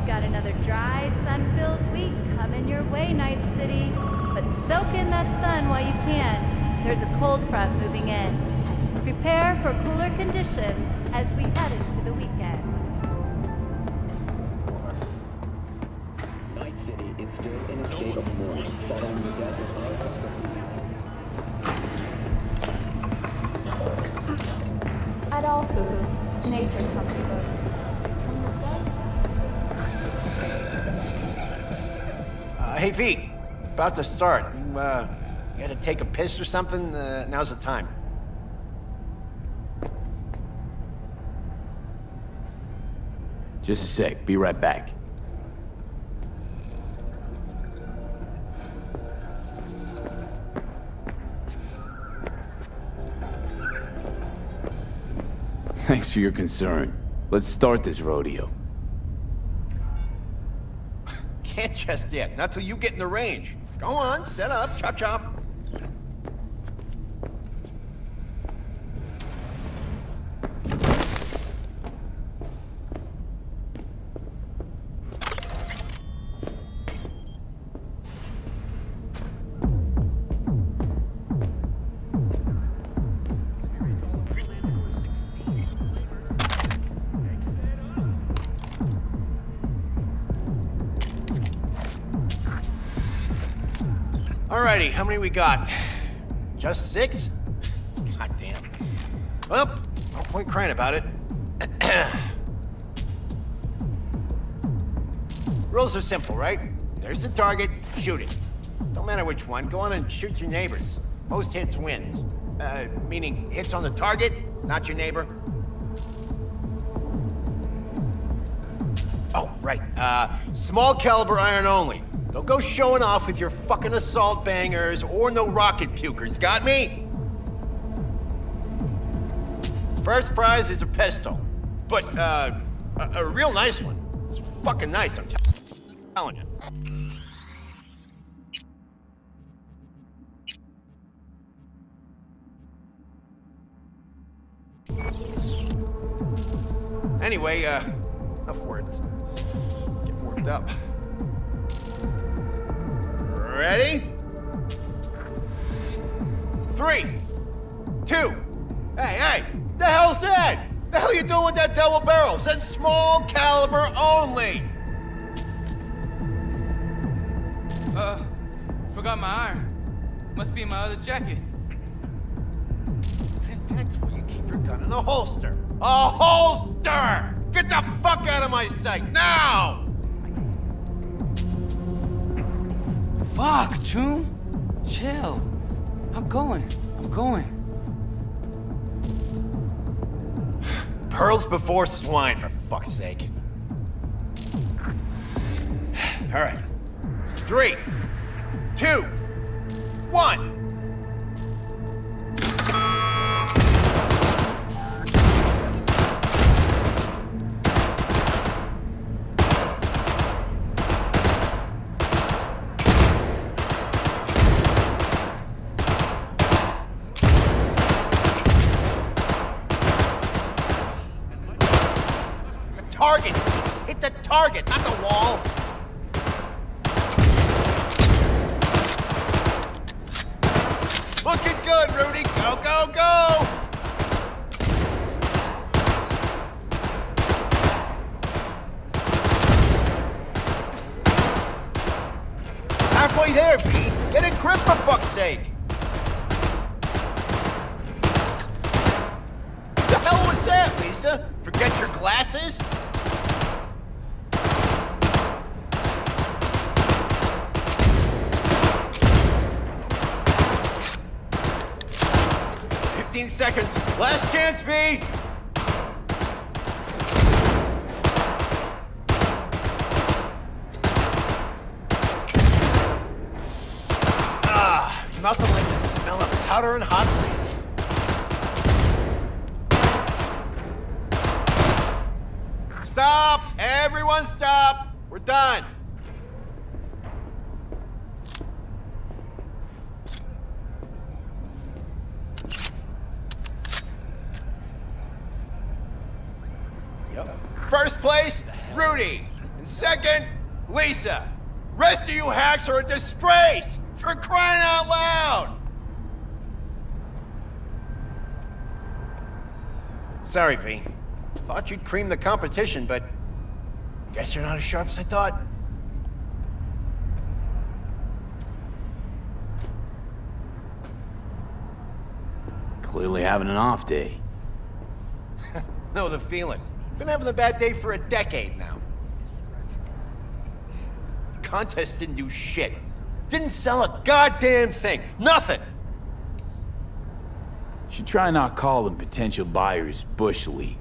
Got another dry, sun-filled week coming your way, Night City. But soak in that sun while you can. There's a cold front moving in. Prepare for cooler conditions as we head into the weekend. Night City is still in a state of mourning following the death of At all foods, nature comes first. Hey, V. About to start. You gotta take a piss or something? Now's the time. Just a sec, be right back. Thanks for your concern. Let's start this rodeo. Can't just yet. Not till you get in the range. Go on, set up, chop chop. Alrighty, how many we got? Just 6? God damn. Well, no point crying about it. Rules are simple, right? There's the target, shoot it. Don't matter which one, go on and shoot your neighbors. Most hits wins. Meaning hits on the target, not your neighbor. Oh, right. Small caliber iron only. Don't go showing off with your fucking assault bangers or no rocket pukers, got me? First prize is a pistol. But, a real nice one. It's fucking nice, I'm telling you. Anyway, enough words. Get worked up. Ready? 3, 2. Hey, the hell's that? The hell you doing with that double barrel? It says small caliber only. Forgot my iron. Must be in my other jacket. And that's where you keep your gun in a holster. A holster! Get the fuck out of my sight, now! Fuck, Choom. Chill. I'm going. Pearls before swine, for fuck's sake. All right. 3, 2, 1. Target! Hit the target, not the wall! Looking good, Rudy! Go, go, go! Halfway there, Pete! Get a grip for fuck's sake! The hell was that, Lisa? Forget your glasses? Seconds. Last chance, V! Nothing like the smell of powder and hot speed. Stop! Everyone stop! We're done! First place, Rudy. And second, Lisa. Rest of you hacks are a disgrace! For crying out loud! Sorry, V. Thought you'd cream the competition, but guess you're not as sharp as I thought. Clearly having an off day. Know the feeling. Been having a bad day for a decade now. Contest didn't do shit. Didn't sell a goddamn thing. Nothing. Should try not call them potential buyers Bush League.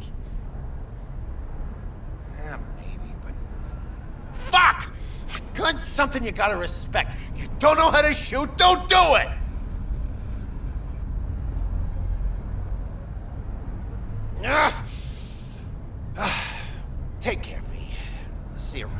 Yeah, maybe, but... Fuck! A gun's something you gotta respect. You don't know how to shoot, don't do it! Take care, V. See you around.